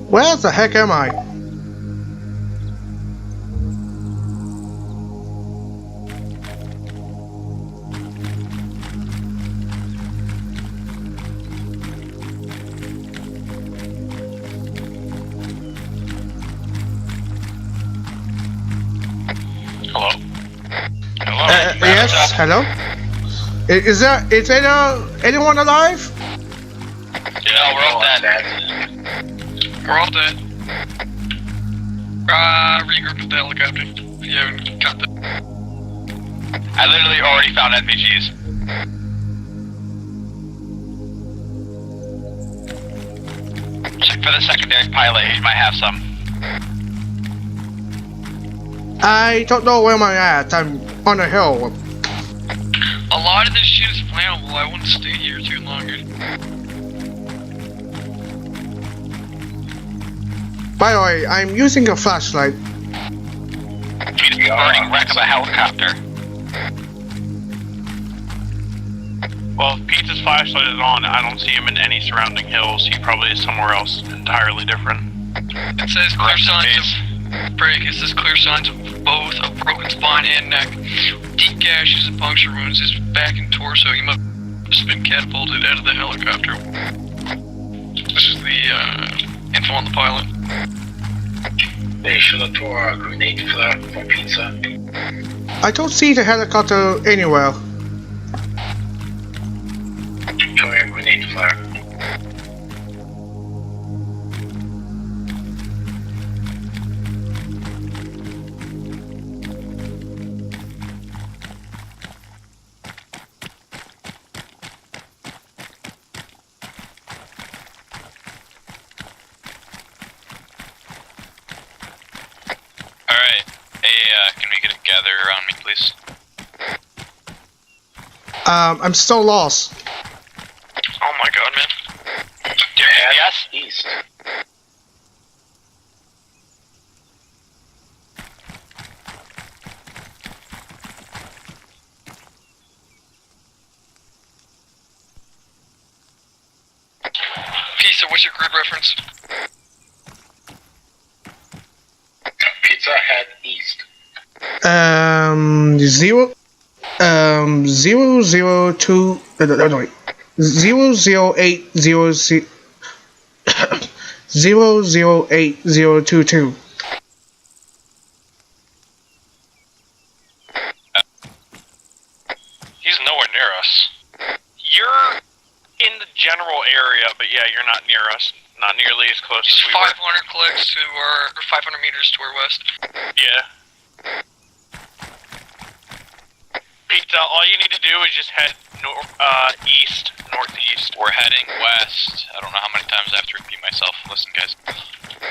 Where the heck am I? Hello? Hello? Yes, hello? Is there anyone alive? Yeah, we're all dead. We're all dead. Regroup with the helicopter. If you haven't got the... I literally already found NVGs. Check for the secondary pilot, he might have some. I don't know where I'm at. I'm on a hill. A lot of this shit is flammable. I wouldn't stay here too longer. By the way, I'm using a flashlight. He's the burning wreck of a helicopter. Well, if Pete's flashlight is on, I don't see him in any surrounding hills. He probably is somewhere else entirely different. It says clear signs of break. It says clear signs of both a broken spine and neck. Deep gashes and puncture wounds. His back and torso. He must have been catapulted out of the helicopter. This is the info on the pilot. They should have thrown a grenade flare for pizza. I don't see the helicopter anywhere. Show me a grenade flare. Can we get a gather around me, please? I'm still lost. Oh my god, man. Yes? East. Pizza, what's your grid reference? Pizza head east. 002 no wait 00800 008022. He's nowhere near us. You're in the general area, but yeah, you're not near us. Not nearly as close as we were. 500 clicks to our, or 500 meters to our west. Yeah. Pizza, all you need to do is just head northeast. We're heading west. I don't know how many times I have to repeat myself. Listen, guys.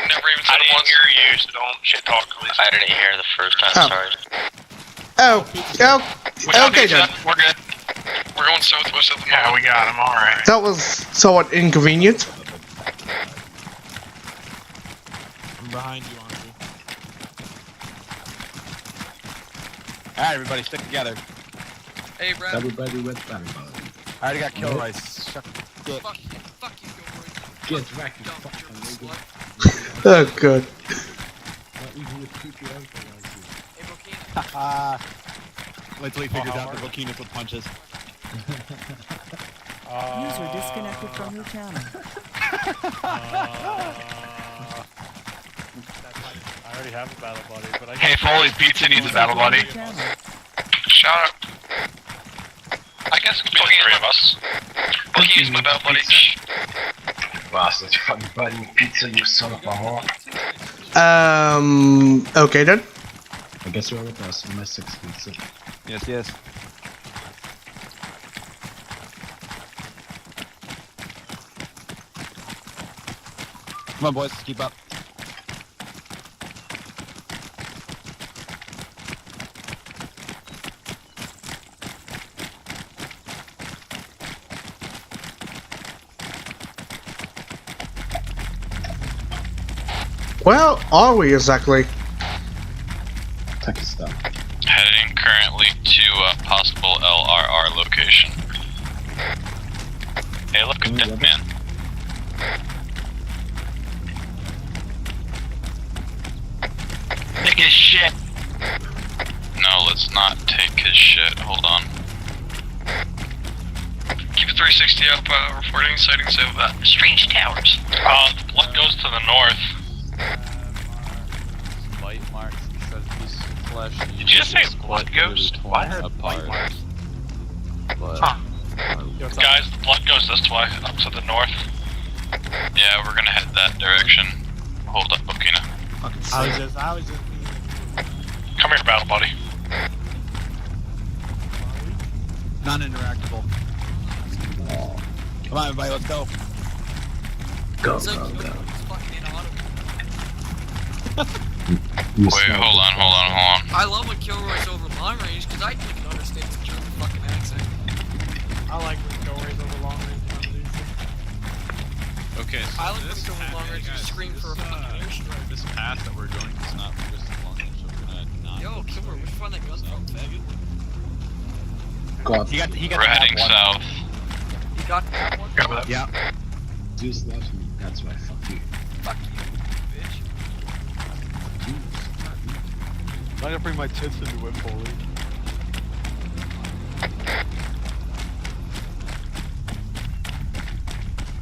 never even said it once. I didn't hear you, so don't shit talk, please. I didn't hear the first time, Oh. sorry. Okay then. We're good. We're going southwest at the moment. Yeah, we got him, alright. That was somewhat inconvenient. I'm behind you, Andre. Alright, everybody, stick together. Hey, Brad. Everybody with battle. I already got kill rice. Shut the dick. Fuck you, Gilroy. Get back, you Dumb fucking German nigga. slut. Oh, good. Not even with creepy uncle like you. Hey, Bokina. Haha. Wait till he figures out the volcanoes with punches. User disconnected from your channel. I already have a battle buddy, but I Hey, Foley's Pizza needs a battle buddy. Shout out. I guess we can be the 3 of us. Bokina's my battle buddy. Bastard, you fucking burning pizza, you son of a whore. Okay then. I guess you're with us in my 6 pizza. Yes, yes. Come on, boys, keep up. Well, are we exactly? Take a stop. Heading currently to a possible LRR location. Hey, look at that man. Take his shit. No, let's not take his shit. Hold on. Keep it 360 up, reporting sightings of strange towers. The blood goes to the north. bite marks instead of pieces of flesh. Did you just say blood ghost? What? Apart. But, Guys, the blood goes this way, up to the north. Yeah, we're gonna head that direction. Hold up, Bokina. I was just Come here, battle buddy. Non-interactable. Come on, everybody, let's go. Go, It's like go, you go. fucking in auto. You Wait, smell hold this on, hold on, hold on. I love when Kilroy's over long range because I can understand the German fucking accent. I like when Kilroy's over long range conversation. Okay, so I like when this he's over path- long range hey, and guys, scream for a this, fucking airstrike. This path that we're going is not for just long range, so we're gonna not. Yo, Kilroy, where'd you find that gun from, faggot? God, He got We're heading one. south. You got that one? Yeah. Zeus loves me, that's why, fuck you. Fuck you, bitch. I'm gonna bring my tits into it, Foley.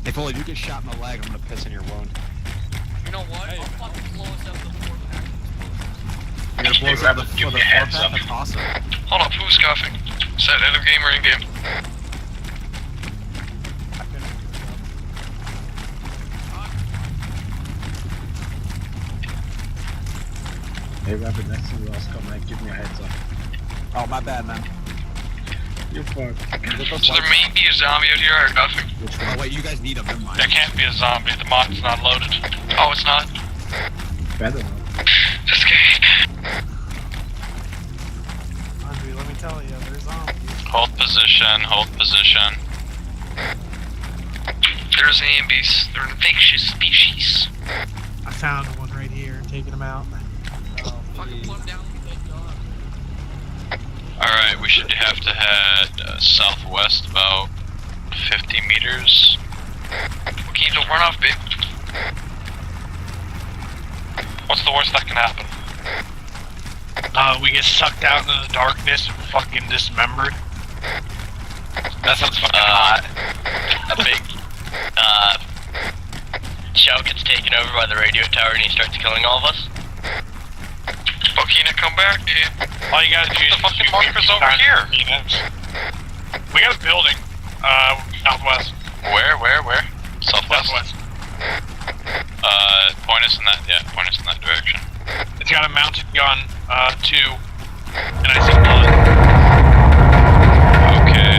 Hey, Foley, if you get shot in the leg, I'm gonna piss in your wound. You know what? Hey. I'll fucking blow us up the floor pack. You're gonna blow us out of the Give for me the a heads floor up. path? That's awesome. Hold up, who's coughing? Is that end of game or in game? Hey, Robert, next time you else come, like, give me a heads up. Oh, my bad, man. You're fucked. So there may be a zombie out here or nothing. Which Oh, one? wait, you guys need them, never mind. There can't be a zombie, the mod's not loaded. Oh, it's not? Better not. Just kidding. Andre, let me tell you, there's zombies. Hold position, hold position. There's zombies. They're infectious species. I found one right here, taking him out. Fucking put him down with that gun. Alright, we should have to head southwest about 50 meters. Okay, don't run off, babe. What's the worst that can happen? We get sucked out into the darkness and fucking dismembered. That sounds fucking hot. A big, Chow gets taken over by the radio tower and he starts killing all of us. Bokina, come back, dude. All you gotta do is The fucking marker's over here. We got a building, southwest. Where? Southwest? Southwest. Point us in that direction. It's got a mounted gun, 2, and I see blood. Okay,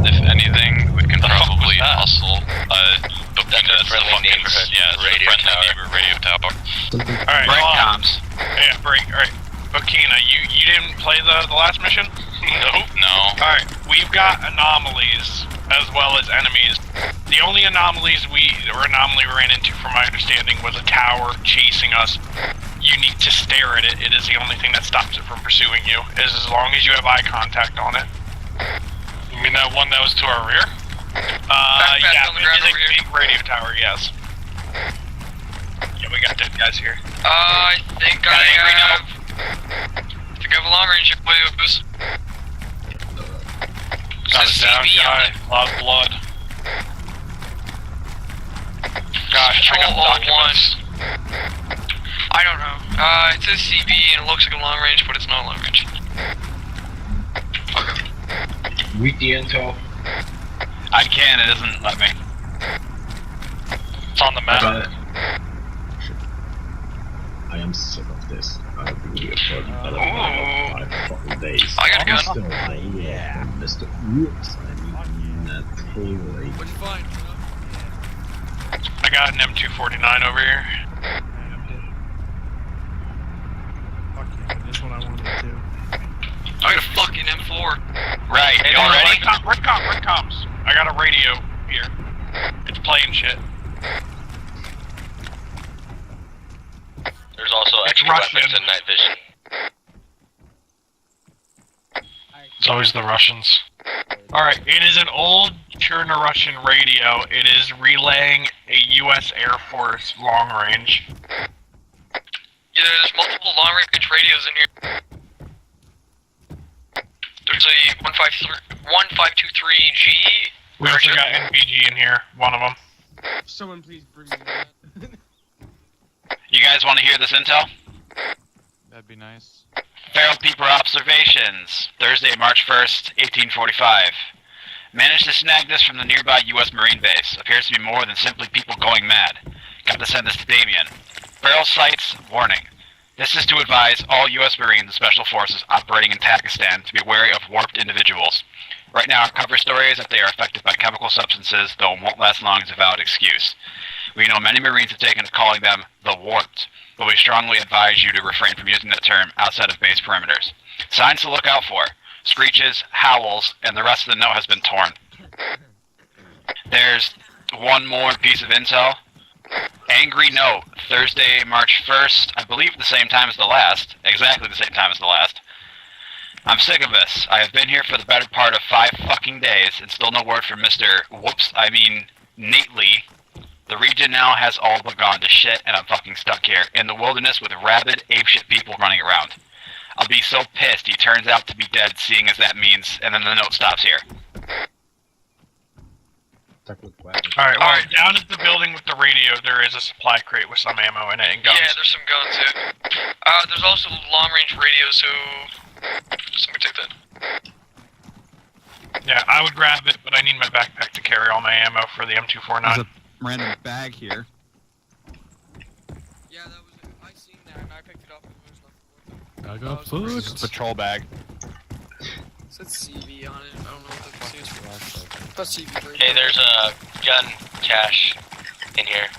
if anything, we can probably hustle, That's a friendly neighborhood Yeah, it's a radio friendly tower. neighbor play the last mission? Nope. No. Alright, we've got anomalies as well as enemies. The only anomaly we ran into, from my understanding, was a tower chasing us. You need to stare at it. It is the only thing that stops it from pursuing you, is as long as you have eye contact on it. You mean that one that was to our rear? Yeah, it is a big radio tower, yes. Yeah, we got dead guys here. I think I have a long range here. What do you use? Got a down guy. A lot of blood. Gosh, I got documents. I don't know. It says CB and it looks like a long range, but it's not long range. Read the intel. I can, it doesn't let me. It's on the I map. got it. I am sick of this. I've been here for better Ooh. than 5 fucking days. I got a gun. Still from Mr. Lurks. I mean, naturally. What'd you find? I got an M249 over here. Fuck yeah, that's what I wanted to. I got a fucking M4. Right, you all ready? Red comms. I got a radio here. It's playing shit. There's also It's extra Russian. weapons and night vision. It's always the Russians. Alright, it is an old Cherno-Russian radio. It is relaying a U.S. Air Force long range. Yeah, there's multiple long range radios in here. There's a 1523G. We also got NPG in here, one of them. Someone please bring me that. You guys want to hear this intel? That'd be nice. Feral Peeper observations. Thursday, March 1st, 1845. Managed to snag this from the nearby U.S. Marine base. Appears to be more than simply people going mad. Got to send this to Damien. Feral sites, warning. This is to advise all U.S. Marines and Special Forces operating in Pakistan to be wary of warped individuals. Right now, our cover story is that they are affected by chemical substances, though it won't last long as a valid excuse. We know many Marines have taken to calling them the warped, but we strongly advise you to refrain from using that term outside of base perimeters. Signs to look out for: screeches, howls, and the rest of the note has been torn. There's one more piece of intel. Angry note, Thursday, March 1st, I believe the same time as the last, exactly the same time as the last. I'm sick of this. I have been here for the better part of 5 fucking days, and still no word from Nate Lee. The region now has all but gone to shit, and I'm fucking stuck here, in the wilderness with rabid, apeshit people running around. I'll be so pissed he turns out to be dead, seeing as that means, and then the note stops here. Alright, well, down at the building with the radio, there is a supply crate with some ammo in it and guns. Yeah, there's some guns too. There's also long range radios, so somebody take that. Yeah, I would grab it, but I need my backpack to carry all my ammo for the M249. There's a random bag here. Yeah, that was. I seen that and I picked it up and there's nothing. I got food. Patrol bag. It said CV on it. I don't know what that stands for. But CV radio. Hey, there's a gun cache in here.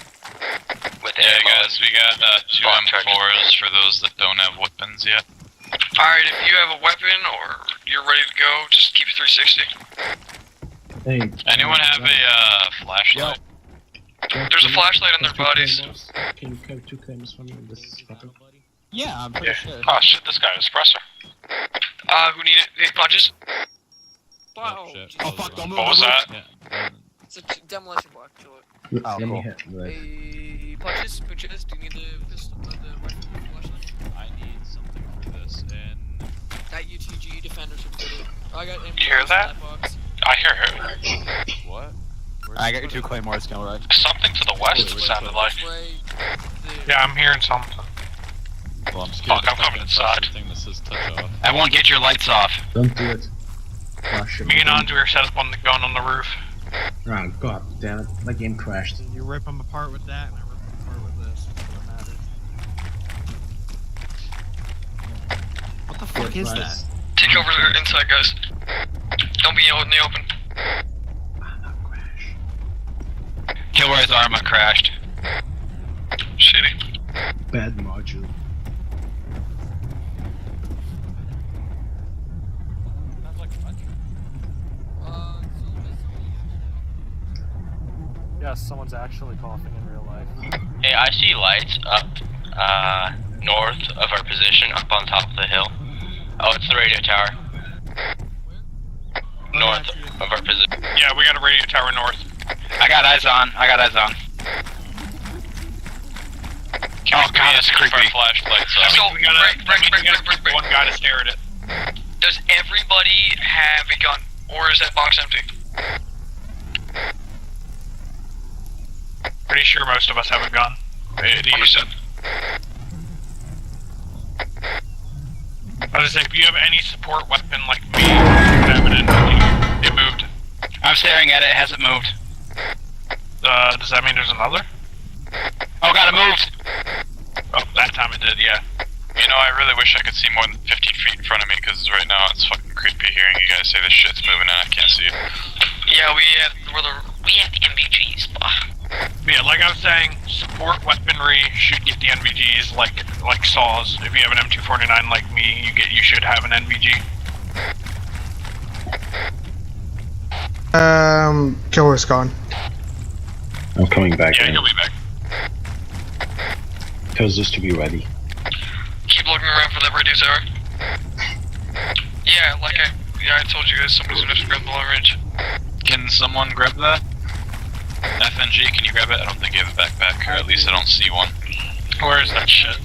With Yeah, guys, we got 2 M4s for those that don't have weapons yet. Alright, if you have a weapon or you're ready to go, just keep it 360. Hey, Anyone have a flashlight? There's a flashlight on their bodies. Can you carry 2 cameras for me in this fucker? Yeah, I'm pretty sure. Oh shit, this guy was suppressor. Who need it? Hey, punches? Wow. shit. Oh fuck, don't move. What was that? Yeah. It's a demolition block. Kill it. Oh, Let me cool. hit the... Hey, punches. Do you need the pistol? The rifle, flashlight? I need something for this, and... That UTG defender should fit it. I got ammo You hear in that? box. I hear her. What? I got your 2 claymores, Gilroy. Something to the west, it sounded like. This way, Yeah, I'm hearing something. Well, I'm scared I'm coming inside. Thing that says touch off. Everyone get your lights off. Don't do it. Flash it. Me and Andre are set up on the gun on the roof. Oh, god damn it. My game crashed. You rip them apart with that, and I rip them apart with this. It doesn't matter. What the fuck is that? Take over the inside, guys. Don't be out in the open. Kilroy's ArmA crashed. Shitty. Bad module. unless someone's actually coughing in real life. Hey, I see lights up north of our position, up on top of the hill. Oh, it's the radio tower. North of our position. Yeah, we got a radio tower north. I got eyes on. Oh god, that's creepy. Flashlights. So, we gotta break. one guy to stare at it. Does everybody have a gun, or is that box empty? Pretty sure most of us have a gun. Understood. I was saying, if you have any support weapon like me, you could have an NVG. It moved. I'm staring at it. It hasn't moved. Does that mean there's another? Oh god, it moved! Oh, that time it did, yeah. You know, I really wish I could see more than 15 feet in front of me, because right now it's fucking creepy hearing you guys say this shit's moving and I can't see it. Yeah, we have the MVGs. Yeah, like I was saying, support weaponry should get the NVGs like saws. If you have an M249 like me, you should have an NVG. Killer's gone. I'm coming back. Yeah, he'll be back. Tells us to be ready. Keep looking around for that radio tower. Yeah, I told you guys, somebody's gonna have to grab the long range. Can someone grab that? FNG, can you grab it? I don't think you have a backpack, or at least I don't see one. Where is that shit?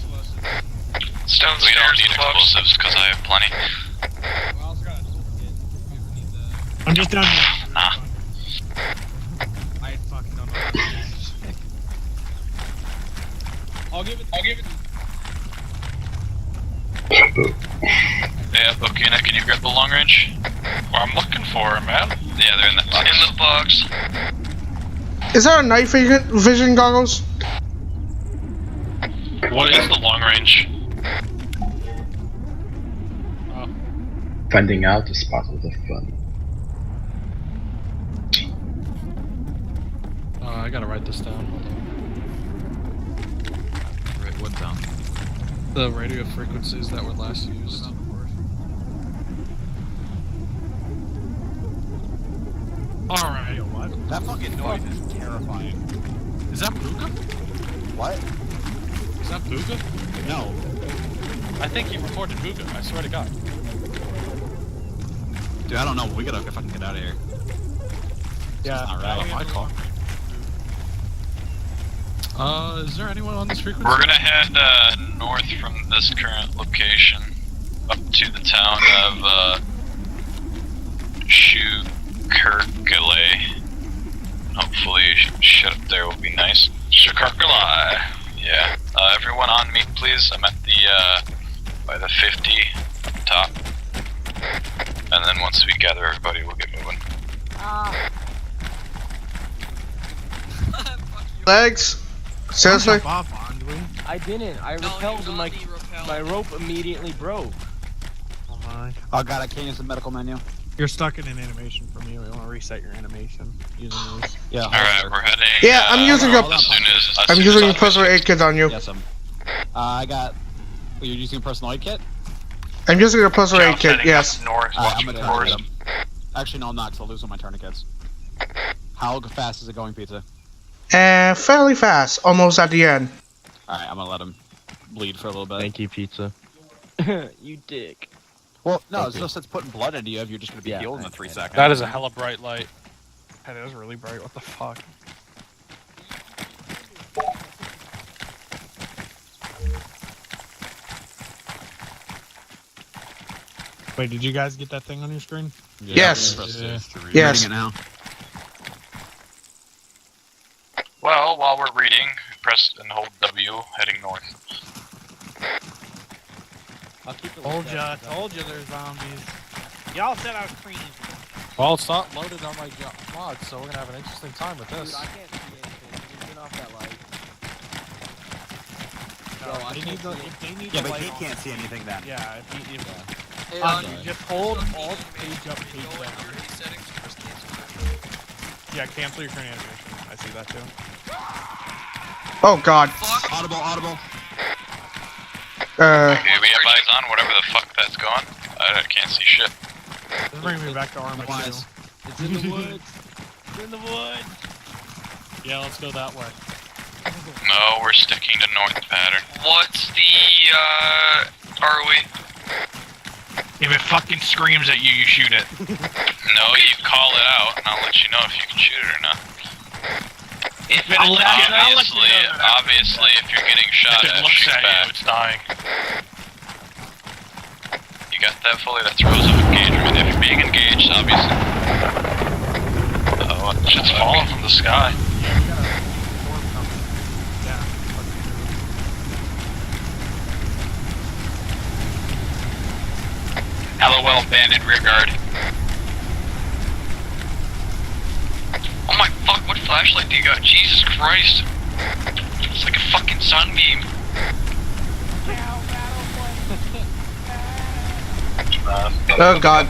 It's downstairs. We don't need in the box. explosives, because I have plenty. I'm just down here. Nah. I fucking don't know. I'll give it. Yeah, Bokina, can you grab the long range? Well, I'm looking for him, man. Yeah, they're in that box. In the box. Is there a night vision goggles? What is the long range? Finding out is part of the fun. I gotta write this down. Hold on. Right, what down? The radio frequencies that were last used. Alright. What? That fucking noise is terrifying. Is that Buka? What? Is that Buka? No. I think he reported Buka, I swear to God. Dude, I don't know. We gotta fucking get out of here. Yeah, Alright, my call. Is there anyone on this frequency? We're gonna head north from this current location up to the town of Shukarkale. Hopefully shit up there will be nice. Shukarkale. Yeah. Everyone on me, please. I'm at the by the 50 up top. And then once we gather everybody, we'll get moving. Legs? Seriously? I didn't. I repelled and my rope immediately broke. Oh my. Oh god, I can't use the medical menu. You're stuck in an animation for me. We want to reset your animation using these. Yeah. Alright, we're heading. Yeah, I'm using a. I'm using a personal aid kit on you. Yes, I got. You're using a personal aid kit? I'm using a personal aid kit. Yes. North, I'm gonna get them. Actually, no, I'm not, because I'll lose all my tourniquets. How fast is it going, Pizza? Fairly fast. Almost at the end. Alright, I'm gonna let him bleed for a little bit. Thank you, Pizza. You dick. Well, no, it's no sense putting blood into you if you're just gonna be healed in the 3 seconds. That is a hella bright light. That is really bright. What the fuck? Wait, did you guys get that thing on your screen? Yeah, Yes. Yes. Reading it now. Well, while we're reading, press and hold W, heading north. Told you there's zombies. Y'all said I was crazy. Well, it's not loaded on my mod, so we're gonna have an interesting time with this. Dude, I can't see anything. Turn off that light. No, they need the, if they need Yeah, the but light he on. can't see anything then. Yeah, if he, if, Hey, just hold alt page up, page go in down. your settings, press cancel. Yeah, cancel your current animation. I see that too. Oh God. Audible. Okay, we have eyes on whatever the fuck that's going. I can't see shit. This brings me back to ArmA 2. It's in the woods. It's in the woods. Yeah, let's go that way. No, we're sticking to north pattern. What's the, are we? If it fucking screams at you, you shoot it. No, you call it out, and I'll let you know if you can shoot it or not. If it Obviously, if you're getting shot if it at, looks shoot at back. you, it's dying. You got that fully? That's rules of engagement. If you're being engaged, obviously. Oh, Shit's falling from the sky. LOL, banded rear guard. Oh my fuck, what flashlight do you got? Jesus Christ. It's like a fucking sunbeam. Oh god.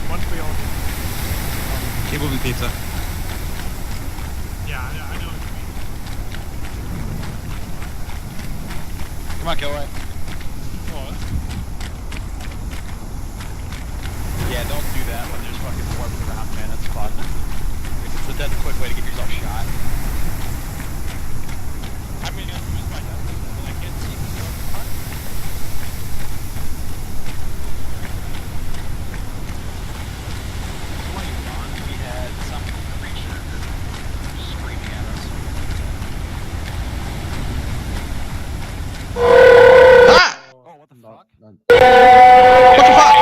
Once we all Keep moving, pizza. Yeah, I know what you mean. Come on, Gilroy. What? Yeah, don't do that when there's fucking 4 around, man. That's fun. That's a quick way to get yourself shot. I mean, I'm using my gun, but I can't see myself. We had some creature screaming at us. Ah! Oh, what the fuck? What the fuck?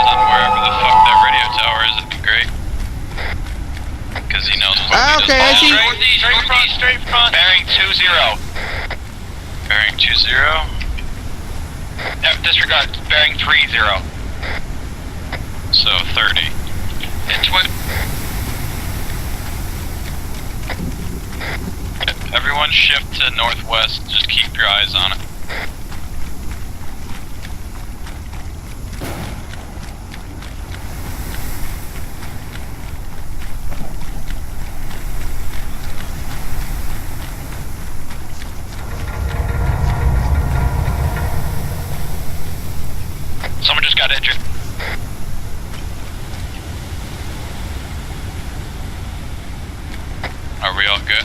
On wherever the fuck that radio tower is, it'd be great. Because he knows what he Okay, I does. see. Straight front. Bearing 20. Bearing 20. Disregard, bearing 30. So 30. Everyone shift to northwest, just keep your eyes on it. Someone just got injured. Are we all good?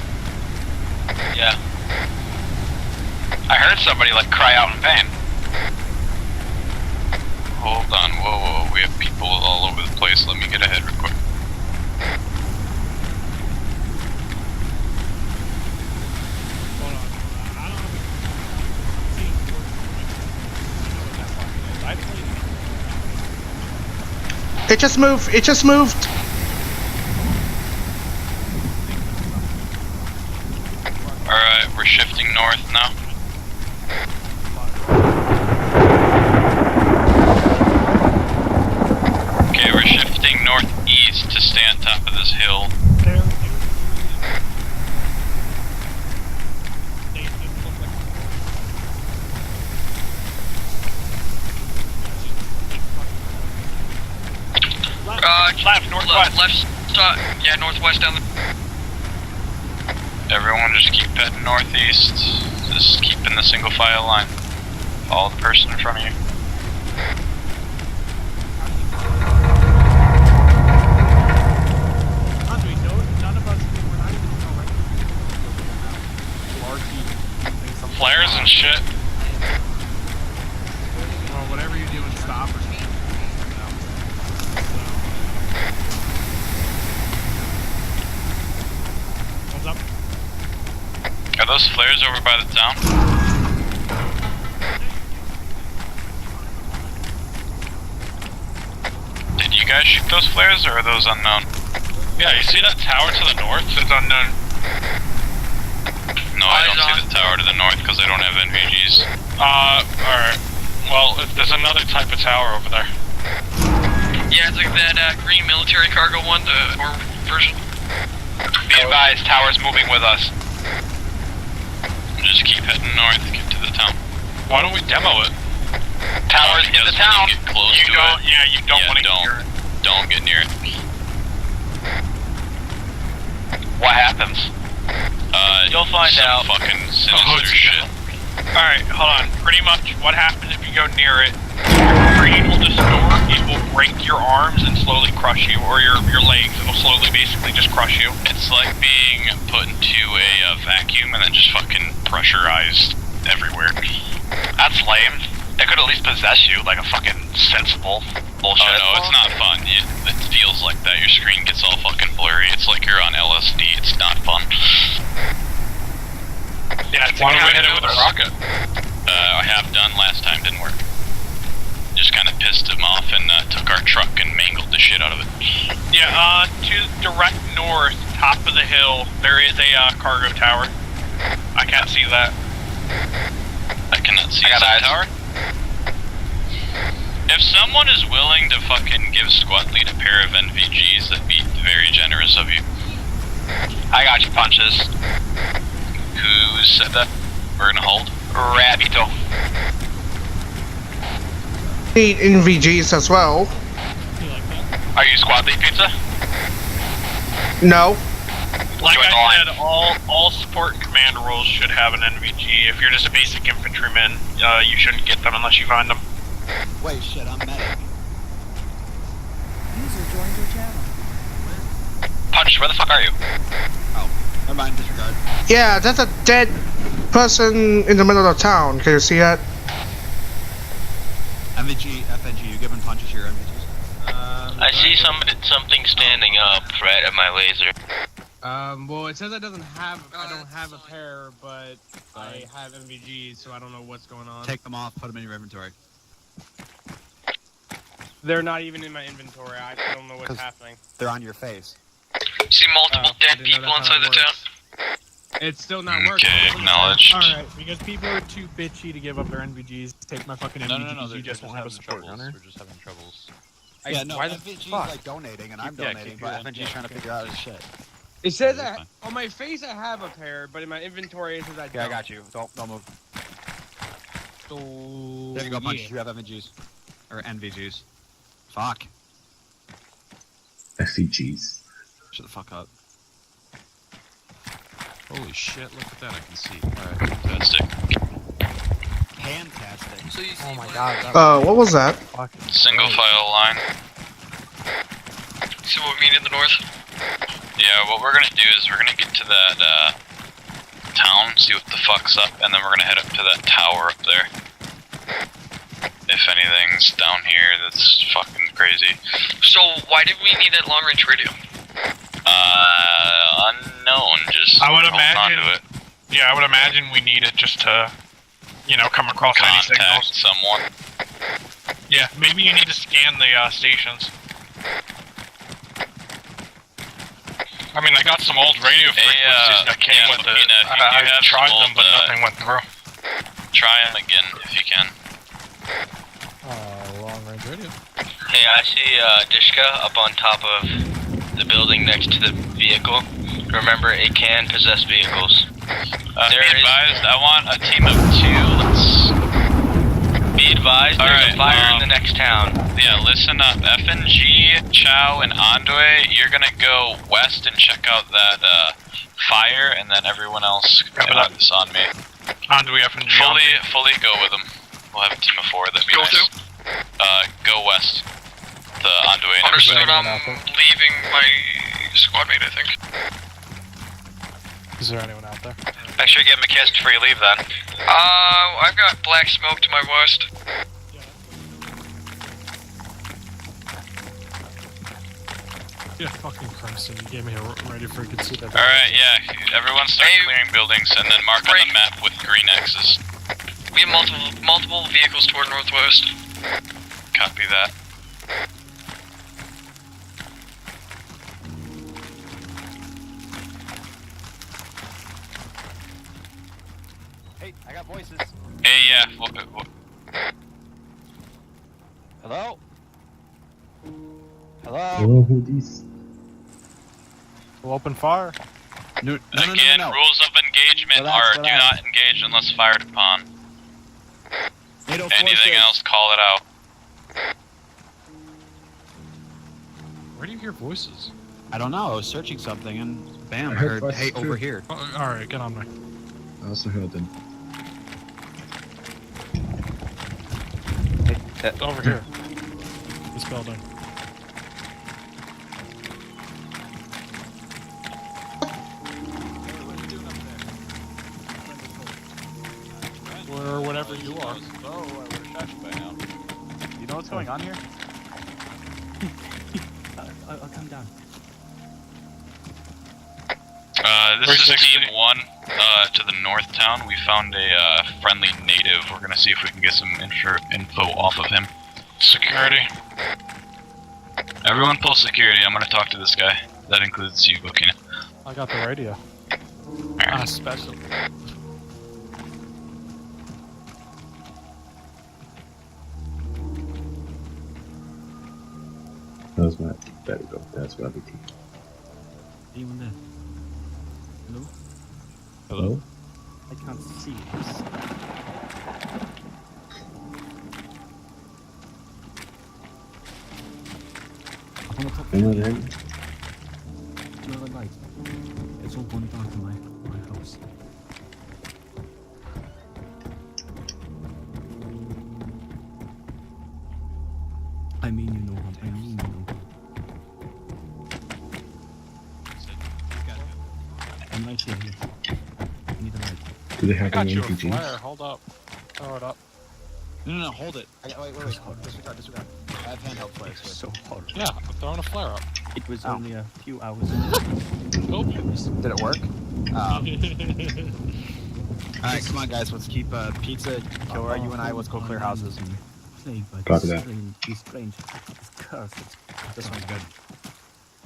Yeah. I heard somebody like cry out in pain. Hold on, whoa, we have people all over the place. Let me get ahead real quick. Hold on. I don't know if it's I know what that fucking is. I played It just moved. It just moved. Alright, we're shifting north now. Okay, we're shifting northeast to stay on top of this hill. Left, northwest. Left, yeah, northwest down the... Everyone just keep heading northeast. Just keep in the single file line. Follow the person in front of you. none of us were not even Flares and shit. Well, whatever you do and stop or something. What's up? Are those flares over by the town? Did you guys shoot those flares, or are those unknown? Yeah, you see that tower to the north? It's unknown. No, I don't see the tower to the north because I don't have NVGs. Alright. Well, there's another type of tower over there. Yeah, it's like that green military cargo one, or version. Be advised, tower's moving with us. Just keep heading north, get to the town. Why don't we demo it? Tower's in the town. When you get close to don't, it. yeah, you don't want to get near it. Don't get near it. What happens? You'll find out. Fucking sinister shit. Alright, hold on. Pretty much what happens if you go near it, your screen will distort, it will break your arms and slowly crush you, or your legs. It'll slowly, basically, just crush you. It's like being put into a vacuum and then just fucking pressurized everywhere. That's lame. It could at least possess you like a fucking sensible bullshit. Oh no, it's not fun. It feels like that. Your screen gets all fucking blurry. It's like you're on LSD. It's not fun. Yeah, Why don't we hit it with a rocket? I have done last time. Didn't work. Just kind of pissed him off and took our truck and mangled the shit out of it. Yeah, to direct north, top of the hill, there is a cargo tower. I can't see that. I cannot see that tower. If someone is willing to fucking give Squad Lead a pair of NVGs, that'd be very generous of you. I got you, Punches. Who said that? We're gonna hold? Rabito. Need NVGs as well. Are you Squad Lead Pizza? No. Like I said, all support and command roles should have an NVG. If you're just a basic infantryman, you shouldn't get them unless you find them. Wait, shit, I'm medic. User joined your channel. Punch, where the fuck are you? Oh, never mind, disregard. Yeah, that's a dead person in the middle of town. Can you see that? MVG, FNG, you giving Punches your MVGs? I see something standing up right at my laser. Well, it says I don't have a pair, but I have MVGs, so I don't know what's going on. Take them off, put them in your inventory. They're not even in my inventory. I don't know what's happening. They're on your face. See multiple dead people inside the town. It's still not working. Okay, acknowledged. Alright, because people are too bitchy to give up their NVGs. Take my fucking NVGs, No, you just won't have a support runner. We're just having troubles. Yeah, no, FNG's like donating, and I'm donating, but FNG's trying to figure out his shit. It says on my face I have a pair, but in my inventory it says I don't. Yeah, I got you. Don't move. So, there you go, Punch. You have FNGs. Or NVGs. Fuck. FVGs. Shut the fuck up. Holy shit, look at that, I can see. Alright, fantastic. Fantastic. So you see Oh my god. What was that? Single file line. See what we mean in the north? Yeah, what we're gonna do is we're gonna get to that town, see what the fuck's up, and then we're gonna head up to that tower up there. If anything's down here that's fucking crazy. So why did we need that long range radio? Unknown, just I would hold on imagine, to it. Yeah, I would imagine we need it just to, you know, come across any Contact signals. someone. Yeah, maybe you need to scan the stations. I mean, I got some old radio frequencies that came with it. I tried them, but nothing went through. Try them again if you can. Long range radio. Hey, I see Dishka up on top of the building next to the vehicle. Remember, it can possess vehicles. Be advised, I want a team of 2. Be advised, there's a fire in the next town. Yeah, listen up. FNG, Chow, and Andwe, you're gonna go west and check out that fire, and then everyone else is on me. Andwe, FNG. Fully go with them. We'll have a team of 4. That'd be nice. Go west. The Andwe and Understood, everybody. I'm leaving my squad mate, I think. Is there anyone out there? Make sure you give him a kiss before you leave then. I've got black smoke to my west. Yeah, fucking Crimson, you gave me a radio frequency that. Alright, yeah, everyone start clearing buildings and then mark on the map with green X's. We have multiple vehicles toward northwest. Copy that. Hey, I got voices. Hey, yeah. Hello? Hello? Hello, who these? We'll open fire. No. Rules of engagement are do not engage unless fired upon. Anything else, call it out. Where do you hear voices? I don't know, I was searching something and bam, I I heard heard, voices hey, too. over here. Alright, get on me. I also heard them. Over here. This building. Or whatever you are. Oh, I would have shot you by now. You know what's going on here? I'll come down. This is 16-1, to the north town. We found a friendly native. We're gonna see if we can get some info off of him. Security. Everyone pull security. I'm gonna talk to this guy. That includes you, Bokina. I got the radio. Special. That's my. There we go. That's gravity. Anyone there? Hello? Hello? I can't see this. On the top Anyone there? no light. It's all gone dark in my house. I mean you know what I mean you know. I'm right here. I need a light. Do they I have got any you a RPGs? flare. Hold up. Throw it up. No, hold it. Wait. Disregard. I have handheld flares here. So hot. Yeah, I'm throwing a flare up. It was only a few hours ago. Oh. Did it work? Alright, come on guys, let's keep pizza, Killer, you and I, let's go clear houses. Copy that. He's strange. He's cursed. This one's good.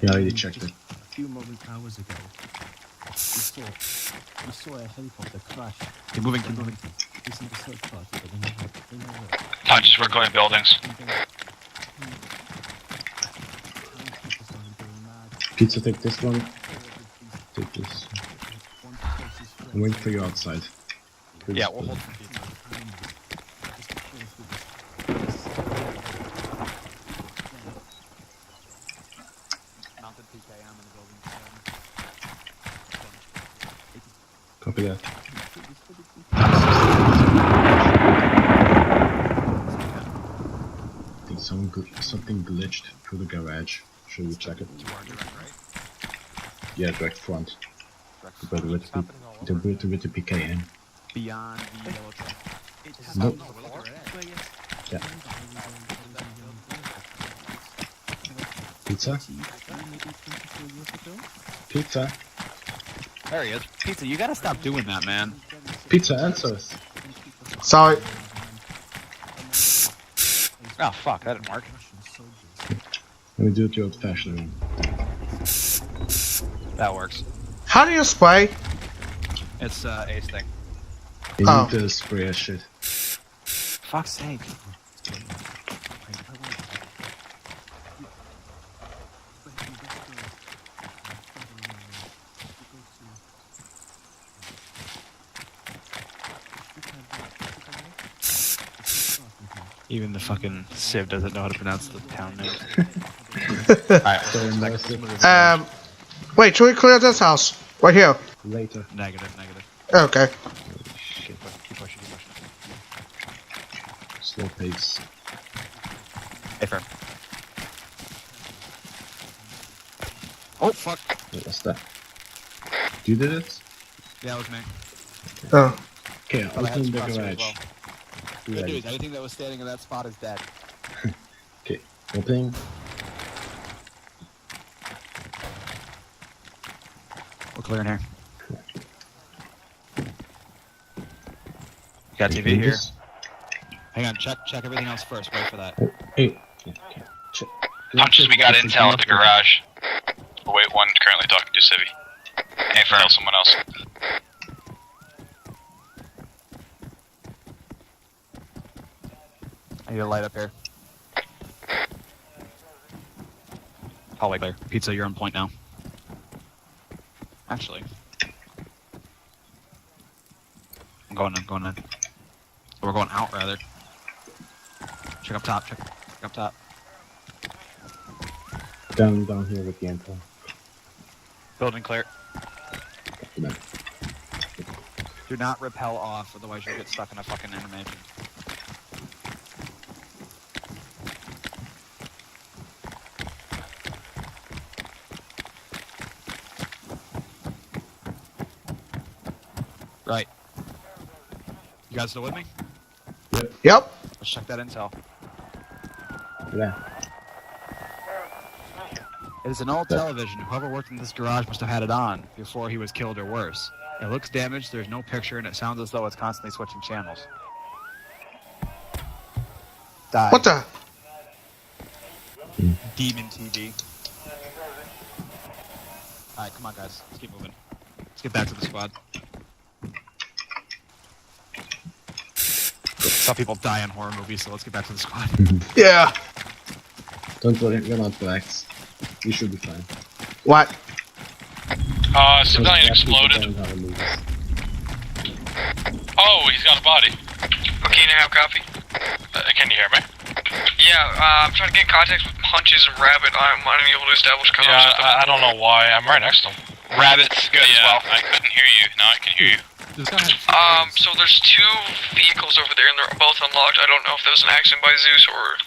Yeah, I already checked it. A few hours ago, we saw a helicopter crash. Keep moving. It's in the search party, but they never. Hodges, we're going buildings. Pizza, take this one. Take this. I'm waiting for you outside. Yeah, we'll hold for pizza. Mounted PKM in the building. Copy that. I think something glitched through the garage. Should we check it? Yeah, direct front. But with the PKM. Beyond the yellow truck. Nope. Yeah. Pizza? Pizza? There he is. Pizza, you gotta stop doing that, man. Pizza, answer us. Sorry. Oh, fuck, that didn't work. Let me do it the old-fashioned way. That works. How do you spray? It's ace thing. You Oh. need to spray that shit. Fuck's sake. Even the fucking Civ doesn't know how to pronounce the town name. Alright, wait, should we clear this house? Right here. Later. Negative. Okay. Keep pushing. Slow pace. Hey, firm. Oh, fuck. What was that? You did it? Yeah, that was me. Oh. Okay, But I had open the suppressor as garage. well. Good Ready. news, anything that was standing in that spot is dead. Okay, opening. We're clearing here. Got TV here. Hang on, check everything else first. Wait for that. Hey. Okay. Check. Punches, we got intel at the garage. Wait, one currently talking to Civi. Hey, Fern. Tell someone else. I need a light up here. Hallway clear. Pizza, you're on point now. Actually. I'm going in. We're going out, rather. Check up top. Down here with the intel. Building clear. No. Do not rappel off, otherwise you'll get stuck in a fucking animation. You guys still with me? Yep. Let's check that intel. Yeah. It is an old television. Whoever worked in this garage must have had it on before he was killed or worse. It looks damaged, there's no picture, and it sounds as though it's constantly switching channels. Die. What the? Demon TV. Alright, come on guys. Let's keep moving. Let's get back to the squad. Some people die in horror movies, so let's get back to the squad. Yeah. Don't worry, we're not blacks. We should be fine. What? Civilian exploded. Oh, he's got a body. Okay, now have copy. Can you hear me? Yeah, I'm trying to get in contact with Punches and Rabbit. I'm unable to establish contact. Yeah, I don't know why. I'm right next to him. Rabbit's good as well. I couldn't hear you. Now I can hear you. So there's two vehicles over there, and they're both unlocked. I don't know if there was an accident by Zeus or...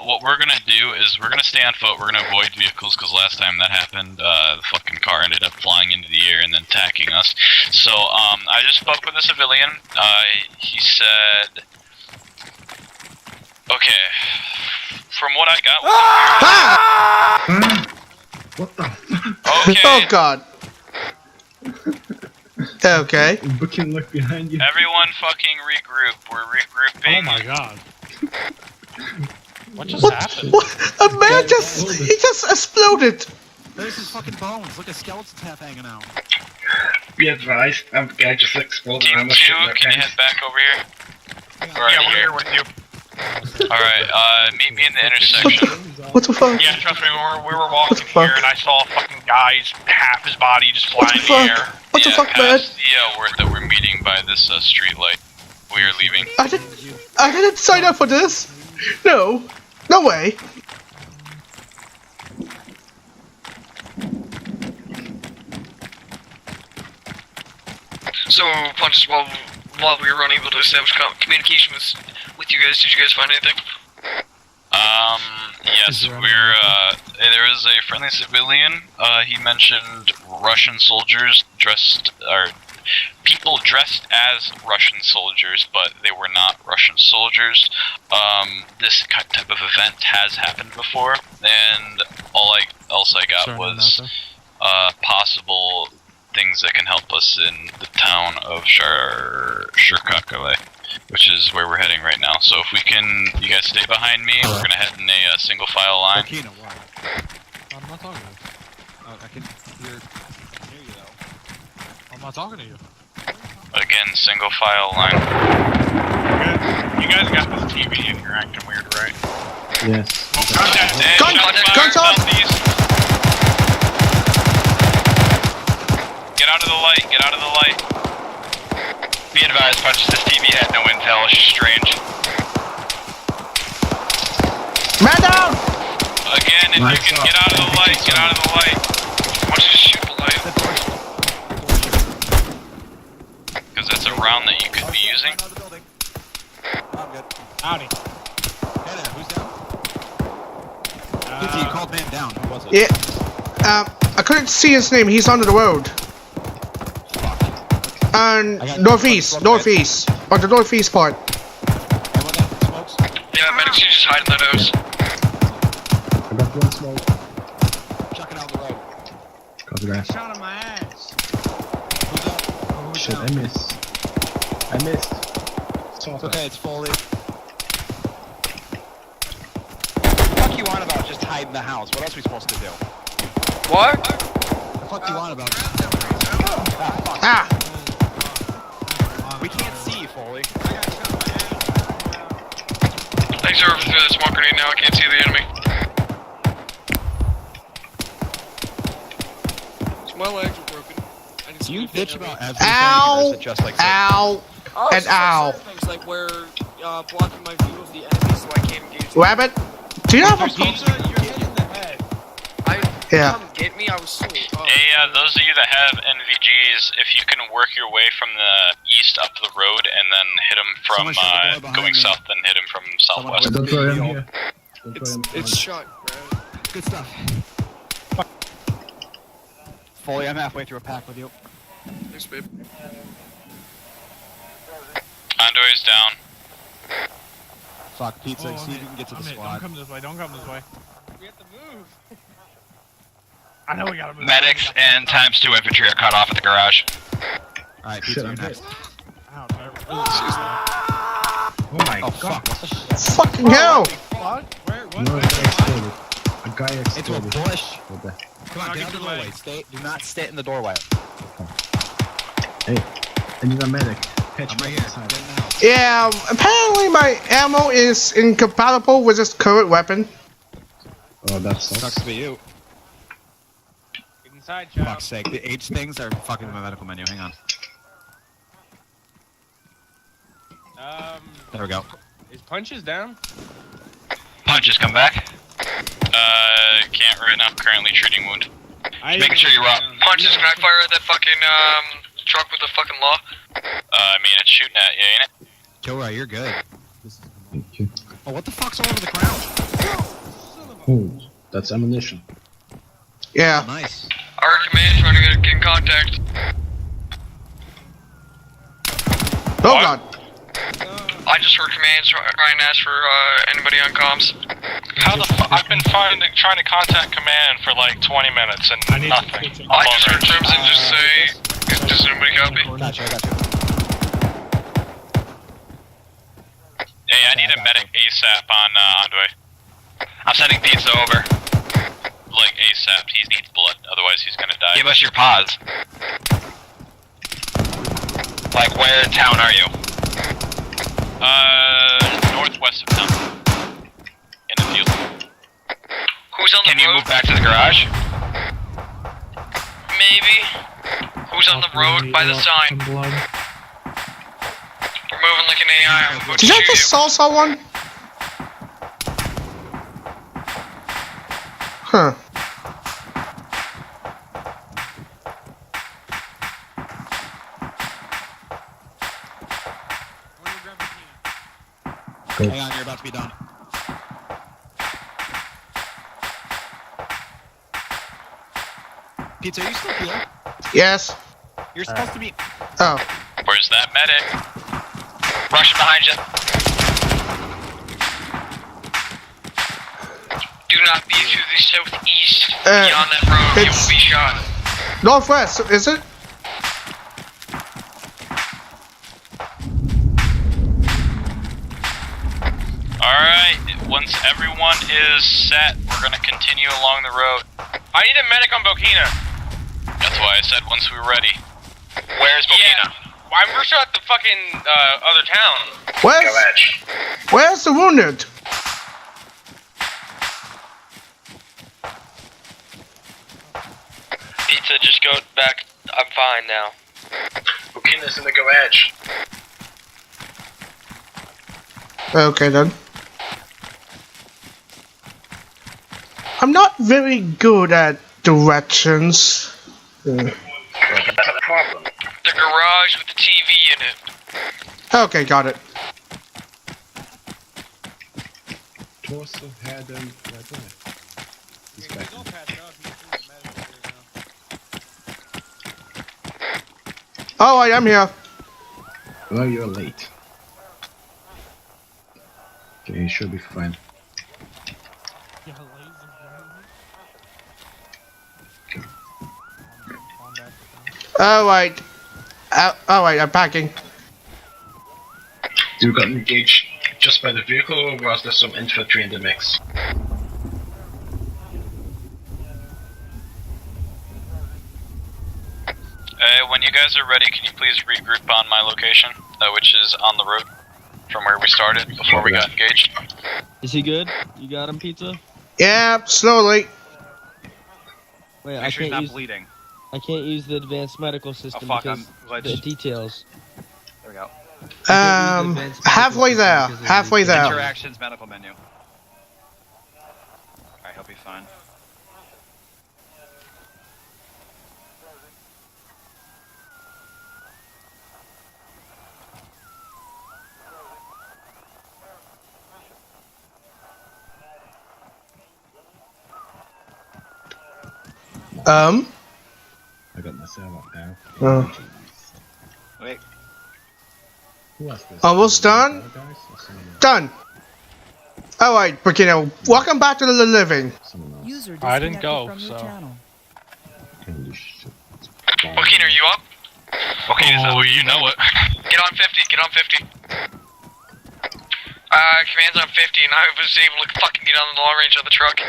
What we're gonna do is we're gonna stay on foot. We're gonna avoid vehicles because last time that happened, the fucking car ended up flying into the air and then attacking us. So, I just spoke with a civilian. He said, okay, from what I got. What the? Okay. Oh God. Okay. Booking look behind you. Everyone fucking regroup. We're regrouping. Oh my God. What just What? happened? What? A man he just exploded. There's his fucking bones. Look at skeleton's half hanging out. Be advised, I'm guy just exploded. Team I'm 2, can you head back over here? Yeah, we're here with you. Alright, meet me in the intersection. What the fuck? Yeah, trust me, we were walking here and I saw a fucking guy's half his body just flying in the air. What the fuck, man? Past the word that we're meeting by this street light. We are leaving. I didn't sign up for this. No. No way. So, Punches, while we were unable to establish communication with you guys, did you guys find anything? Yes, there was a friendly civilian. He mentioned Russian soldiers people dressed as Russian soldiers, but they were not Russian soldiers. This type of event has happened before, and all else I got was possible things that can help us in the town of Shirkakale, which is where we're heading right now. So if we can, you guys stay behind me. We're gonna head in a single file line. I'm not talking to you. I can hear you though. I'm not talking to you. Again, single file line. You guys got this TV and you're acting weird, right? Yes. Contact! Get out of the light, get out of the light. Be advised, Punches, this TV had no intel, it's just strange. Man down! Again, if you can get out of the light, get out of the light. Why don't you just shoot the light? Because that's a round that you could be using. I'm good. Howdy. Hey there, who's down? You called man down, who was it? Yeah. I couldn't see his name. He's under the road. And northeast. On the northeast part. Yeah, medics, you just hide in that house. I got one smoke. Chuck it out the road. Copy that. Shot in my ass. Shit, I missed. It's okay, it's Foley. What the fuck you on about just hide in the house? What else are we supposed to do? What? What the fuck you on about? Ah! We can't see, Foley. Thanks for through that smoke grenade now, I can't see the enemy. So my legs are broken. Do you bitch about everything, or Ow! is it just like this? Ow! And ow! Things like where blocking my view of the enemy so I can't engage. Rabbit? Do you have a Pizza, you're hit in the head. Yeah. Come get me, I was so... Hey, those of you that have NVGs, if you can work your way from the east up the road and then hit them from going south, then hit them from southwest. Don't worry, I'm here. It's shot, right? Good stuff. Foley, I'm halfway through a pack with you. Thanks, babe. Who's down? Fuck, Pizza, see if you can get to the Don't squad. come this way. Don't come this way. We have to move. I know we gotta move. Medics and ×2 infantry are cut off at the garage. Alright, Pizza, you're next. Oh my Oh, god. fuck. What the shit? Fucking hell! What? Where? What? No, a guy exploded. A guy Into a exploded. bush. What the- Come on, get out of the doorway. Do not stay in the doorway. Hey, I need a medic. Catch I'm me right here. outside. Get in the house. Yeah, apparently my ammo is incompatible with this current weapon. Oh, that sucks. Sucks to be you. Get inside, child. Fuck's sake, the H things are fucking in my medical menu. Hang on. There we go. Is Punches down? Punches, come back. Can't right now. Currently treating wound. Making sure you're up. Punches, can I fire at that fucking truck with the fucking law? I mean, it's shooting at you, ain't it? Kilroy, you're good. Thank you. Oh, what the fuck's all over the ground? Oh, that's ammunition. Yeah. Nice. Our command trying to get in contact. Oh god. I just heard commands trying to ask for anybody on comms. How the fuck? I've been trying to contact command for like 20 minutes and nothing. I just heard Crimson just say, does anybody copy? Gotcha, I got you. Hey, I need a medic ASAP on Andway. I'm sending Pizza over. Like ASAP. He needs blood, otherwise he's gonna die. Give us your pods. Like, where in town are you? Northwest of town. In the field. Who's on the Can you road? move back to the garage? Maybe. Who's on the road by the sign? We're moving like an AI. I'm about to Did I shoot just you. saw someone? Huh. Hang on, you're about to be done. Pizza, are you still here? Yes. You're supposed to be. Oh. Where's that medic? Rushing behind you. Do not be to the southeast. Beyond that road, you will be shot. Northwest, is it? Alright, once everyone is set, we're gonna continue along the road. I need a medic on Bokina. That's why I said once we were ready. Where's Bokina? We're still at the fucking other town. Where's the wounded? Pizza, just go back. I'm fine now. Bukina's in the garage. Okay then. I'm not very good at directions. That's a problem. The garage with the TV in it. Okay, got it. Torso, head, and right there. He's back. Oh, I am here. Well, you're late. Okay, you should be fine. Alright. Alright, I'm packing. You got engaged just by the vehicle, or was there some infantry in the mix? When you guys are ready, can you please regroup on my location, which is on the road from where we started before we got engaged? Is he good? You got him, Pizza? Yeah, slowly. Wait, Make sure he's not bleeding. I can't use the advanced medical system fuck, because I'm glad the you- Details. There we go. Halfway there. Halfway there. Interactions medical menu. Alright, he'll be fine. I got myself up now. Oh. Wait. Who was this? Almost done? Guys or someone else? Done. Alright, Bikino, welcome back to the living. Someone else. User I didn't disconnected go, from your so. channel. Holy shit. Joaquin, are you up? Okay, Oh, you know it. Get on 50, get on 50. Command's on 50, and I was able to fucking get on the long range of the truck.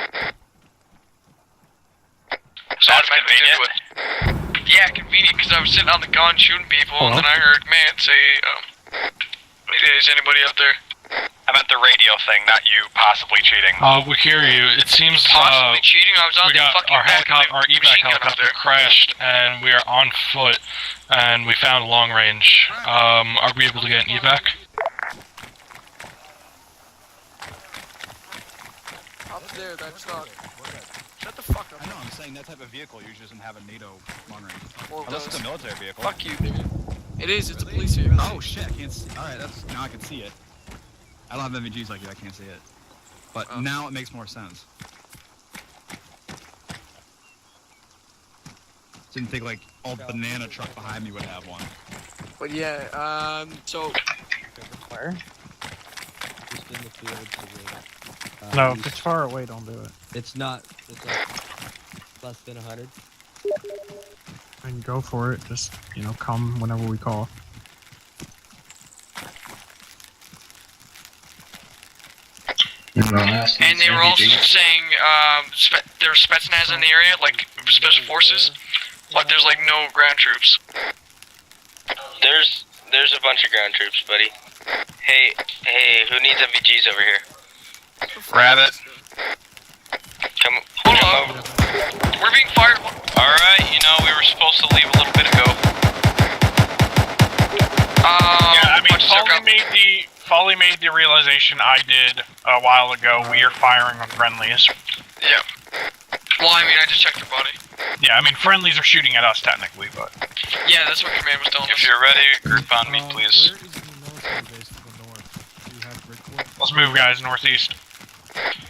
So That's automatically did convenient. it. Yeah, convenient, because I was sitting on the gun shooting people, and then I heard man say, is anybody up there? I meant the radio thing, not you possibly cheating. We hear you. It seems Possibly cheating? I was on we the got fucking our back of helicopter, our the evac machine gun up helicopter there. crashed, and we are on foot, and we found long range. Are we able to get an evac? Up there, that truck. Shut the fuck up. I know, I'm saying that type of vehicle usually doesn't have a NATO long range. Well, Unless it's a military vehicle. Fuck you. It is, it's a police vehicle. Oh shit, I can't see. Alright, now I can see it. I don't have MVGs like you, I can't see it. But now it makes more sense. Didn't think like all banana truck behind me would have one. But yeah, so... Where? Just in the field. No, if it's far away, don't do it. It's not. It's like less than 100. I can go for it. Just, come whenever we call. And they were also saying there's Spetsnaz in the area, like special forces, but there's like no ground troops. There's a bunch of ground troops, buddy. Hey, who needs MVGs over here? Rabbit. Come Hold over. We're being fired. Alright, we were supposed to leave a little bit ago. Yeah, I mean, Folly made the realization I did a while ago. We are firing on friendlies. Yeah. Well, I mean, I just checked their body. Yeah, I mean, friendlies are shooting at us technically, but... Yeah, that's what command was telling us. If you're ready, group on me, please. Where is the military base to the north? Do you have Brickwood? Let's move, guys, northeast.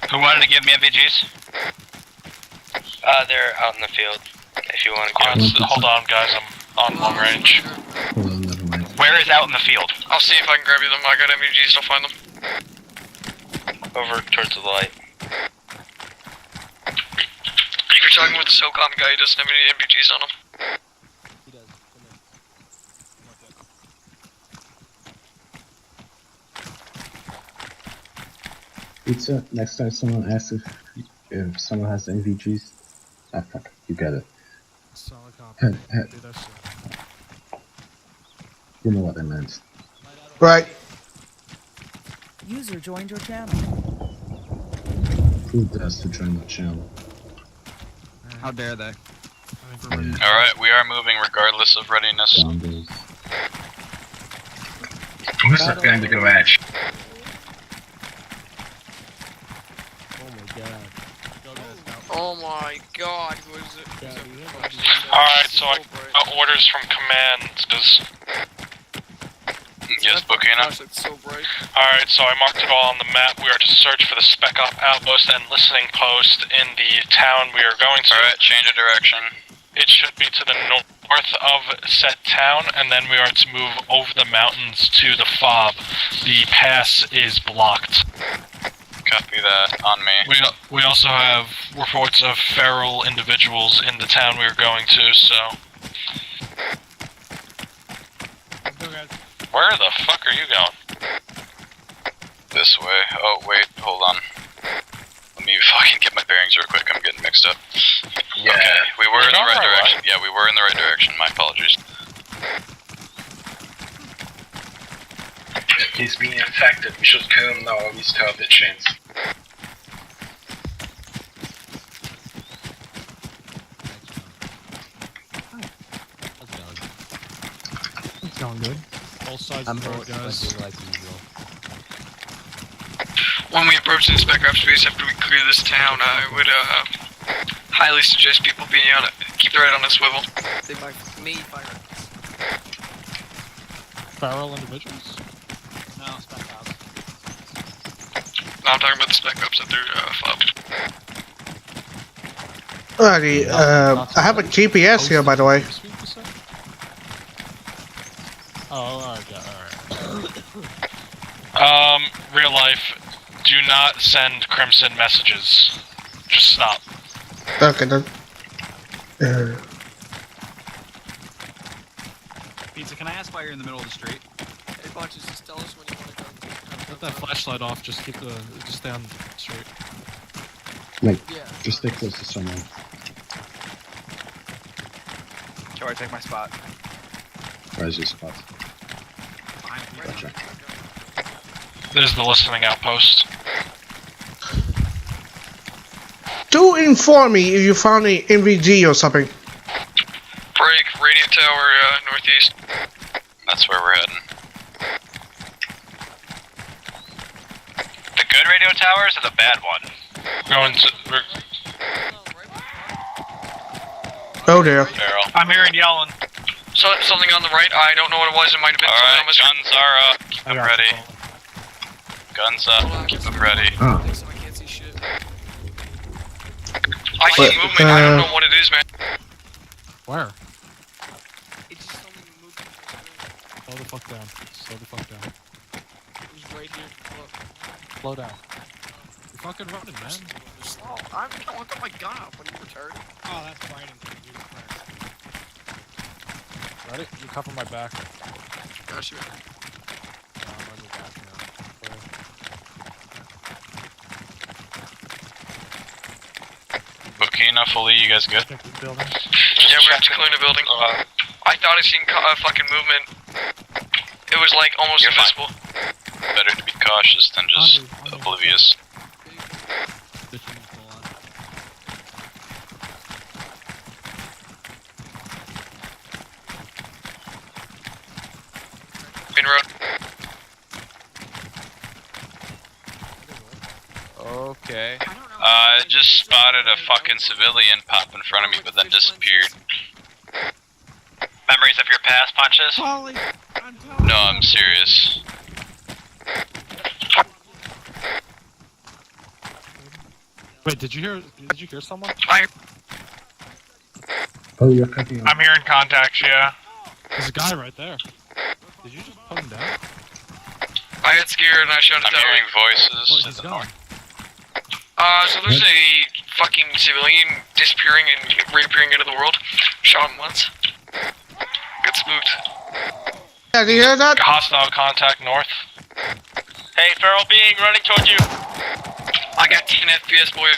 Who wanted to give me MVGs? They're out in the field. If you want to get Hold on, guys, I'm on long range. Hold on, never mind. Where is out in the field? I'll see if I can grab you them. I got MVGs, I'll find them. over towards the light. If you're talking with the SOCOM guy, he doesn't have any MVGs on him. He does. Pizza, next time someone asks if someone has NVGs, fuck, you get it. Helicopter. Do that shit. You know what I meant. Right. User joined your channel. Who does to join the channel? How dare they? Alright, we are moving regardless of readiness. Zombies. Who's up behind the garage? Oh my god, who is it? Alright, so I got orders from command. Yes, booking up. Gosh, it's so bright. Alright, so I marked it all on the map. We are to search for the spec op outpost and listening post in the town we are going to. Alright, change of direction. It should be to the north of said town, and then we are to move over the mountains to the FOB. The pass is blocked. Copy that, on me. We also have reports of feral individuals in the town we are going to, so... Where the fuck are you going? This way. Oh, wait, hold on. Let me fucking get my bearings real quick, I'm getting mixed up. Yeah. Okay, we were in the right Alright. direction. Yeah, we were in the right direction, my apologies. He's being infected. We should kill him now, at least have the chance. It's going good. All sides of the road, guys. Like usual. When we approach the spec op space after we clear this town, I would highly suggest people being on it. Keep their head on a swivel. They might me fire. Feral individuals? No, spec ops. No, I'm talking about the spec ops at their FOB. Alrighty, I have a GPS here, by the way. Oh, alright, yeah, alright. Real life, do not send Crimson messages. Just stop. Okay, then. Pizza, can I ask why you're in the middle of the street? Hey, Bunches, just tell us when you want to go. Put that flashlight off. Just stay on the street. Like, Yeah. just stay close to someone. Joey, take my spot. Where's your spot? Gotcha. This is the listening outpost. Do inform me if you found any NVG or something. Break, radio tower, northeast. That's where we're heading. The good radio towers or the bad one? Going to. Oh dear. Feral. I'm hearing yelling. So, something on the right, I don't know what it was, it might have been something on my screen. Guns are up. Keep them ready. Guns up. Keep them ready. Ah. I can't see shit. I see movement, I don't know what it is, man. Where? It just told me to move. Slow the fuck down. Slow the fuck down. It was right here. Look. Slow down. You're fucking running, man. Slow. I'm going to my gun up when you return. Oh, that's fighting. Ready? You cover my back. Got you. I'm on your back now. Burkina, fully, you guys good? Check the building. Yeah, we're have to clear the building. I thought I seen fucking movement. It was like almost You're invisible. Better to be cautious than just oblivious. Main road. Okay. I just spotted a fucking civilian pop in front of me, but then disappeared. Memories of your past punches? No, I'm serious. Wait, did you hear someone? Oh, you're cutting off. I'm hearing contacts, yeah. There's a guy right there. Did you just put him down? I got scared and I shut it I'm down. hearing voices Oh, to he's the gone. north. So there's a fucking civilian disappearing and reappearing into the world. Shot him once. Got spooked. Yeah, do you hear that? Hostile contact north. Hey, feral being running towards you. I got 10 FPS, boy.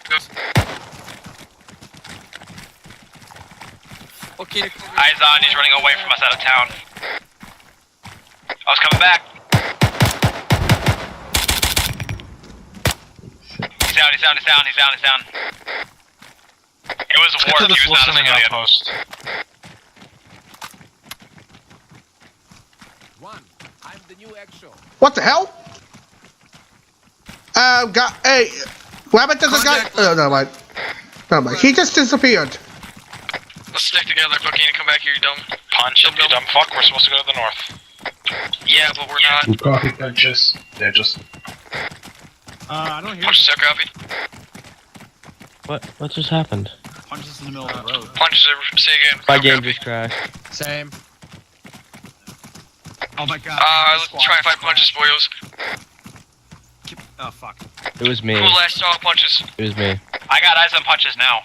Okay, Eyes on, he's running away from us out of town. I was coming back. He's down, he's down, he's down, he's down, he's down. It was a Get war, to he this was not a listening civilian. outpost. I'm the new actual. What the hell? Hey, what happened to the guy? Oh, never mind. Never mind. He just disappeared. Let's stick together, Bucky, and come back here, you dumb. Punch, you dumb fuck, we're supposed to go to the north. Yeah, but we're not. We copy punches. They're just. I don't hear. Punches are copied. What just happened? Punches in the middle of the road. Punches are, say again. My No game copy. just crashed. Same. Oh my god. Let's try and find punches, boyos. Oh fuck. It was me. Who last saw punches? It was me. I got eyes on punches now.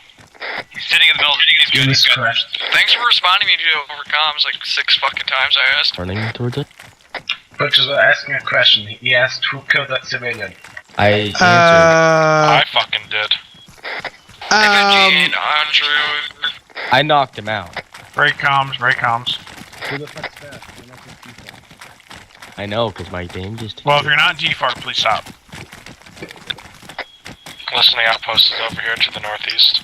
He's sitting in the middle of the he's good, he's good. crashed. Thanks for responding me to over comms like 6 fucking times I asked. Running towards it. Punches were asking a question. He asked who killed that civilian. I answered. I fucking did. FNG and Andrew. I knocked him out. Break comms, break comms. Who the fuck's that? You're not gonna keep that. I know, because my game just... Well, if you're not defark, please stop. Listening outpost is over here to the northeast.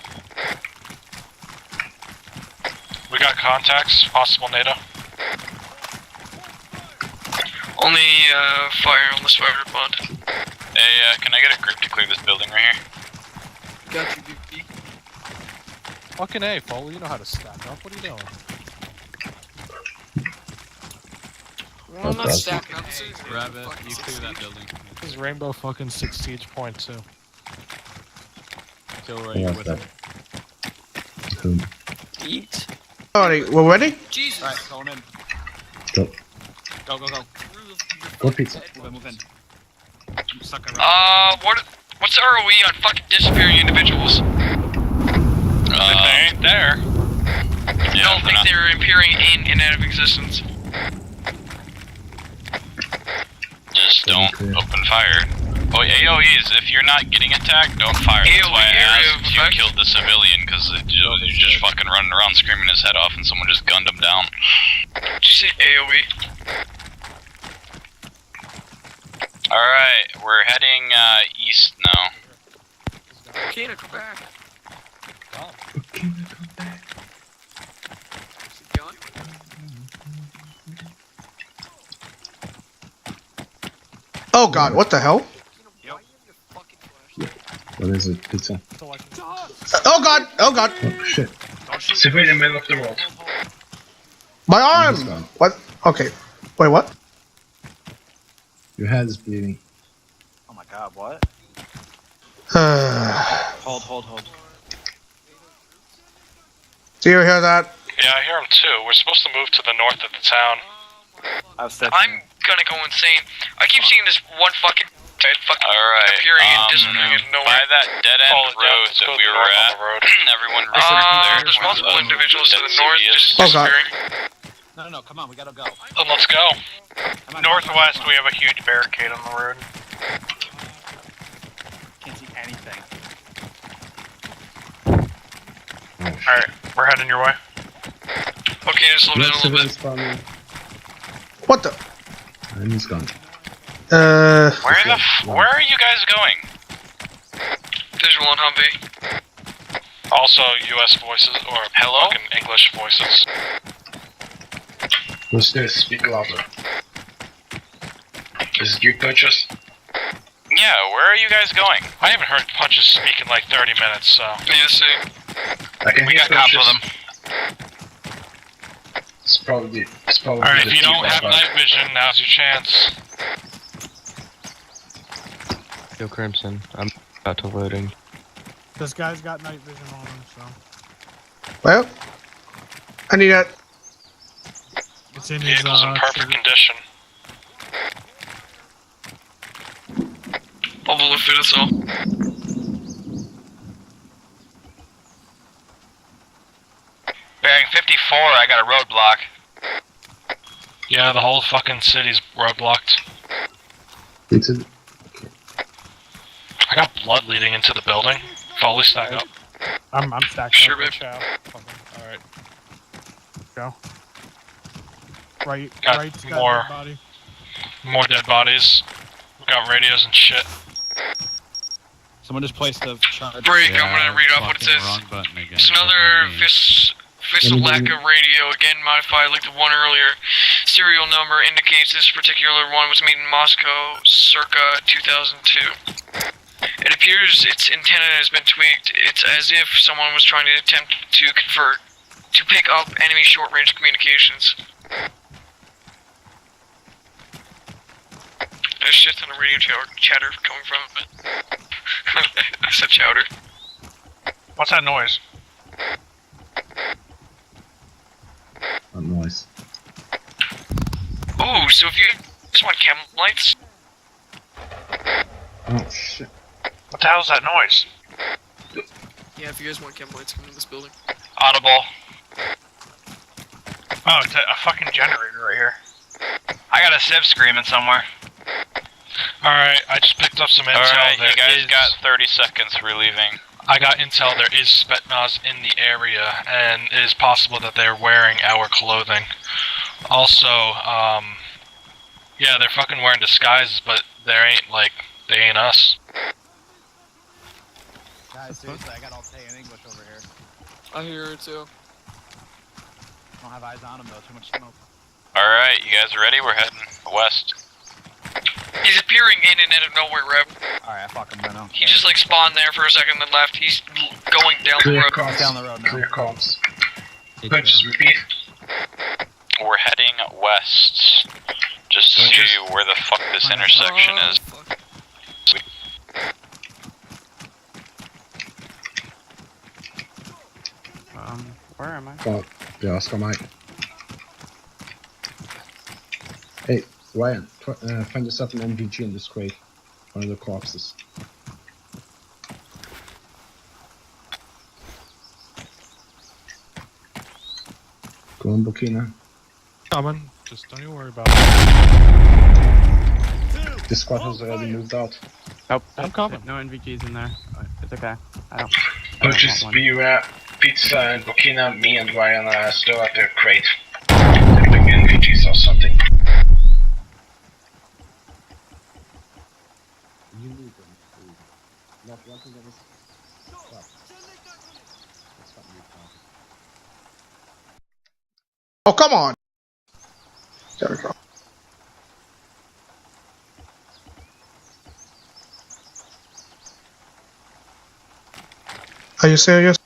We got contacts, possible NATO. Only fire on the spider pond. Hey, can I get a group to clear this building right here? Got you, BP. Fucking A, Foley, you know how to stack up. What are you doing? Well, I'm not stacking up. Grab it. You clear that building. This is Rainbow fucking 6 Siege Point 2. Kill right Who here was with that? it. Who? Eat. Alright, we're ready? Jesus. Alright, going in. Go. Go, go, go. What pizza? Move in. I'm stuck around. What's the ROE on fucking disappearing individuals? If they ain't there. I don't think they're appearing in and out of existence. Just don't open fire. Oh, AOEs, if you're not getting attacked, don't fire. That's why I asked if you killed the civilian, because you're just fucking running around screaming his head off and someone just gunned him down. Did you say AOE? Alright, we're heading east now. Okay, now come back. Okay, now come back. Is it gone? Oh god, what the hell? What is it? Pizza. Oh god! Oh god! Oh shit. Civilian middle of the road. My arm! What? Okay. Wait, what? Your head is bleeding. Oh my god, what? Hold. Do you hear that? Yeah, I hear him too. We're supposed to move to the north of the town. I'm gonna go insane. I keep seeing this one fucking appearing and disappearing in nowhere. By that dead end road that we were at, everyone there. There's multiple individuals to the north just Oh god. disappearing. No, come on, we gotta go. Then let's go. Northwest, we have a huge barricade on the road. Can't see anything. Alright, we're heading your way. Okay, just slow down a little bit. Spawning. What the? And he's gone. Where are you guys going? Visual on Humvee. Also, U.S. voices, or Hello? fucking English voices. Who's this? Speak louder. Is it you, Punches? Yeah, where are you guys going? I haven't heard Punches speak in like 30 minutes, so... Yeah, same. I can We hear got comp Punches. with them. It's probably Alright, the if you don't team have back. night vision, now's your chance. Yo, Crimson, I'm about to loading. This guy's got night vision on him, so. Well, I need that. It's in his, Vehicle's in perfect condition. Oval will fit us all. Bearing 54, I got a roadblock. Yeah, the whole fucking city's roadblocked. Pizza. I got blood leading into the building. Fully stack up. I'm stacked Sure, up. babe. Alright. Go. Right, Got right's got more. dead body. More dead bodies. We got radios and shit. Someone just placed the charge. Break, I'm gonna read off what it says. It's another Fissalaka radio, again modified like the one earlier. Serial number indicates this particular one was made in Moscow circa 2002. It appears its antenna has been tweaked. It's as if someone was trying to attempt to pick up enemy short-range communications. There's shit on the radio chatter coming from it. I said chowder. What's that noise? Not noise. Oh, so if you just want chem lights, Oh shit. What the hell's that noise? yeah, if you guys want chem lights, come in this building. Audible. Oh, it's a fucking generator right here. I got a sieve screaming somewhere. Alright, I just picked up some intel. Alright, There you guys is- got 30 seconds relieving. I got intel there is Spetsnaz in the area, and it is possible that they're wearing our clothing. Also, yeah, they're fucking wearing disguises, but they ain't us. Guys, seriously, I got all day in English over here. I hear it too. Don't have eyes on him though, too much smoke. Alright, you guys ready? We're heading west. He's appearing in and out of nowhere, Rev. Alright, I fucking went out. He just like spawned there for a second, then left. He's going down the Clear road. comms. Down the road now. Clear comms. Punches, repeat. We're heading west. Just to see where the fuck this intersection is. Where am I? Oh, the Oscar Mike. Hey, Ryan, find yourself an MVG in this crate. One of the corpses. Go on, Burkina. Coming. Just don't you worry about it. This squad has already moved out. Nope. I'm coming. No NVGs in there. It's okay. I don't Just want one. beware. Pizza and Burkina, me and Ryan are still at the crate. Big NVGs or something. You need them. Not one thing that is. Stop. That's not me. Oh, come on! There we go. Are you serious?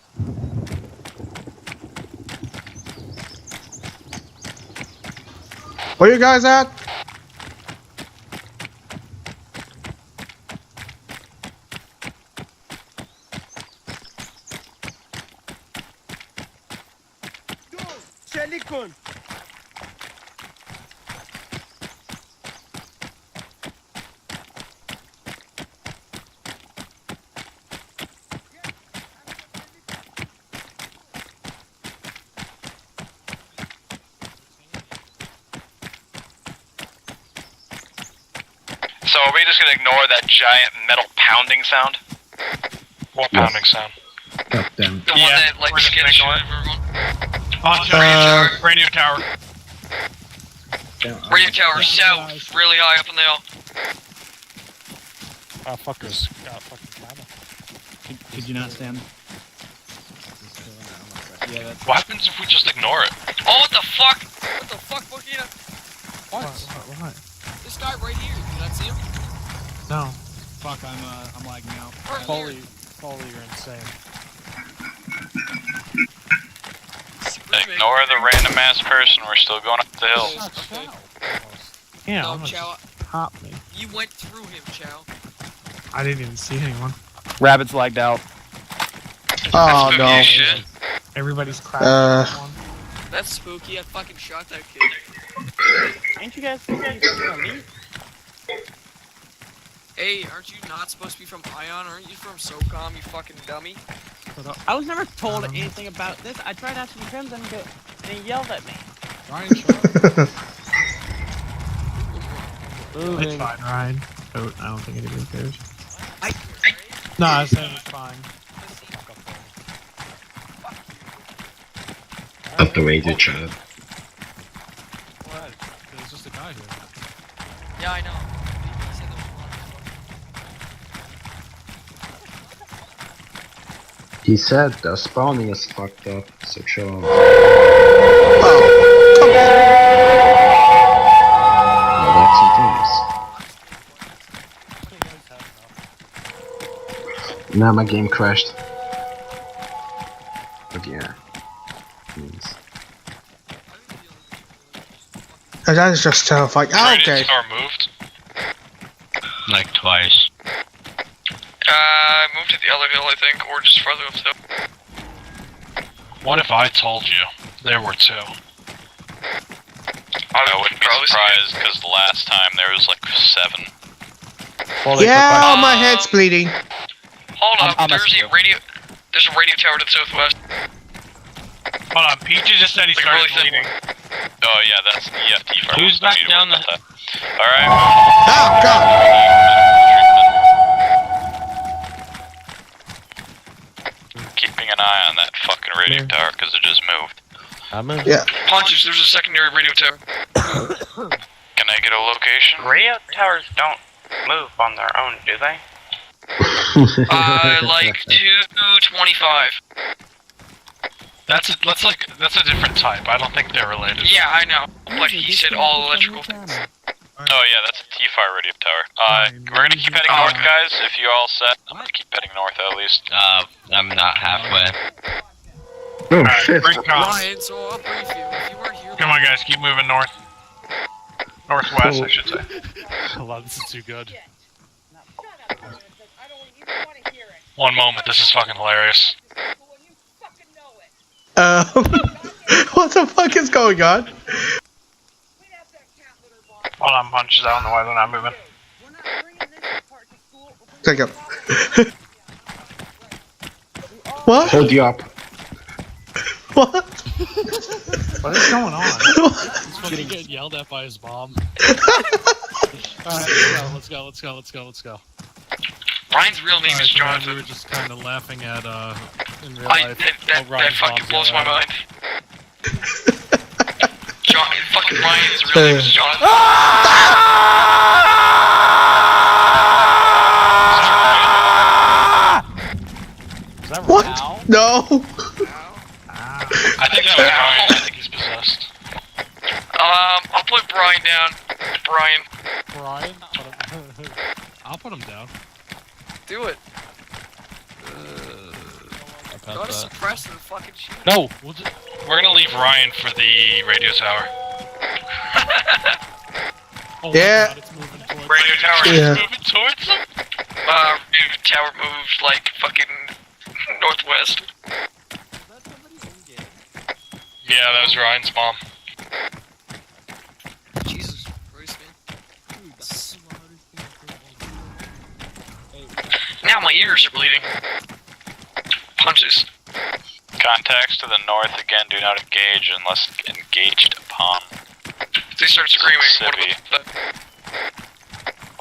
Where you guys at? So are we just gonna ignore that giant metal pounding sound? What pounding sound? God damn. The one that like scared the shit out of everyone. Radio tower. Radio tower south, really high up on the hill. Ah, fuckers. Got fucking camera. Could you not stand? Yeah, that's. What happens if we just ignore it? Oh, what the fuck? What the fuck, Burkina? What? This guy right here, can I see him? No. Fuck, I'm lagging out. Foley, you're insane. Ignore the random ass person, we're still going up the hill. Okay. Yeah, No, I'm gonna Chow, pop me. you went through him, Chow. I didn't even see anyone. Rabbit's lagged out. Oh no. Shit. Everybody's cracking one. That's spooky, I fucking shot that kid. Ain't you guys elite? Hey, aren't you not supposed to be from Ion? Aren't you from SOCOM, you fucking dummy? I was never told anything about this. I tried asking Crimson, but they yelled at me. Ryan, shut up. It's fine, Ryan. Oh, I don't think anybody cares. No, I was saying it's fine. Up the radio chat. What? There's just a guy here. Yeah, I know. He said the spawning is fucked up, so chill out. Well, that's some things. Now my game crashed. But yeah. That is just terrifying. Oh, okay. Car moved. Like twice. Moved to the other hill, I think, or just further up the hill. What if I told you there were two? I wouldn't be surprised because the last time there was like 7. Yeah, my head's bleeding. Hold up, there's a radio tower to the southwest. Hold on, Peachy just said he Like started really bleeding. Oh yeah, that's the EFT for Who's back down the... Alright. Oh, God. Keeping an eye on that fucking radio tower because it just moved. Yeah. Punches, there's a secondary radio tower. Can I get a location? Radio towers don't move on their own, do they? Like 225. That's a different type. I don't think they're related. Yeah, I know. But he said all electrical things. Oh yeah, that's a T-Fire radio tower. We're gonna keep heading north, guys. If you're all set, I'm gonna keep heading north at least. I'm not halfway. Oh shit. Ryan, so I'll brief you. If you weren't here... Come on, guys, keep moving north. Northwest, I should say. Wow, this is too good. One moment, this is fucking hilarious. What the fuck is going on? Hold on, punches. I don't know why they're not moving. Take it. What? Hold you up. What? What is going on? He's fucking getting yelled at by his mom. Alright, let's go. Ryan's real name is Jonathan. We were just kind of laughing at, in real That life. fucking blows my mind. Fucking Ryan's real name is Jonathan. Is that What? Al? No. I think that was Ryan. I think he's possessed. I'll put Brian down. Brian. Brian? I'll put him down. Do it. Gotta that. suppress and fucking shoot. No! We're gonna leave Ryan for the radio tower. Oh Yeah. my God, it's moving towards Radio tower Yeah. is moving towards them? Radio tower moved like fucking northwest. Yeah, that was Ryan's mom. Jesus Christ, man. Now my ears are bleeding. Punches. Contacts to the north again, do not engage unless engaged upon. If they start screaming, what Civvy. about that?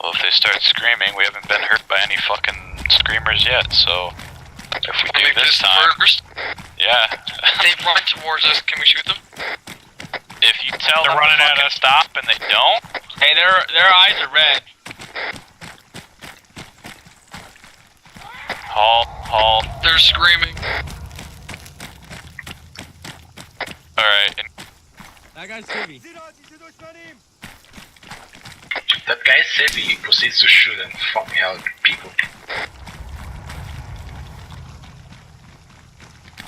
Well, if they start screaming, we haven't been hurt by any fucking screamers yet, so if we do Make this the time, first. yeah. They run towards us. Can we shoot them? If you tell They're them running to at fucking us. stop and they don't, Hey, their eyes are red. halt. They're screaming. Alright, and That guy's Timmy. That guy Sebi proceeds to shoot and fucking hell people.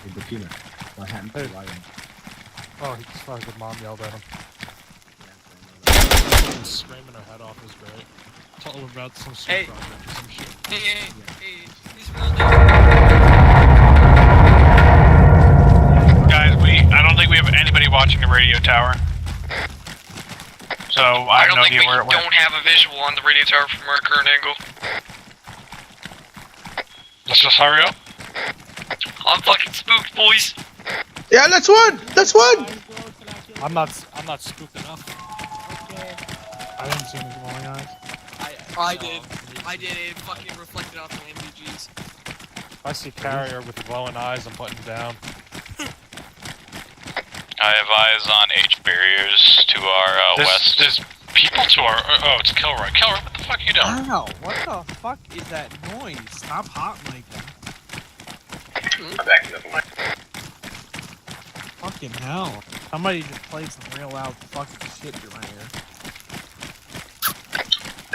Hey, Burkina, what happened to Ryan? Oh, his fucking mom yelled at him. Screaming her head off was great. Told him about some Hey. shit project or some shit. Hey, he's real Guys, I don't think we have anybody watching the radio tower. So I have don't no think idea we where. don't have a visual on the radio tower from our current angle. Let's just hurry up. I'm fucking spooked, boys. Yeah, let's win. Let's win. I'm not spooked enough. I didn't see any glowing eyes. I did. It fucking reflected off the MVGs. If I see Carrier with glowing eyes, I'm putting him down. I have eyes on H barriers to our west. There's people to our. Oh, it's Kilroy. Kilroy, what the fuck are you doing? Ow, what the fuck is that noise? Stop hot miking. I'm backing up. Fucking hell. Somebody just played some real loud fucking shit through my ear.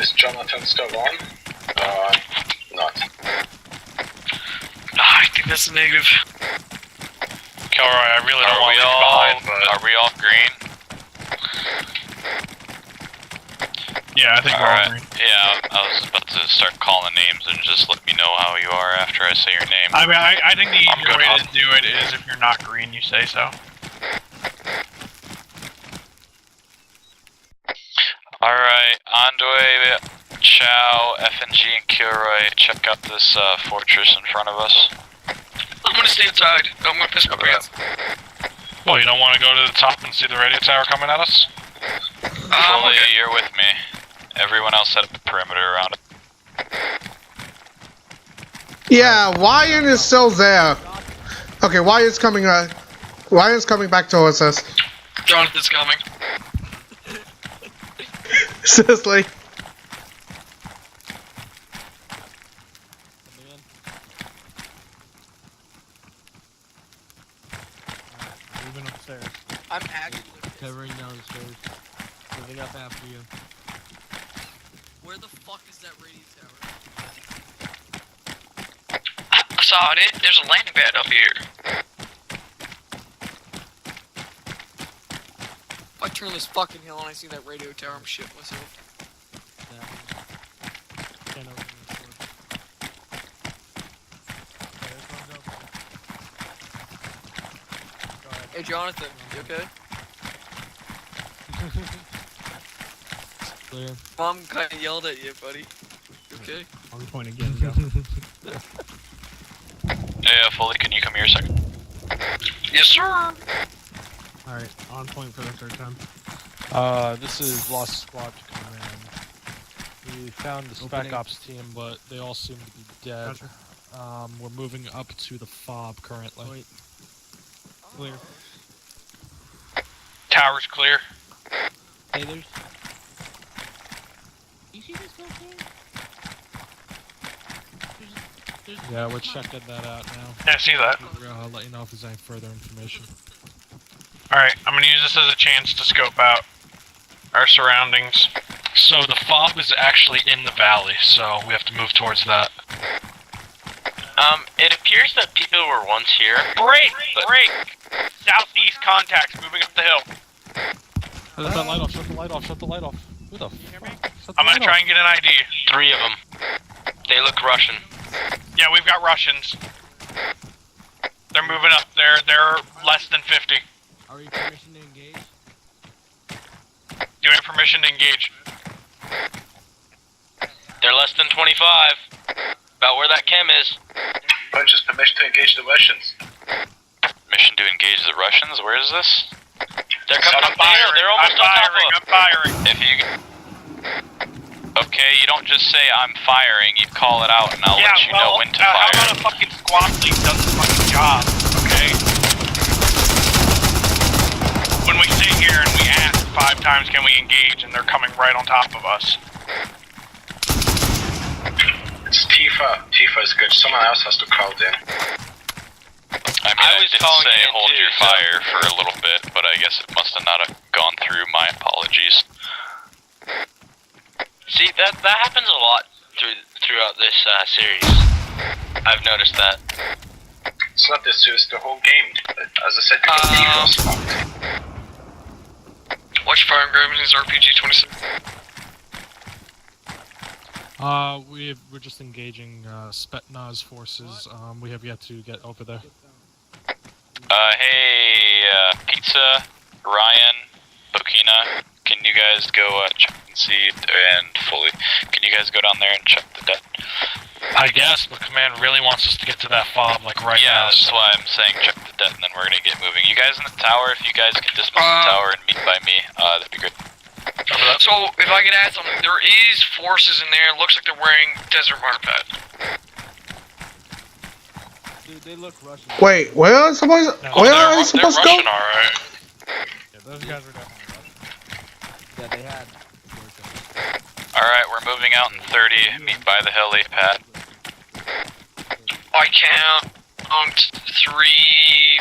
Is Jonathan still on? Not. I think that's a negative. Kilroy, I really don't want to leave behind, but Are we all green? yeah, I think we're all Alright. green. Yeah, I was about to start calling names and just let me know how you are after I say your name. I mean, I think the I'm easier good, way I'll- to do it is if you're not green, you say so. Alright, Andoi, Chow, FNG, and Kilroy, check out this fortress in front of us. I'm gonna stay inside. I'm gonna piss my pants. Well, you don't want to go to the top and see the radio tower coming at us? Fully, you're with me. Everyone else set up a perimeter around it. Yeah, Ryan is still there. Okay, Ryan's coming. Ryan's coming back towards us. Jonathan's coming. Seriously. Moving upstairs. I'm actually. Covering downstairs. Moving up after you. Where the fuck is that radio tower? I saw it. There's a landing pad up here. If I turn this fucking hill and I see that radio tower, I'm shitting myself. Hey Jonathan, you okay? Clear. Mom kind of yelled at you, buddy. Okay. On point again, go. Yeah, Foley, can you come here a second? Yes, sir. Alright, on point for the third time. This is Lost Squad to command. We found the Spec Ops team, but they all seem to be dead. Gotcha. We're moving up to the FOB currently. Wait. Clear. Tower's clear. Taylor's. You see this go through? Yeah, we're checking that out now. Yeah, I see that. I'll let you know if there's any further information. Alright, I'm gonna use this as a chance to scope out our surroundings. So the FOB is actually in the valley, so we have to move towards that. It appears that people were once here. Break! Southeast contacts moving up the hill. Shut that light off, shut the light off, shut the light off. Who the f***? I'm gonna try and get an ID. 3 of them. They look Russian. Yeah, we've got Russians. They're moving up. They're less than 50. Are we permission to engage? Do we have permission to engage? They're less than 25. About where that chem is. Bunches, permission to engage the Russians. Mission to engage the Russians? Where is this? They're coming up the hill. They're almost on top of us. I'm firing. If you... Okay, you don't just say I'm firing, you call it out and I'll let you know when to fire. How about a fucking squad lead does the fucking job, okay? When we sit here and we ask 5 times can we engage and they're coming right on top of us. It's Tifa. Tifa is good. Someone else has to call in. I mean, I did say hold your fire for a little bit, but I guess it must have not have gone through. My apologies. See, that happens a lot throughout this series. I've noticed that. It's not this series, the whole game. As I said, Tifa's fucked. Watch fire engraving is RPG 27. We're just engaging Spetsnaz forces. We have yet to get over there. Hey, Pizza, Ryan, Bokina, can you guys go check and see, and Fully, can you guys go down there and check the debt? I guess, but Command really wants us to get to that FOB, like right now. Yeah, that's why I'm saying check the debt and then we're gonna get moving. You guys in the tower, if you guys can dismiss the tower and meet by me, that'd be great. So, if I could add something, there is forces in there. It looks like they're wearing Desert Marpet. Dude, they look Russian. Wait, where are supposed? Where are they supposed to go? Russian, alright. Yeah, those guys are definitely Russian. Yeah, they had. Alright, we're moving out in 30, meet by the heli pad. I count 3,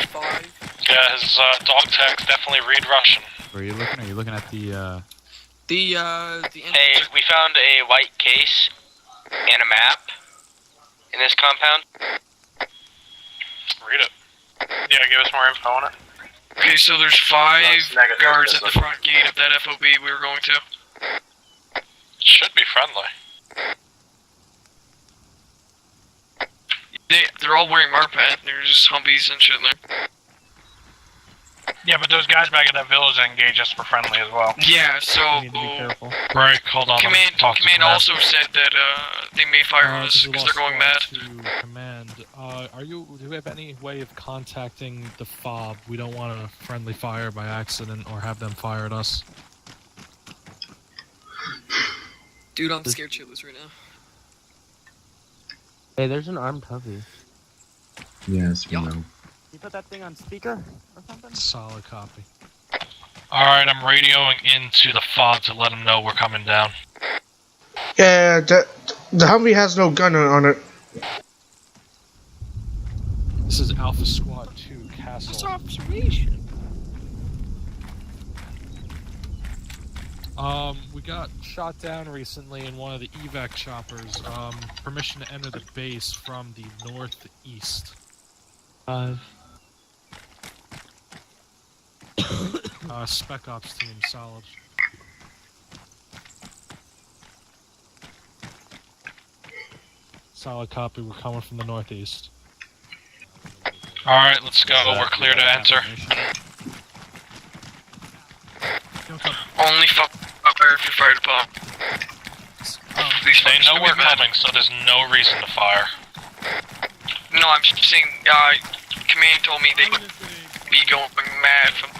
5. Yeah, his dog tags definitely read Russian. Where are you looking? Are you looking at the Hey, we found a white case and a map in this compound. Read it. Yeah, give us more info on it. Okay, so there's 5 guards at the front gate of that FOB we were going to. Should be friendly. They're all wearing Marpet. They're just Humvees and shit in there. Yeah, but those guys back at that village engage us for friendly as well. Yeah, so Right, hold on. Command also said that they may fire on us because they're going mad. To Command, do we have any way of contacting the FOB? We don't want a friendly fire by accident or have them fire at us. Dude, I'm scared shitless right now. Hey, there's an armed Humvee. Yes, we know. You put that thing on speaker or something? Solid copy. Alright, I'm radioing into the FOB to let them know we're coming down. Yeah, the Humvee has no gun on it. This is Alpha Squad 2, Castle. What's observation? We got shot down recently in one of the evac choppers. Permission to enter the base from the northeast. 5. Spec Ops team, solid. Solid copy, we're coming from the northeast. Alright, let's go. We're clear to enter. Only fuck up fire if you're fire department. They know we're coming, so there's no reason to fire. No, I'm just saying, Command told me they would be going mad from...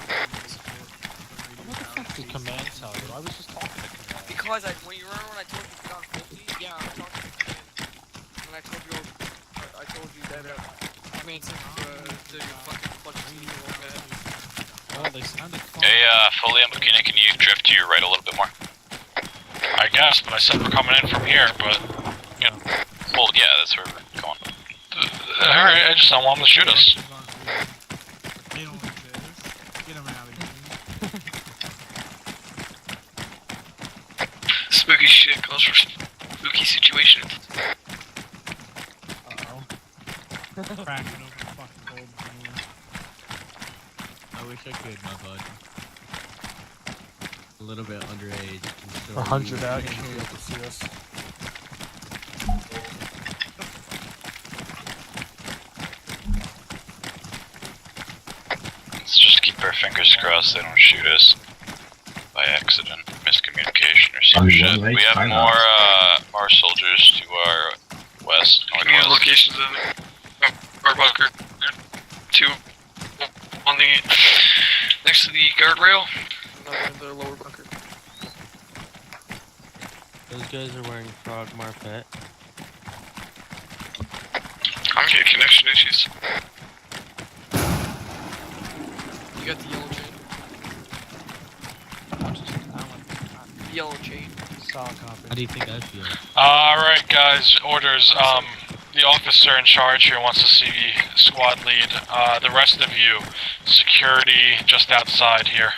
What the fuck did Command tell you? I was just talking to Command. Because when you remember when I told you to get on 50? Yeah, I was talking to Command. When I told you that, Command said to fucking bunch of people like that. Well, they sounded fun. Hey, Foley and Bikini, can you drift to your right a little bit more? I guess, but I said we're coming in from here, but, you know. Well, yeah, that's where we're going. Alright, I just don't want them to shoot us. They don't want this. Get them out of here. Spooky shit calls for spooky situations. Cracking open fucking cold beer. I wish I could, my bud. A little bit underage. 100 out, you should be able to see us. Let's just keep our fingers crossed they don't shoot us by accident, miscommunication, or some shit. We have more soldiers to our west, Give me the northwest. locations of our bunker. 2 on the next to the guardrail. Another in the lower bunker. Those guys are wearing frog marpet. I'm getting connection issues. You got the yellow chain. The yellow chain. Solid copy. How do you think I feel? Alright, guys, orders. The officer in charge here wants to see squad lead. The rest of you, security just outside here.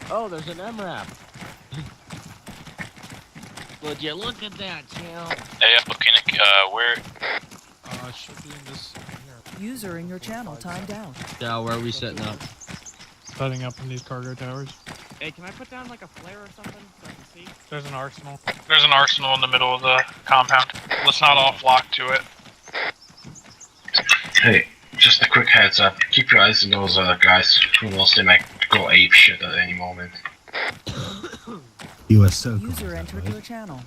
Oh, there's an MRAP. Would you look at that, Chill? Hey, Bikini, where? Should be in this here. User in your channel timed out. Yeah, where are we setting up? Setting up in these cargo towers. Hey, can I put down like a flare or something so I can see? There's an arsenal. There's an arsenal in the middle of the compound. Let's not all flock to it. Hey, just a quick heads up. Keep your eyes on those other guys. Who knows, they might go ape shit at any moment. You are so User entered your channel.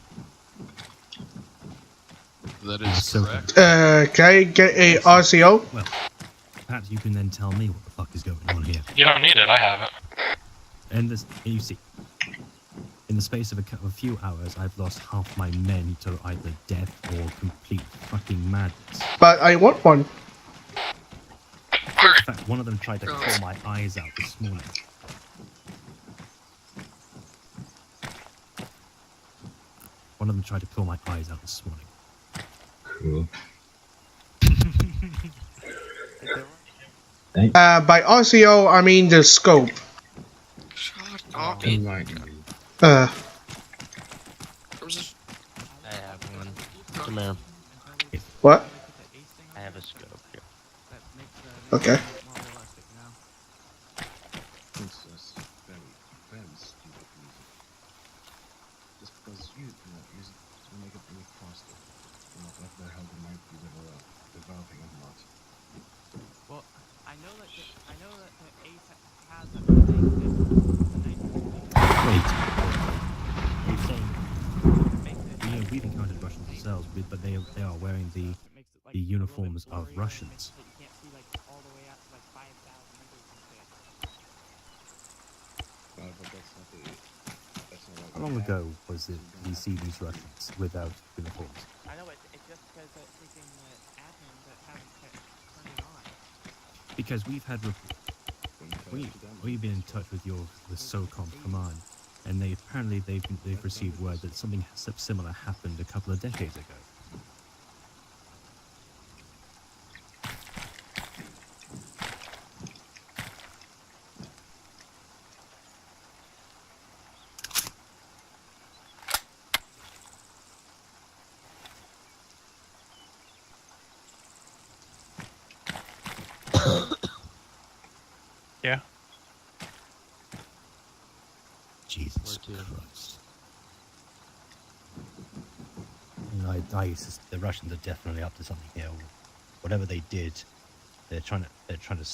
That is so correct. Can I get a RCO? Well, perhaps you can then tell me what the fuck is going on here. You don't need it, I have it. And this, you see, in the space of a few hours, I've lost half my men to either death or complete fucking madness. But I want one. In fact, one of them tried to claw my eyes out this morning. One of them tried to claw my eyes out this morning. Cool. By RCO, I mean the scope. Shut up. In my I have one. Come here. What? I have a scope here. Okay. princess, very stupid reason. Just because you cannot use it to make it move faster. Not what the hell they might be developing or not. Well, I know that the Ace has that thing. Wait. We've encountered Russians ourselves, but they are wearing the uniforms of Russians. How long ago was it we see these Russians without uniforms? I know it's just because the freaking admins that haven't turned it on. Because we've had we've been in touch with the SOCOM command, and they've received word that something similar happened a couple of decades ago. Yeah. Jesus Christ. The Russians are definitely up to something here. Whatever they did, they're trying to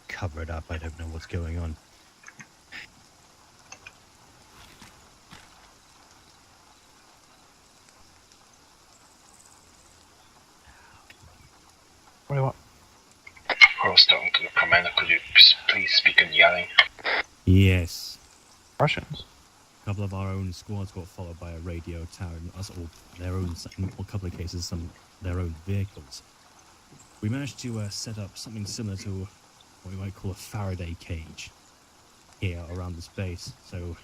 cover it up. I don't know what's going on. What do you want? Roster to the commander, could you please speak in yelling? Yes. Russians. A couple of our own squads got followed by a radio tower, and us all their own, in a couple of cases, some their own vehicles. We managed to set up something similar to what we might call a Faraday cage here around this base. So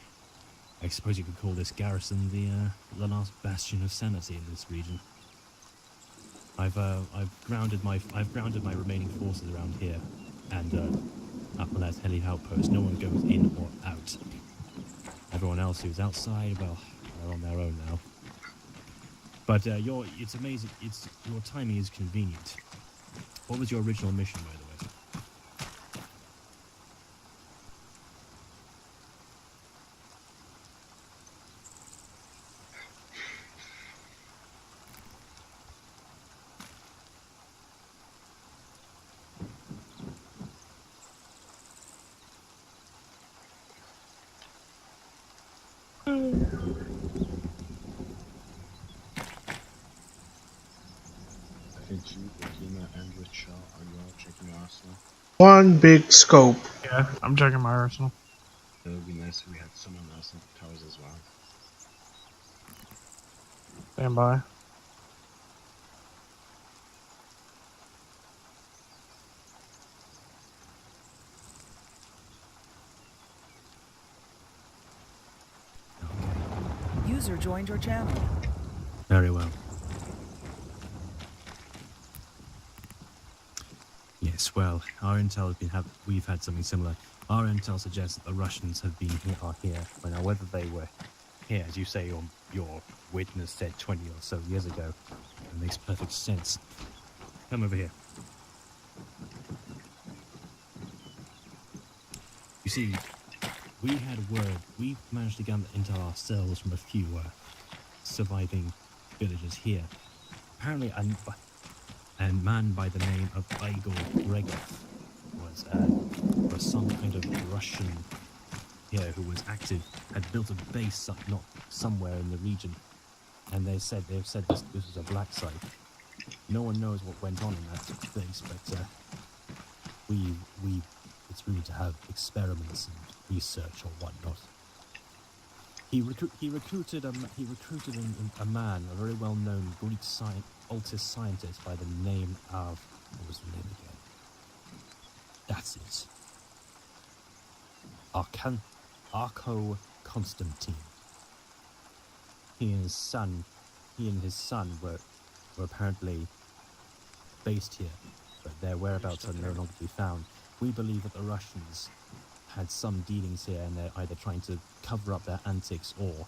I suppose you could call this garrison the last bastion of sanity in this region. I've grounded my remaining forces around here, and up on that heli outpost. No one goes in or out. Everyone else who's outside, well, they're on their own now. But it's amazing. Your timing is convenient. What was your original mission, by the way? And Rich, are you all checking your arsenal? One big scope. Yeah, I'm checking my arsenal. It would be nice if we had someone else in towers as well. Stand by. User joined your channel. Very well. Yes, well, our intel has we've had something similar. Our intel suggests that the Russians have been here. Well, now, whether they were here, as you say, your witness said 20 or so years ago, it makes perfect sense. Come over here. You see, we had word. We managed to gather intel ourselves from a few surviving villagers here. Apparently, a man by the name of Igor Gregov was some kind of Russian here who was active, had built a base not somewhere in the region, and they've said this was a black site. No one knows what went on in that place, but it's rumored to have experiments and research or whatnot. He recruited a man, a very well-known Greek altus scientist by the name of, what was the name again? That's it. Arco Constantine. He and his son were apparently based here, but their whereabouts are no longer to be found. We believe that the Russians had some dealings here, and they're either trying to cover up their antics or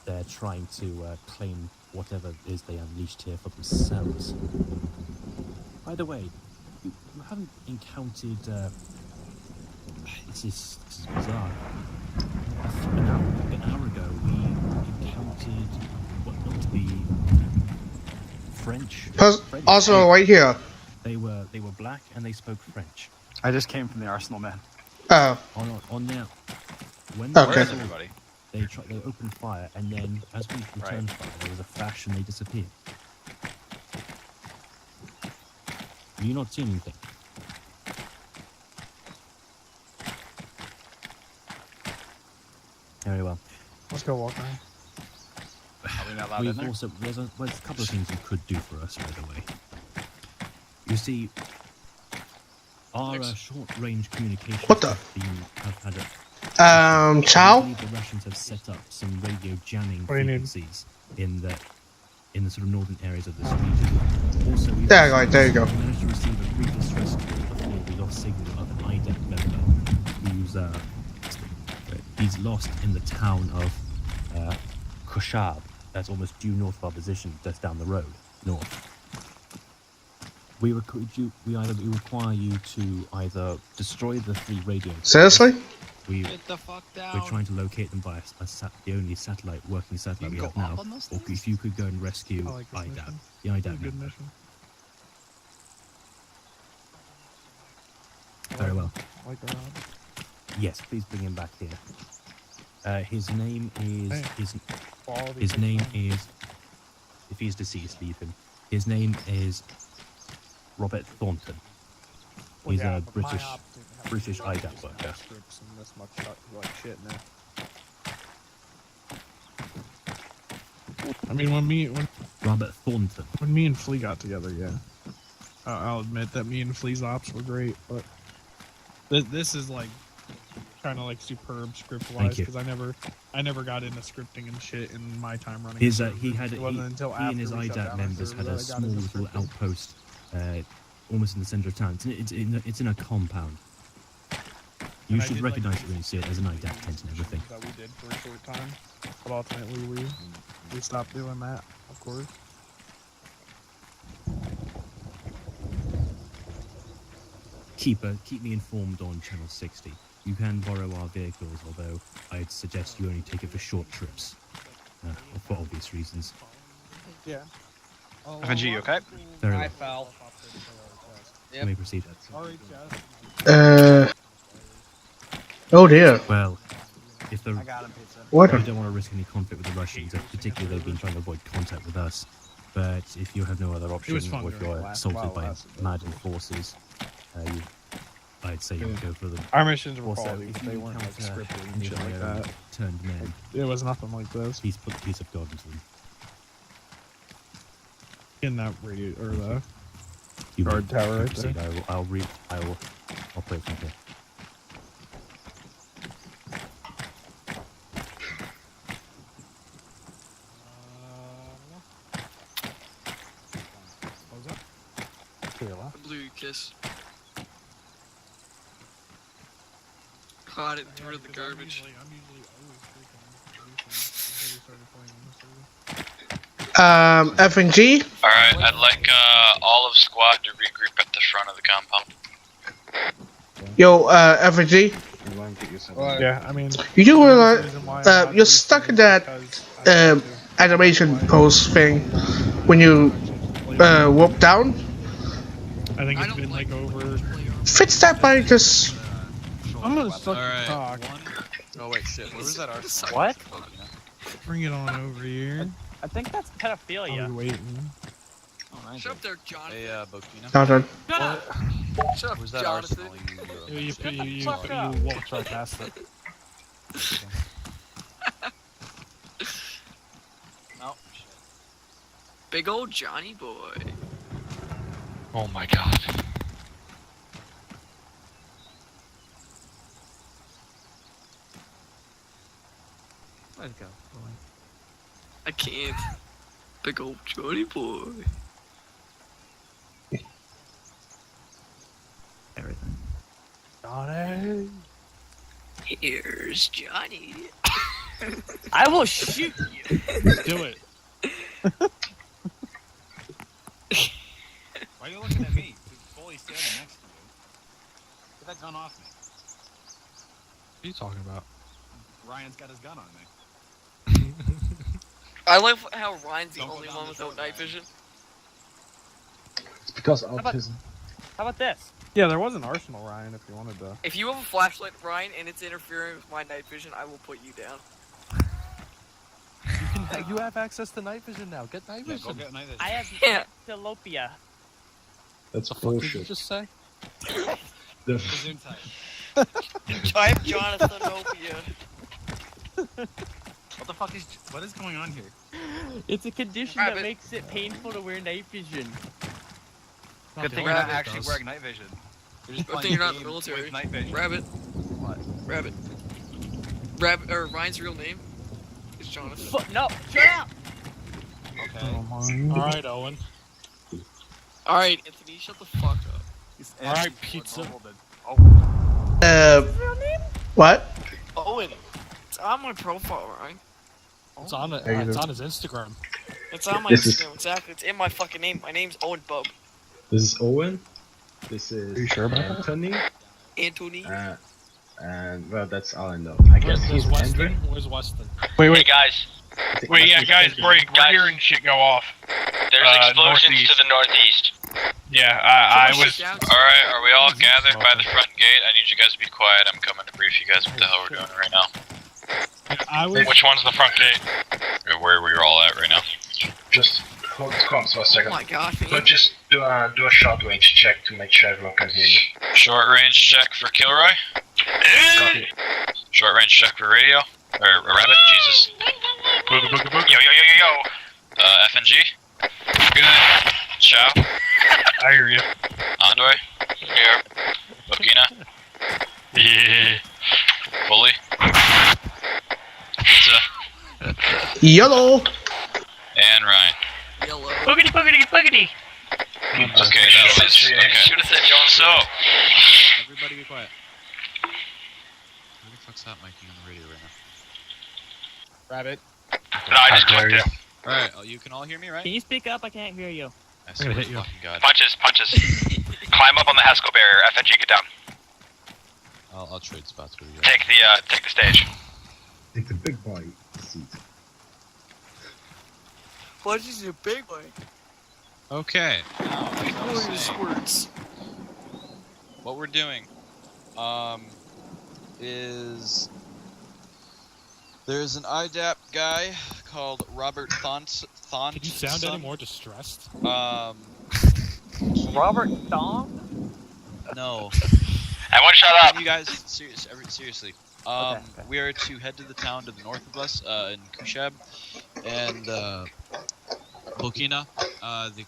they're trying to claim whatever it is they unleashed here for themselves. By the way, you haven't encountered... This is bizarre. An hour ago, we encountered what looked to be French. Also, right here. They were black and they spoke French. I just came from the arsenal, man. Oh. On now. When okay. Where is everybody? They opened fire, and then as we returned fire, there was a flash and they disappeared. Have you not seen anything? Very well. Let's go walk around. We've also there's a couple of things you could do for us, by the way. You see, our short-range communications have had a... Chow? I believe the Russians have set up some radio jamming frequencies in the sort of northern areas of this region. Also, there you go. We managed to receive a brief distress call before we lost signal of an IDEC member he's lost in the town of Koshab. That's almost due north of our position, just down the road, north. We require you to either destroy the 3 radio... Seriously? Get the fuck down. We're trying to locate them by the only working satellite we have now. Or if you could go and rescue IDAB. The IDAB member. Very Very well. Like Yes, please bring him back here. His name is his name is. If he's deceased, leave him. His name is Robert Thornton. He's a British IDAP worker. This much like shit now. I mean, when Robert Thornton. When me and Flea got together, yeah. I'll admit that me and Flea's ops were great, but this is like kind of like superb script wise because I never got into scripting and shit in my time running. He and his IDAP members had a small little outpost, almost in the center of town. It's in a compound. You should recognize it when you see it. There's an IDAP tent and everything. That we did for a short time, but ultimately we stopped doing that, of course. Keep me informed on Channel 60. You can borrow our vehicles, although I'd suggest you only take it for short trips, for obvious reasons. Yeah. FNG, you okay? Very well. fell. You may proceed. Oh dear. Well, if the What? we don't want to risk any conflict with the Russians, particularly they've been trying to avoid contact with us. But if you have no other option, or if you're assaulted by Madden forces, I'd say you would go for them. Our missions were Also, quality, if they you weren't like encounter scripted and any shit of like my own that. turned men, It was nothing like this. please put the piece of God into them. In that radio or the You guard may tower right proceed. there. I will operate from here. Blue kiss. Oh, I didn't throw it in the garbage. FNG. Alright, I'd like all of squad to regroup at the front of the compound. Yo, FNG. Yeah, I mean, You do realize you're stuck in that animation pose thing when you warp down. I think it's been like over. Fix that by just. I'm gonna suck the cock. Oh wait, shit. Where was that arsenal? What? Bring it on over here. I think that's pedophilia. I'm waiting. Shut up there, Jonathan. Hey, Bokina. Not done. Shut up. Shut up, Where's that Jonathan. arsenal You walked right past it. Oh, shit. Big old Johnny boy. Oh my god. Let's go. I can't. Big old Johnny boy. Everything. Johnny. Here's Johnny. I will shoot you. Do it. Why are you looking at me? He's fully standing next to you. Get that gun off me. What are you talking about? Ryan's got his gun on me. I like how Ryan's the only one without night vision. It's because How about this? Yeah, there was an arsenal, Ryan, if you wanted to. If you have a flashlight, Ryan, and it's interfering with my night vision, I will put you down. You have access to night vision now. Get night vision. Go get night vision. I have Yeah. tilapia. That's What did you bullshit. just say? Zoom tight. I have Jonathanopia. What is going on here? It's a condition Grab that it. makes it painful to wear night vision. Good thing you're not actually wearing night vision. You're just Good playing thing you're not in the games military. with night vision. Rabbit. What? Rabbit. Rabbit. Or Ryan's real name is Jonathan. No, shut up! Okay. Alright, Owen. Alright, Anthony, shut the fuck up. Alright, pizza. What? Owen. It's on my profile, Ryan. It's on it. It's on his Instagram. It's on my This is- Instagram, exactly. It's in my fucking name. My name's Owen Bub. This is Owen. This is you sure about that? Anthony. Anthony. And well, that's all I know. I guess he's Andrew. Where's Weston? Wait, guys. Wait, yeah, guys, break. We're Guys. hearing shit go off. There's explosions Northeast. to the northeast. Yeah, I was. Alright, are we all gathered by the front gate? I need you guys to be quiet. I'm coming to brief you guys what the hell we're doing right now. Which one's the front gate? Where we're all at right now. Just hold comms for a second. Oh my gosh. But just do a short range check to make sure everyone can hear you. Short range check for Kilroy. Short range check for radio. Or Rabbit, Jesus. Booga booga booga. Yo. FNG. Good. Chow. I hear you. Andoi. Here. Bokina. Yeah. Fully. Pizza. Yellow. And Ryan. Yellow. Boogity, boogity, boogity. Okay, that was okay. Should have said John. So, Everybody be quiet. Who the fuck's that miking on the radio right now? Rabbit. No, I just clicked it. Alright, you can all hear me, right? Can you speak up? I can't hear you. I swear to fucking God. Punches. Climb up on the Haskell barrier. FNG, get down. I'll trade spots with you. Take the stage. Take the big boy seat. Punches is a big boy. Okay. Words. What we're doing, is there's an IDAP guy called Robert Thont. Could you sound any more distressed? Robert Thong? No. Everyone shut up. You guys, seriously. Okay. We are to head to the town to the north of us, in Kushab, and Bokina, the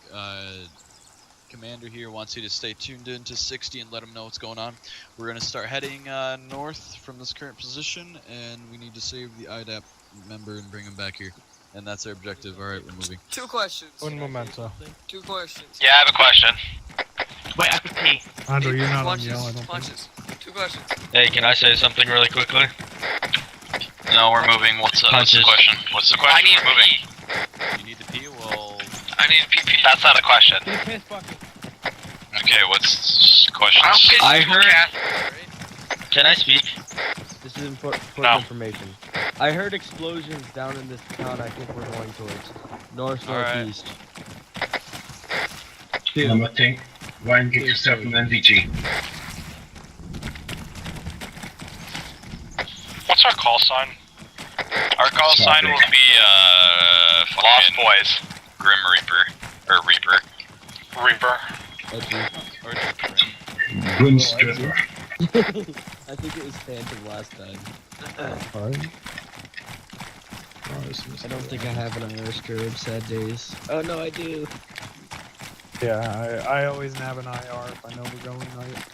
commander here wants you to stay tuned in to 60 and let him know what's going on. We're going to start heading north from this current position, and we need to save the IDAP member and bring him back here. And that's our objective. Alright, we're moving. 2 questions. Un momento. 2 questions. Yeah, I have a question. Wait, I can pee. Andre, you're not on Punches. yell, I don't Punches. 2 questions. Hey, can I say something really quickly? no, we're moving. What's the question? What's the question? I need We're moving. pee. You need to pee? Well, I need pee. That's not a question. Okay, what's questions? I'll piss I you, heard- Kath. Can I speak? This is important No. information. I heard explosions down in this town. I think we're going towards northeast. One more thing. Ryan, get yourself an NVG. What's our call sign? Our call sign will be, Lost Boys. Grim Reaper. Or Reaper. Reaper. Grim Stripper. I think it was Phantom last time. I don't think I have an Irish Druid, sad days. Oh no, I do. Yeah, I always nav an IR if I know we're going right.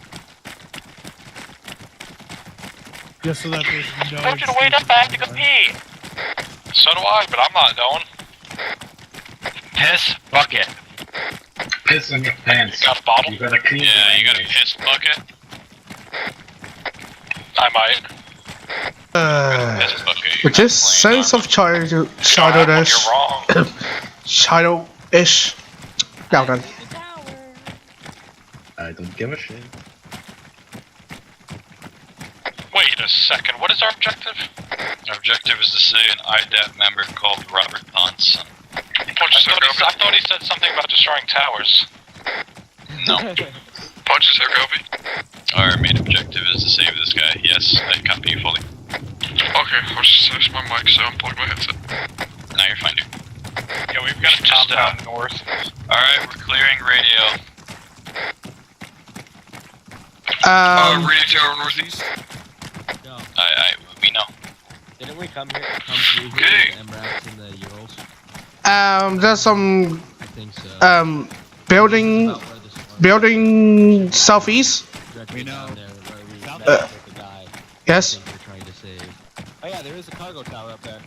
Just so that there's no. I told you to wait up, I have to go pee. So do I, but I'm not going. Piss bucket. Piss in your pants. Got a bottle? You gotta clean Yeah, it you got a anyways. piss bucket. I might. Piss bucket. With this sense of childishness, You're wrong. childish. Now done. I don't give a shit. Wait a second, what is our objective? Our objective is to say an IDAP member called Robert Thompson. I thought he said something about destroying towers. No. Punches Hergobi. Our main objective is to save this guy. Yes, I copy you fully. Okay, I'll just switch my mic so unplug my headset. Now you're fine, dude. Yeah, we've got a compound north. Alright, we're clearing radio. Radio tower northeast. We know. Didn't we come here? Come through here Okay. with MRAPs and the Urals? There's some I think so. building About where this one- southeast. We know. Down there where we South- met with the guy. Yes. I think we're trying to save. Oh yeah, there is a cargo tower up there.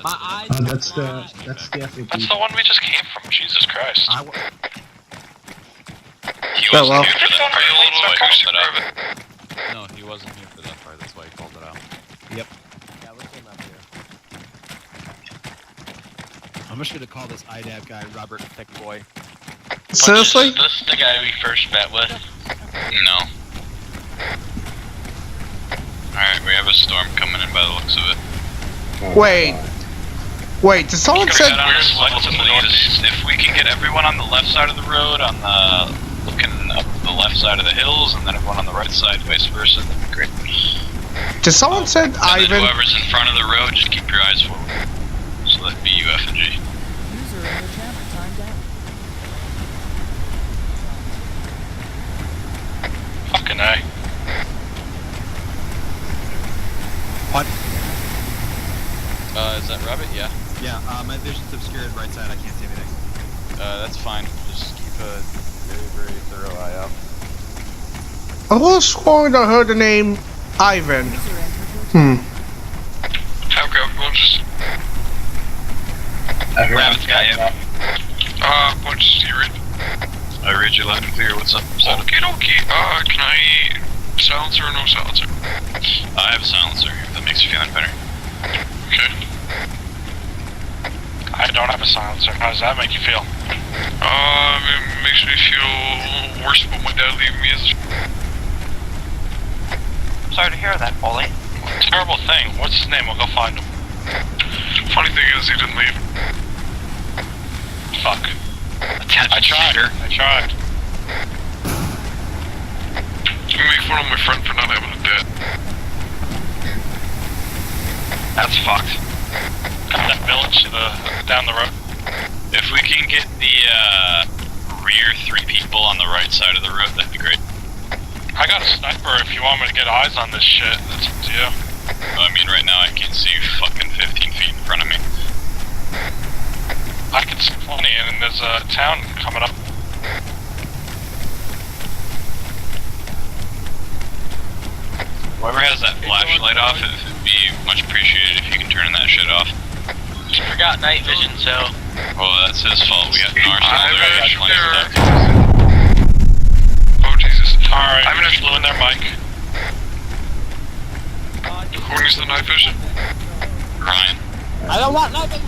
My eyes. That's the FAP. That's the one we just came from, Jesus Christ. He Oh, wasn't well. here for that part, Are you a little that's why I acoustic, called it Rabbit? No, he wasn't here for that part. That's why he called it out. Yeah, we came up here. I'm just gonna call this IDAP guy Robert Thick Boy. Seriously? This is the guy we first met with. No. Alright, we have a storm coming in by the looks of it. Wait. Wait, did someone say... If we can get everyone on the left side of the road, on the looking up the left side of the hills, and then everyone on the right side, vice versa, that'd be great. Did someone said Ivan? Then whoever's in front of the road, just keep your eyes forward. So that'd be you, F and G. User in your channel timed out. Fucking A. What? Is that Rabbit? Yeah. Yeah, my vision's obscured right side, I can't see anything. That's fine. Just keep a very, very thorough eye out. I was sworn I heard the name Ivan. Okay, we'll just... Rabbit's got you. What does he read? I read you loud and clear, what's up? Okie dokie, can I... silencer or no silencer? I have a silencer, if that makes you feel any better. Okay. I don't have a silencer. How does that make you feel? It makes me feel worse about my dad leaving me as a... Sorry to hear that, Polly. Terrible thing. What's his name? We'll go find him. Funny thing is, he didn't leave. Fuck. I tried. You make fun of my friend for not having a dad. That's fucked. Got that village down the road. If we can get the rear 3 people on the right side of the road, that'd be great. I got a sniper if you want me to get eyes on this shit. That's up to you. I mean, right now I can't see fucking 15 feet in front of me. I can see plenty, and there's a town coming up. Whoever has that flashlight off, it'd be much appreciated if you can turn that shit off. He forgot night vision, so... Well, that's his fault. We have north there. Oh, Jesus. Alright, I flew in there, Mike. Who needs the night vision? Ryan. I don't want night vision!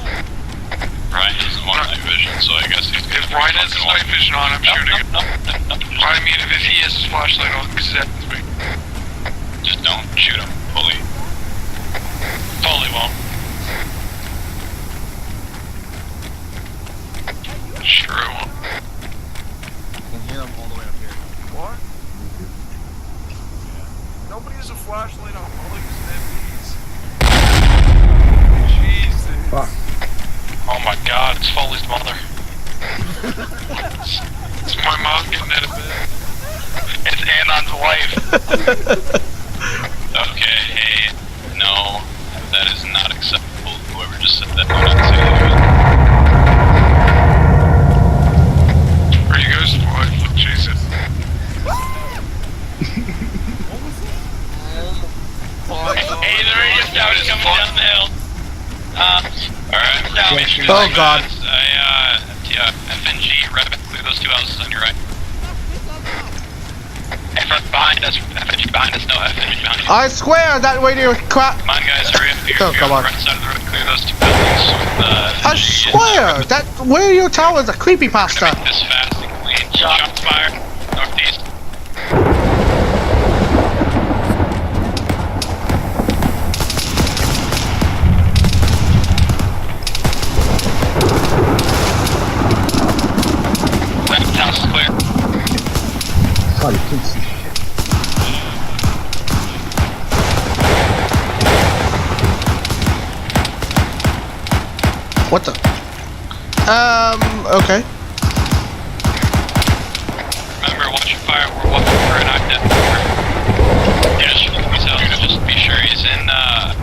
Ryan doesn't want night vision, so I guess he's... If Ryan has his night vision on, I'm shooting him. I mean, if he has his flashlight on, because that happens to me. Just don't shoot him fully. Totally won't. Sure I won't. I can hear him all the way up here. What? Nobody has a flashlight on. All they use Jesus. Fuck. Oh my god, it's Foley's mother. It's my mom getting out of bed. It's Anon's wife. Okay, hey, no, that is not acceptable. Whoever just said that, do not say that. Are you guys alive? Jesus. Hey, the radio tower is coming down the hill. Alright, oh god. FNG, Rabbit, clear those 2 houses on your right. Behind us, FNG behind us, no, FNG behind us. I swear that radio is crap. Come on guys, hurry up, Oh, come on. right side of the road, clear those 2 buildings with I swear that radio tower is a creepypasta. make this fast and clean. Shots fired, northeast. Left house is clear. God, you can't see shit. What the? Okay. Remember, watch your fire, we're looking for an active member. Yeah, just be sure he's in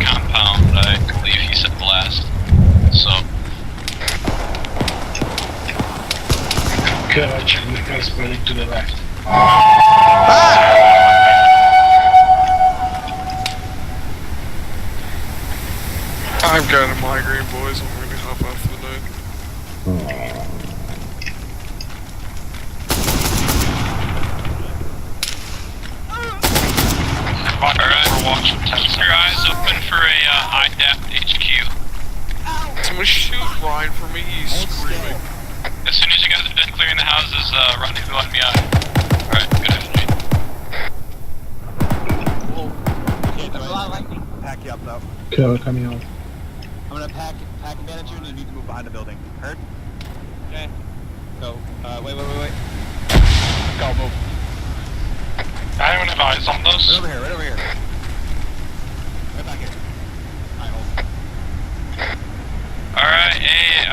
compound, I believe he said last. So. Gotcha, we can spread it to the left. I've got a migraine, boys. I'm gonna hop off for the night. Alright, we're watching. Keep your eyes open for a IDAP HQ. Someone shoot Ryan for me, he's screaming. As soon as you guys are done clearing the houses, run to let me out. Alright, good afternoon. Pack you up though. Killer coming out. I'm gonna pack a manager and you need to move behind the building. Heard? Okay. Go. Wait. Go, move. Anyone have eyes on those? Right over here. Right back here. Alright, hold. Alright, hey,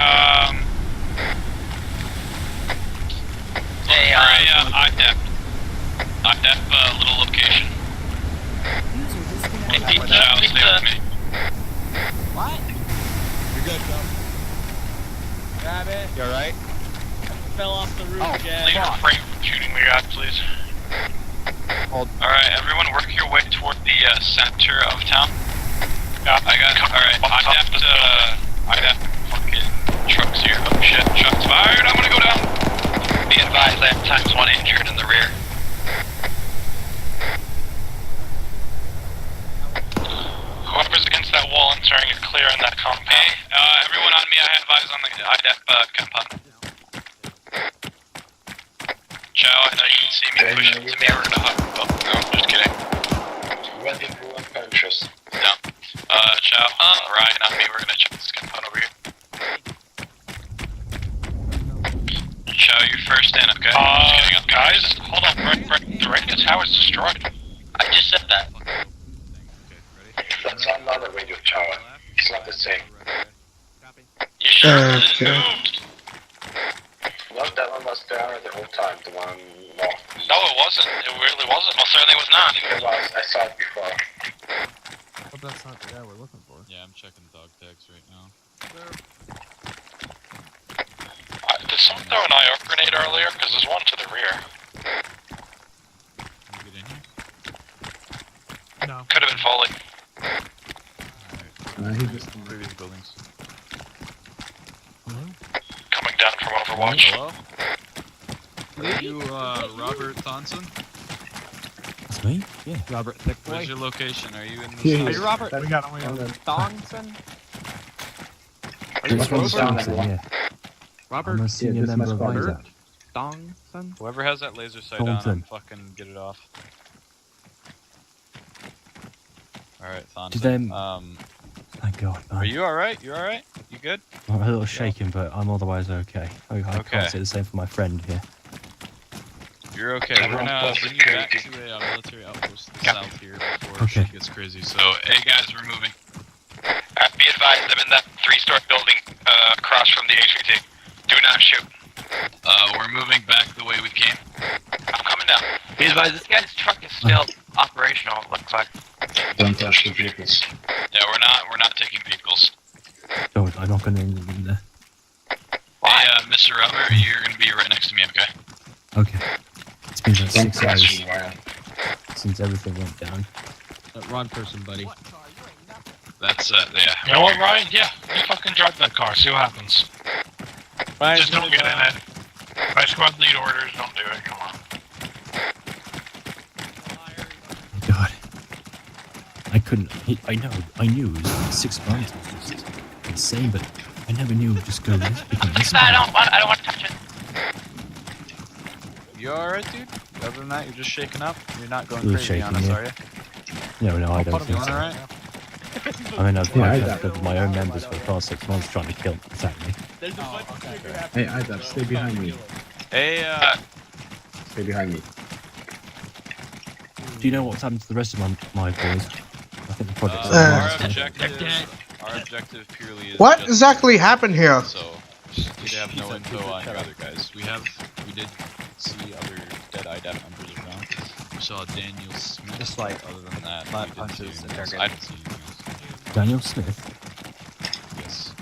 IDEP, little location. Hey, Pete, stay with me. What? You're good, bro. Grab it. You alright? Fell off the roof again. Please refrain from shooting the guy, please. Alright, everyone work your way toward the center of town. Yeah, I got it. Alright, IDEP fucking trucks here. Oh shit, shots fired, I'm gonna go down. Be advised, I have ×1 injured in the rear. Whoever's against that wall entering is clear in that compound. Everyone on me, I have eyes on the IDEP compound. Chow, I know you can see me push it to me, we're gonna hop. Oh, no, just kidding. Ready for one purchase. No. Chow, Ryan on me, we're gonna check this compound over here. Chow, you're first in, okay? Guys, hold on, the radio tower's destroyed. I just said that. That's another radio tower. It's not the same. You sure Okay. moved? No, that one was there the whole time. The one north. No, it wasn't. It really wasn't. Most certainly was not. It was. I saw it before. But that's not the guy we're looking for. Yeah, I'm checking dog tags right now. Did someone throw an IR grenade earlier? Because there's one to the rear. Can you get in here? No. Could have been Foley. He just Previous buildings. Coming down from Overwatch. Hello? Are you, Robert Thomson? That's me? Yeah. Robert Thickboy. Where's your location? Are you in the Are you Robert? We got him. Thongson? This one's Johnson, yeah. Robert? I'm a senior member of ISAC. Thongson? Whoever has that laser sight on, Thomson. fucking get it off. Alright, Did Thomson. Thank God, man. Are you alright? You alright? You good? I'm a little shaken, but I'm otherwise okay. I Okay. can't say the same for my friend here. You're okay. We're gonna bring you back to a military outpost to the south here before Okay. shit gets crazy. So, Hey guys, we're moving. Be advised, I'm in that 3-story building across from the HVT. Do not shoot. we're moving back the way we came. I'm coming down. Be advised, this guy's truck is still operational, it looks like. Don't touch the vehicles. Yeah, we're not taking vehicles. Don't, I'm not going to in there. Hey, Mr. Robert, you're gonna be right next to me, okay? Okay. It's been about Don't 6 crash hours in Ryan. since everything went down. Wrong person, buddy. That's, yeah. You know what, Ryan? Yeah, you fucking drive that car, see what happens. Just don't get in it. My squad lead orders, don't do it, come on. God. I couldn't. I knew it was 6 months. It was just insane, but I never knew it would just go this. I don't want to touch it. You alright, dude? Other than that, you're just shaking up? You're not going A little crazy on us, shaking, are you? No, I don't think so. Alright? I mean, I've had my own members for the past 6 months trying to attack me. Hey, Idap, stay behind me. Hey, Stay behind me. Do you know what's happened to the rest of my boys? I think the project's our objective purely is What just exactly happened here? So, we have no info on your other guys. We did see other dead IDAP members around. We saw Daniel Smith. Just like other than that, not we punches didn't see and anything else. I didn't see anything else. Daniel Smith? Yes.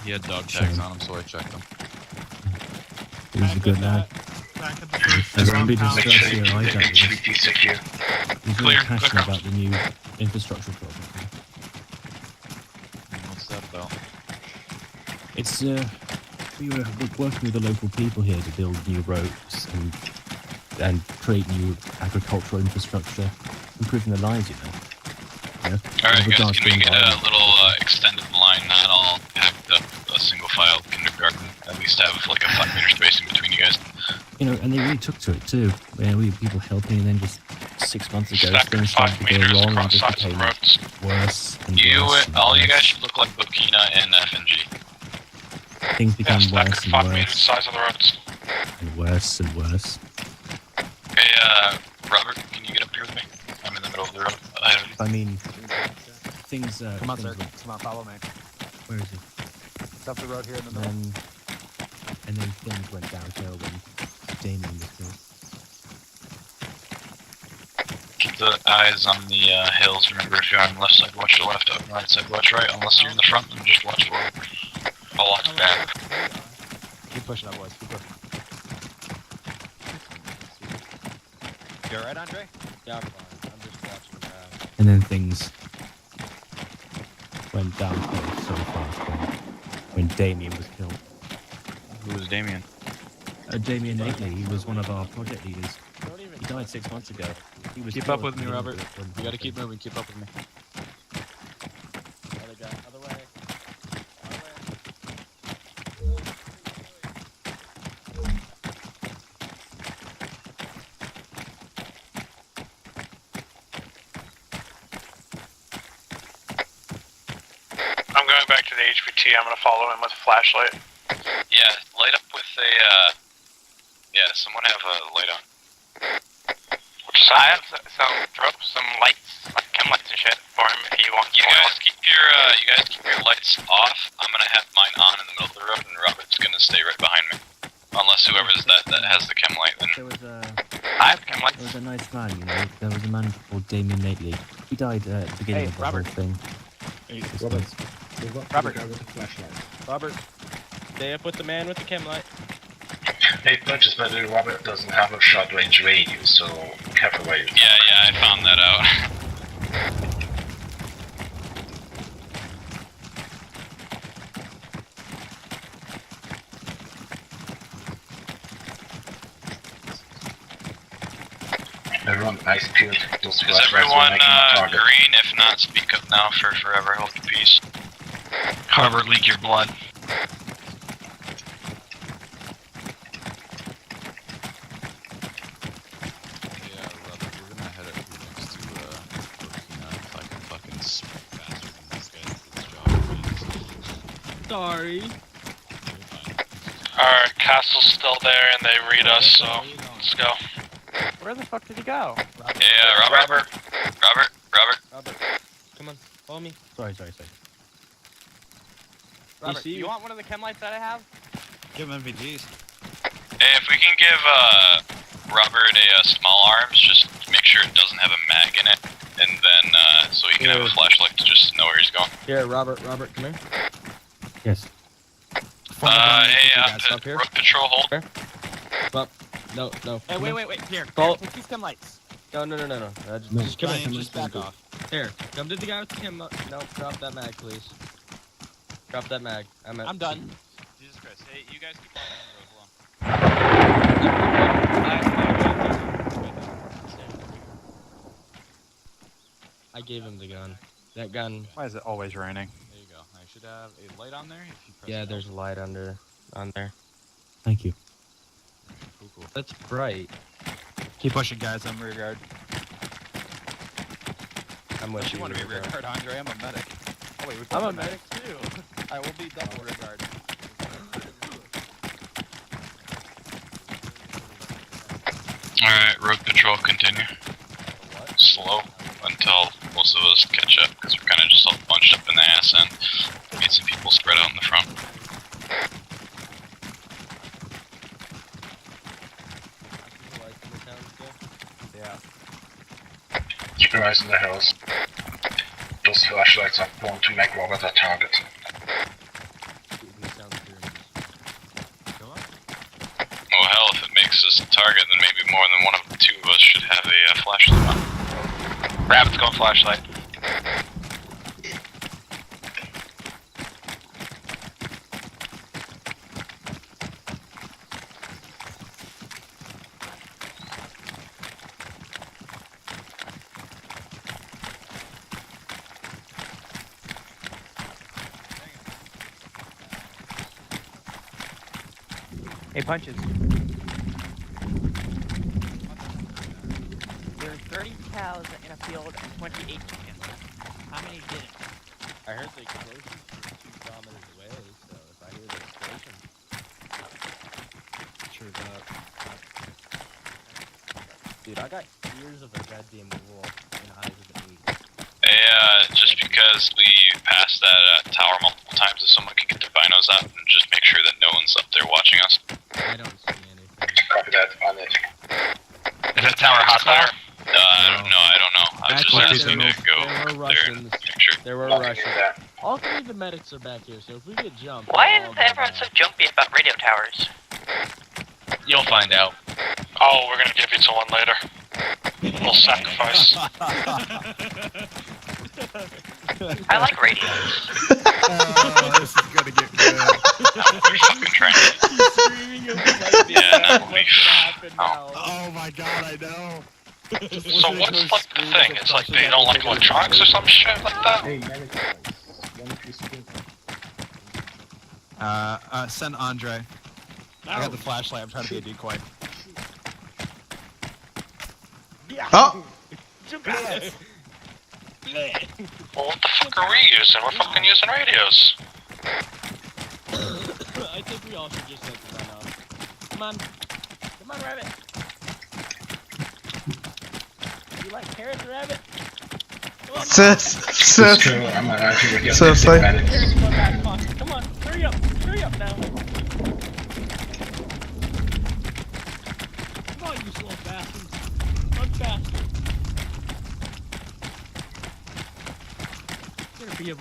He had dog tags on him, so I checked him. He was a good lad. There's going to be discussed here at IDAC. He's really passionate about the new infrastructure project. What's that about? It's, we were working with the local people here to build new roads and create new agricultural infrastructure, improving their lives, you know. Alright guys, can we get a little extended line, not all packed up, a single file kindergarten, at least have like a 5-meter spacing between you guys? You know, and they really took to it too. We had people helping and then just 6 months ago, Stack things 5 started to go meters wrong and across just sides of the became roads. worse and You, worse. And all you worse. guys should look like Bokina and FNG. Things became stack worse and 5 meters worse size of the roads. and worse and worse. Hey, Robert, can you get up here with me? I'm in the middle of the road. I mean, things. Come on, things sir. Come on, follow me. Where is he? It's up the road here in the middle. And then things went downhill when Damien was killed. Keep the eyes on the hills. Remember, if you're on the left side, watch your left. On the right side, watch right. Unless you're in the front, then just watch forward. I'll watch back. Keep pushing up, boys. Keep pushing. You alright, Andre? Yeah, I'm fine. I'm just watching And then things went downhill so fast when Damien was killed. Who was Damien? Damien Nately, he was one of our project leaders. He died 6 months ago. He was Keep killed up with at the me, beginning Robert. of the- You gotta keep moving. Keep up with me. Other guy, other way. I'm going back to the HPT. I'm going to follow him with a flashlight. Yeah, light up with a, yeah, someone have a light on. I have throw up some lights, like chem lights and shit, for him if he wants. You guys keep your lights off. I'm gonna have mine on in the middle of the road, and Robert's gonna stay right behind me. Unless whoever's that has the chem light, then. There was I have chem lights. There was a nice man, you know. There was a man called Damien Nately. He died at the beginning of the Robert. whole thing. Robert. With the flashlight. Robert, stay up with the man with the chem light. Hey, Punches, but Robert doesn't have a short range radio, so careful where you. Yeah, I found that out. Everyone, ice cube. Those Is flashlights will everyone make him a target. green? If not, speak up now for forever hold your peace. Cover, leak your blood. Yeah, Robert, we're gonna head up here next to Burkina if I can fucking sprint faster than these guys do this job. Sorry. Alright, castle's still there and they read us, so let's go. Where the fuck did he go? Yeah, Robert. Robert, come on, follow me. Sorry. Robert, you want one of the chem lights that I have? Give him MVGs. Hey, if we can give Robert a small arms, just make sure it doesn't have a mag in it, and then so he can have a flashlight to just know where he's going. Here, Robert, come here. Yes. Hey, road patrol hold. Up. No. Hey, wait. Here, Follow. take these chem lights. No. Just come Ryan, here. just back off. Here, come to the guy with the chem light. No, drop that mag, please. Drop that mag. I'm done. Jesus Christ. Hey, you guys keep following the road along. I gave him the gun. That gun. Why is it always raining? There you go. I should have a light on there if you press Yeah, it. there's a light on there. Thank you. Cool. That's bright. Keep pushing, guys. I'm rear guard. I'm with You you. want to be rear guard, Andre? I'm a medic. Oh, wait, I'm a medic too. I will be double rear guard. Alright, road patrol continue. Slow until most of us catch up, because we're kind of just all bunched up in the ass end. Need some people spread out in the front. Yeah. Keep your eyes on the hills. Those flashlights are prone to make Robert a target. Oh hell, if it makes us a target, then maybe more than one of the two of us should have a flashlight on. Rabbit's going flashlight. Hey, punches. 30 cows in a field and 28 chickens. How many didn't? I heard the explosions were 2 kilometers away, so if I hear the explosion, Sure that. dude, I got ears of a goddamn wolf and eyes of an eagle. Hey, just because we passed that tower multiple times, if someone can get their binos out and just make sure that no one's up there watching us. I don't see anything. Copy that on it. Is that tower hostile? I don't know. I was just asking to go There were there Russians. and make sure. There were Russians. All 3 of the medics are back here, so if we get jumped... Why we'll all is go everyone down. so jumpy about radio towers? You'll find out. Oh, we're gonna give you to one later. We'll sacrifice. I like radios. Oh, this is gonna get good. We're fucking trying to. He's screaming of like, Yeah, no, what's gonna happen now? Oh my god, I know. So what's like the thing? It's like they don't like electronics or some shit like that? Hey, medic device. One piece of paper. Send Andre. I got the flashlight. I'm trying to be a decoy. Oh! Well, what the fuck are we using? We're fucking using radios. I think we all should just let the run off. Come on. Come on, Rabbit. You like carrots, Rabbit? Come on. Seriously. Carrots, come on back, come on. Come on, hurry up. Hurry up now. Come on, you slow bastards. Run faster. You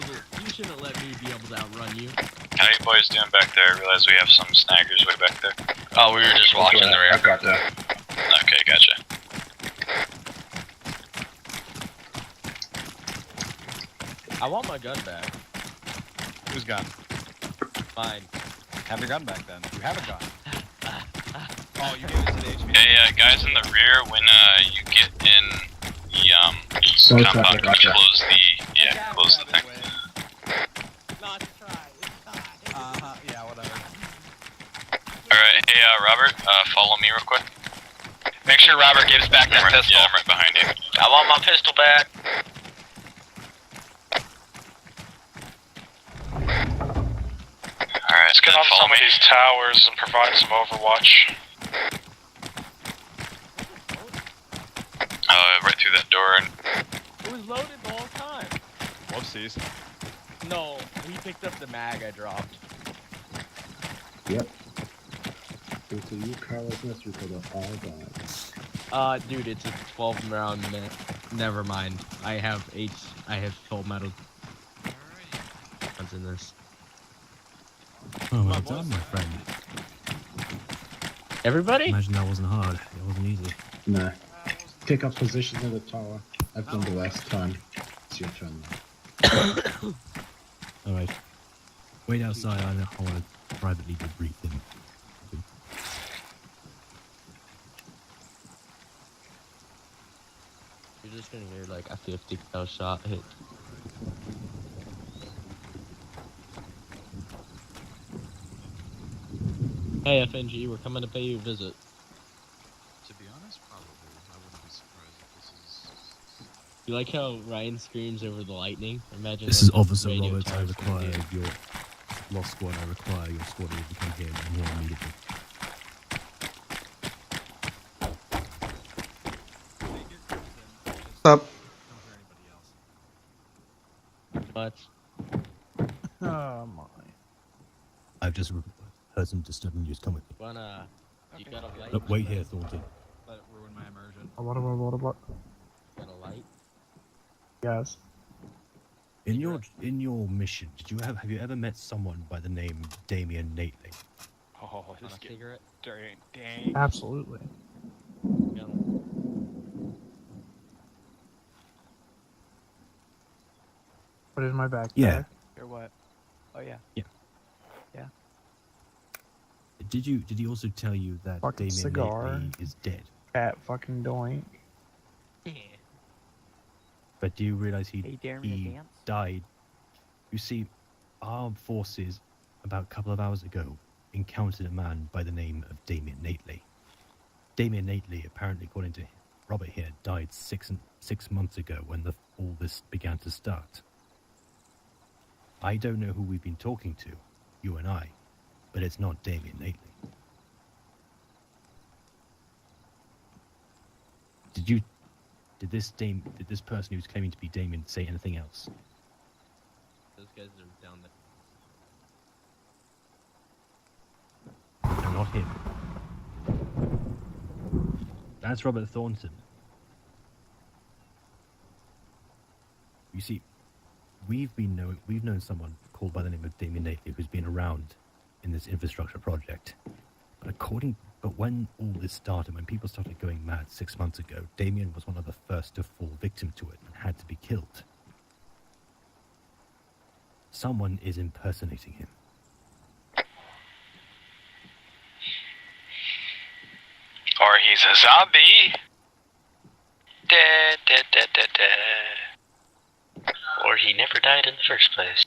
shouldn't let me be able to outrun you. How you boys doing back there? I realize we have some snaggers way back there. Oh, we were just watching the rear. I've got that. Okay, gotcha. I want my gun back. Whose gun? Mine. Have your gun back then. You have a gun. Oh, you gave it to the HV. Hey, guys in the rear, when you get in the compound, can you close close the thing. Yeah, whatever. Alright, hey, Robert, follow me real quick. Make sure Robert gives back that pistol. Yeah, I'm right behind you. I want my pistol back. Alright, Let's get on follow some me. of these towers and provide some overwatch. Right through that door and... It was loaded the whole time. Whoopsies. No, he picked up the mag I dropped. Yep. So you careless miss, you could have all died. Dude, it's a 12 round minute. Never mind. I have full metal. What's in this? Oh, well done, my friend. Everybody? Imagine that wasn't hard. It wasn't easy. Nah. Pick up position in the tower. I've done the last time. It's your turn now. Alright. Wait outside, I want to privately debrief him. You're just gonna hear like a 50 cal shot hit. Hey FNG, we're coming to pay you a visit. To be honest, probably. I wouldn't be surprised if this is... You like how Ryan screams over the lightning? Imagine This what is the Officer radio Roberts. I tower's gonna require do. your lost squad. I require your squad to come here and here immediately. Up. What? Oh my. I've just heard some disturbing news. Come with me. Wanna... You got a light? Look, wait here, Thornton. Let it ruin my immersion. What? Got a light? Yes. In your mission, have you ever met someone by the name Damien Nately? Oh, Want this a get cigarette? dang. Absolutely. Yeah. Put it in my backpack. Yeah. Or what? Oh yeah. Yeah. Yeah. Did he also tell you that Fucking Damien cigar. Nately is dead? Cat fucking doink. Yeah. But do you realize Hey, dare me to dance? died? You see, our forces, about a couple of hours ago, encountered a man by the name of Damien Nately. Damien Nately, apparently, according to Robert here died six months ago when all this began to start. I don't know who we've been talking to, you and I, but it's not Damien Nately. Did this person who's claiming to be Damien say anything else? Those guys are down there. No, not him. That's Robert Thornton. You see, we've known someone called by the name of Damien Nately who's been around in this infrastructure project. But when all this started, when people started going mad 6 months ago, Damien was one of the first to fall victim to it and had to be killed. Someone is impersonating him. Or he's a zombie. Or he never died in the first place.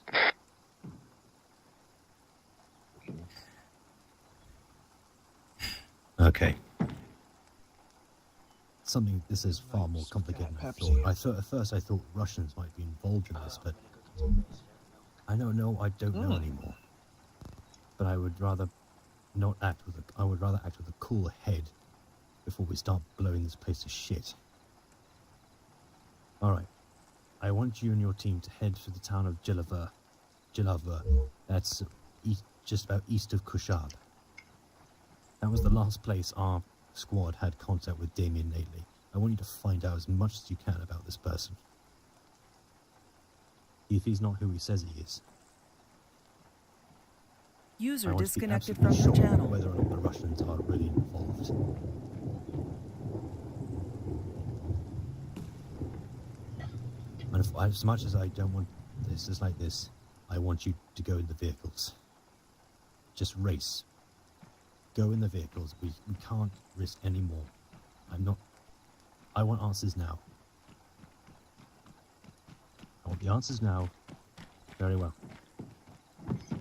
Okay. This is far more complicated than I thought. At first I thought Russians might be involved in this, but I don't know anymore. But I would rather act with a cool head before we start blowing this place to shit. Alright. I want you and your team to head for the town of Jilavur. That's just about east of Kushab. That was the last place our squad had contact with Damien Nately. I want you to find out as much as you can about this person. If he's not who he says he is. User I want disconnected to be from absolutely your sure channel. whether or not the Russians are really involved. And as much as I don't want this is like this, I want you to go in the vehicles. Just race. Go in the vehicles. We can't risk any more. I want answers now. I want the answers now. Very well.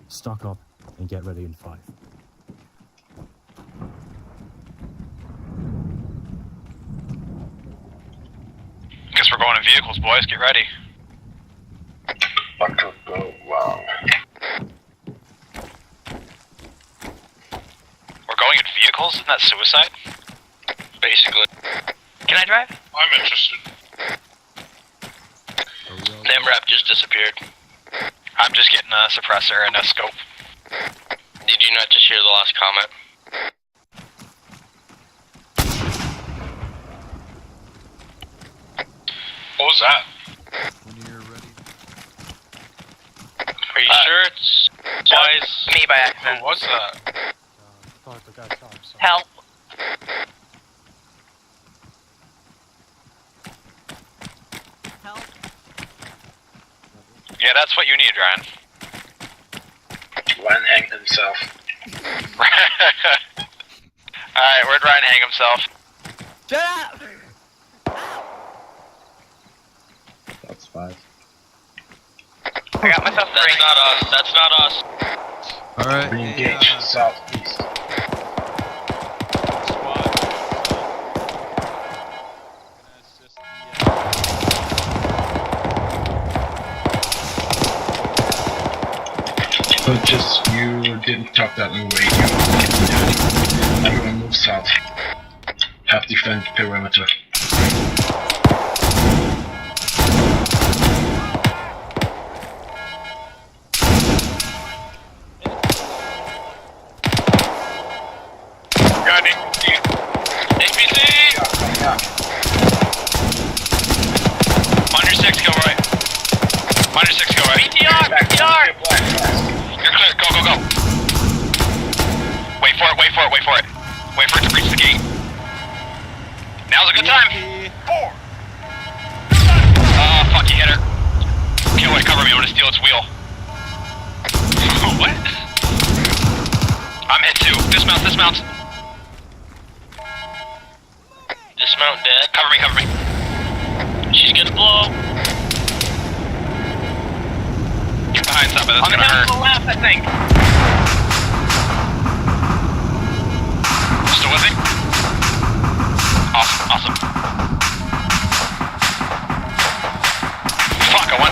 Stock up and get ready in 5. Guess we're going in vehicles, boys. Get ready. What could go wrong? We're going in vehicles? Isn't that suicide? Basically. Can I drive? I'm interested. The MRAP just disappeared. I'm just getting a suppressor and a scope. Did you not just hear the last comment? What was that? When you're ready. Are you sure it's twice? Me by accident. What was that? Help. Yeah, that's what you need, Ryan. Ryan hanged himself. Alright, where'd Ryan hang himself? Shut up! That's 5. I got myself a ring. That's not us. That's not us. Alright. Re-engage southeast. But just, you didn't talk that in a way. Everyone move south. Half defend perimeter. Got it. APC! On your 6, go right. On your 6, go right. BTR! BTR! You're clear, go, go, go. Wait for it, wait for it, wait for it. Wait for it to reach the gate. Now's a good time. 4. Fuck, you hit her. Okay, wait, cover me, I'm gonna steal its wheel. What? I'm hit too. Dismount, dismount. Dismount dead. Cover me, cover me. She's gonna blow. Get behind something, that's gonna hurt. On the left, I think. Still with me? Awesome, awesome.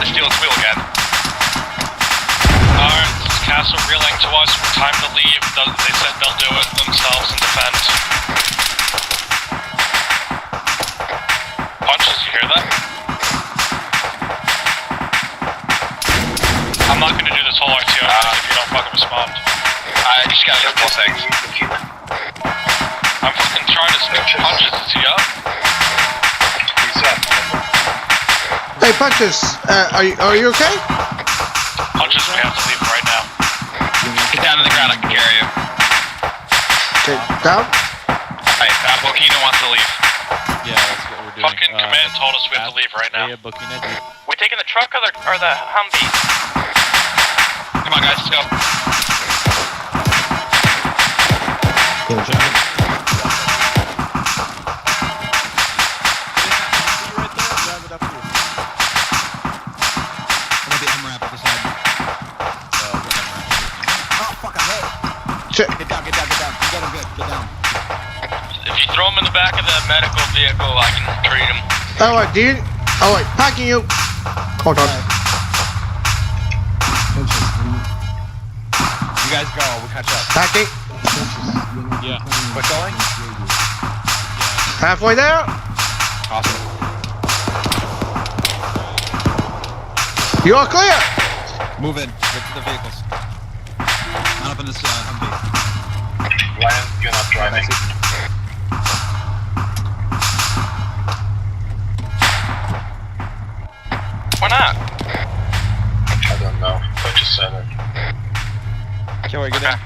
to steal its wheel again. Alright, this is Castle relaying to us. Time to leave. They said they'll do it themselves and defend. Punches, you hear that? I'm not gonna do this whole RTO if you don't fucking respond. I just got a couple things. I'm fucking trying to snitch Punches. Is he up? He's up. Hey, Punches, are you okay? Punches, we have to leave right now. Get down to the ground, I can carry you. Okay, down. Alright, Bokino wants to leave. Yeah, that's what we're doing. Fucking command told us we have to leave right now. We taking the truck or the Humvee? Come on, guys, let's go. Get down. You got him good. Get down. If you throw him in the back of the medical vehicle, I can treat him. Alright, dude. Alright, packing you. Hold on. You guys go. We'll catch up. Packing. Yeah. We're going? Halfway there. Awesome. You are clear. Move in. Get to the vehicles. Not up in this Humvee. Ryan, you're not driving. Why not? I don't know. I just said it. Kilroy, get in.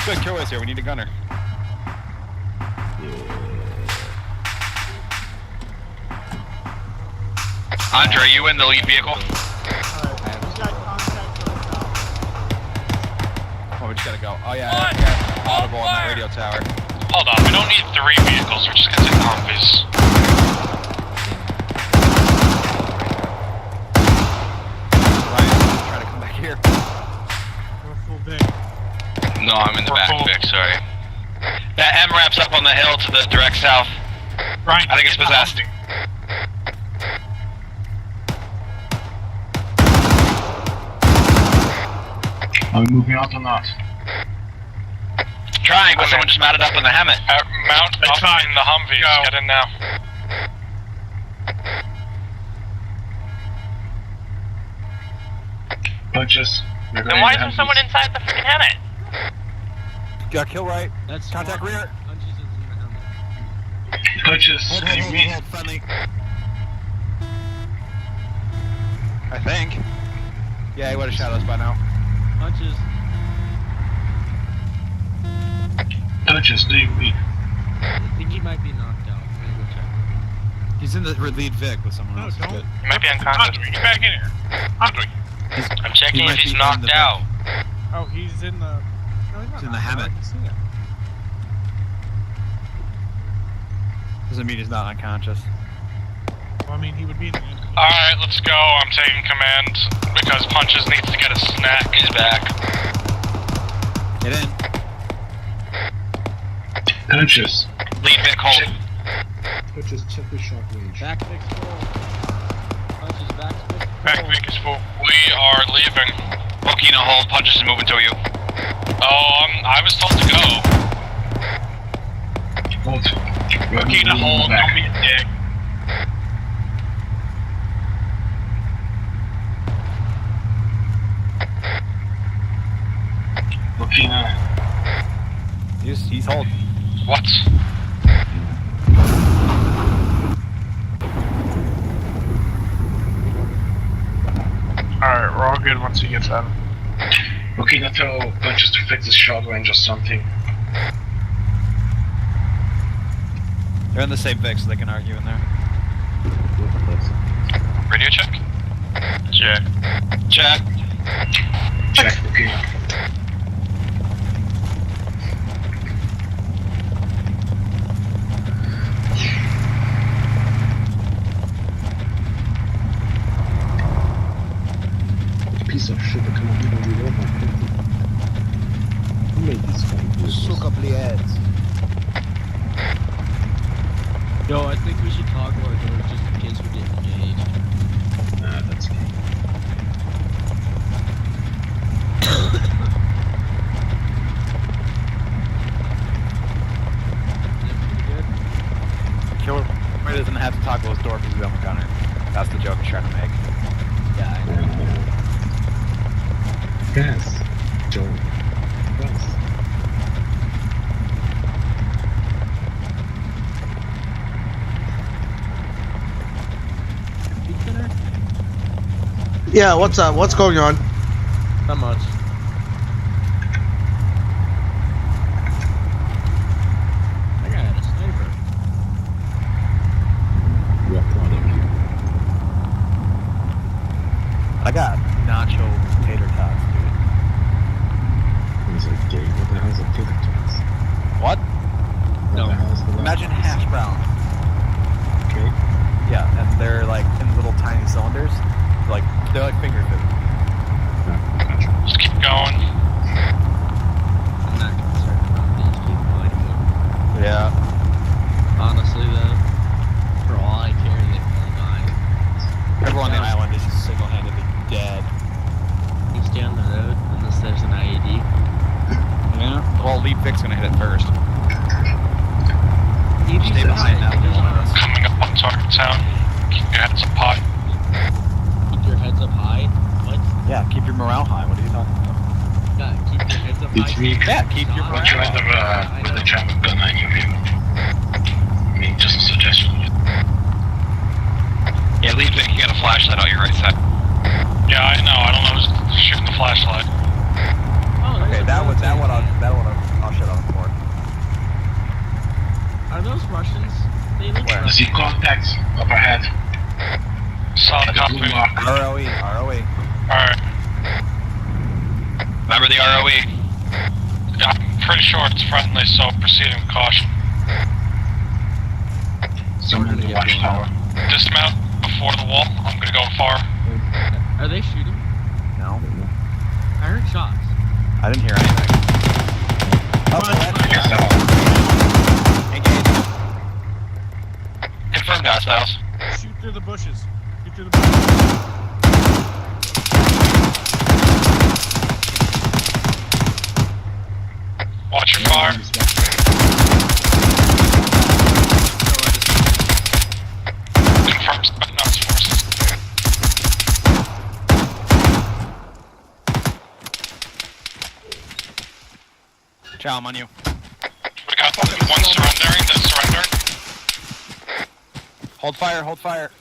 Good, Kilroy's here. We need a gunner. Andre, you in the lead vehicle? Oh, we just gotta go. Oh yeah, audible on that radio tower. Hold on, we don't need 3 vehicles, we're just gonna take the Humvees. Ryan, try to come back here. No, I'm in the back, Vic, sorry. That M-Rap's up on the hill to the direct south. Ryan, I think it's possessed. Are we moving out or not? Trying, but someone just mounted up in the Hammett. Mount up in the Humvees, Go. get in now. Punches. Then why isn't someone inside the freaking Hammett? Got Kilroy. That's contact rear. Punches. Hold, friendly. I think. Yeah, he would have shot us by now. Punches. Punches, leave me. I think he might be knocked out. I'm gonna go check. He's in the lead Vic with someone else. Good. He might be unconscious. Andre, get back in here. Andre. I'm checking if he's knocked out. Oh, he's in the. No, he's not. He's in the Hammett. I can see him. Doesn't mean he's not unconscious. Well, I mean, he would be in the. Alright, let's go. I'm taking command because Punches needs to get a snack. He's back. Get in. Punches. Lead Vic, hold. Punches, check the shock range. Back Vic's full. Punches, back Vic's full. Back Vic is full. We are leaving. Bokino, hold. Punches is moving to you. Oh, I was told to go. Hold. Bokino, hold. Don't be a dick. Bokino. He's holding. What? Alright, we're all good once he gets in. Bokino, tell Punches to fix the shot range or something. They're in the same Vic, so they can argue in there. Radio check? Check. Check. Check, Bokino. Piece of shit, I cannot even read over. Who made this fucking Suck up the heads. Yo, I think we should toggle our doors just in case we get engaged. Yeah, I know. Yes, Joel. Yes. Yeah, what's up? What's going on? Not much. I got a sniper. What product? I got nacho tater tots, dude. What is it, gay? What the hell's a tater tots? What? What the hell's the Imagine hash browns. Okay. Yeah, and they're like in little tiny cylinders. They're like finger food. Just keep going. I'm not concerned about these people anymore. Yeah. Honestly, though, for all I care, they all die. Everyone on the island is just single-handedly dead. You stay on the road unless there's an IED. Yeah. Well, Lead Vic's gonna hit it first. Stay behind that one. Coming up on target town. Keep your heads up high. Keep your heads up high. What? Yeah, keep your morale high. What are you talking about? Yeah, keep your heads up high. Yeah, keep your morale Would you rather with a traffic gun on your vehicle? I mean, just a suggestion. Yeah, Lead Vic, you got a flashlight on your right side. Yeah, I know. I don't know who's shooting the flashlight. Oh, Okay, that one I'll shut on for. Are those Russians? They look I see contacts up ahead. Solid copy. ROE. Alright. Remember the ROE? I'm pretty sure it's friendly, so proceeding with caution. Someone in the watchtower. Dismount before the wall. I'm gonna go far. Are they shooting? No. I heard shots. I didn't hear anything. Confirmed hostiles. Shoot through the bushes. Shoot through the bushes. Watch your fire. Confirmed Spetsnaz forces. Chow, I'm on you. We got one surrendering, then surrendering. Hold fire.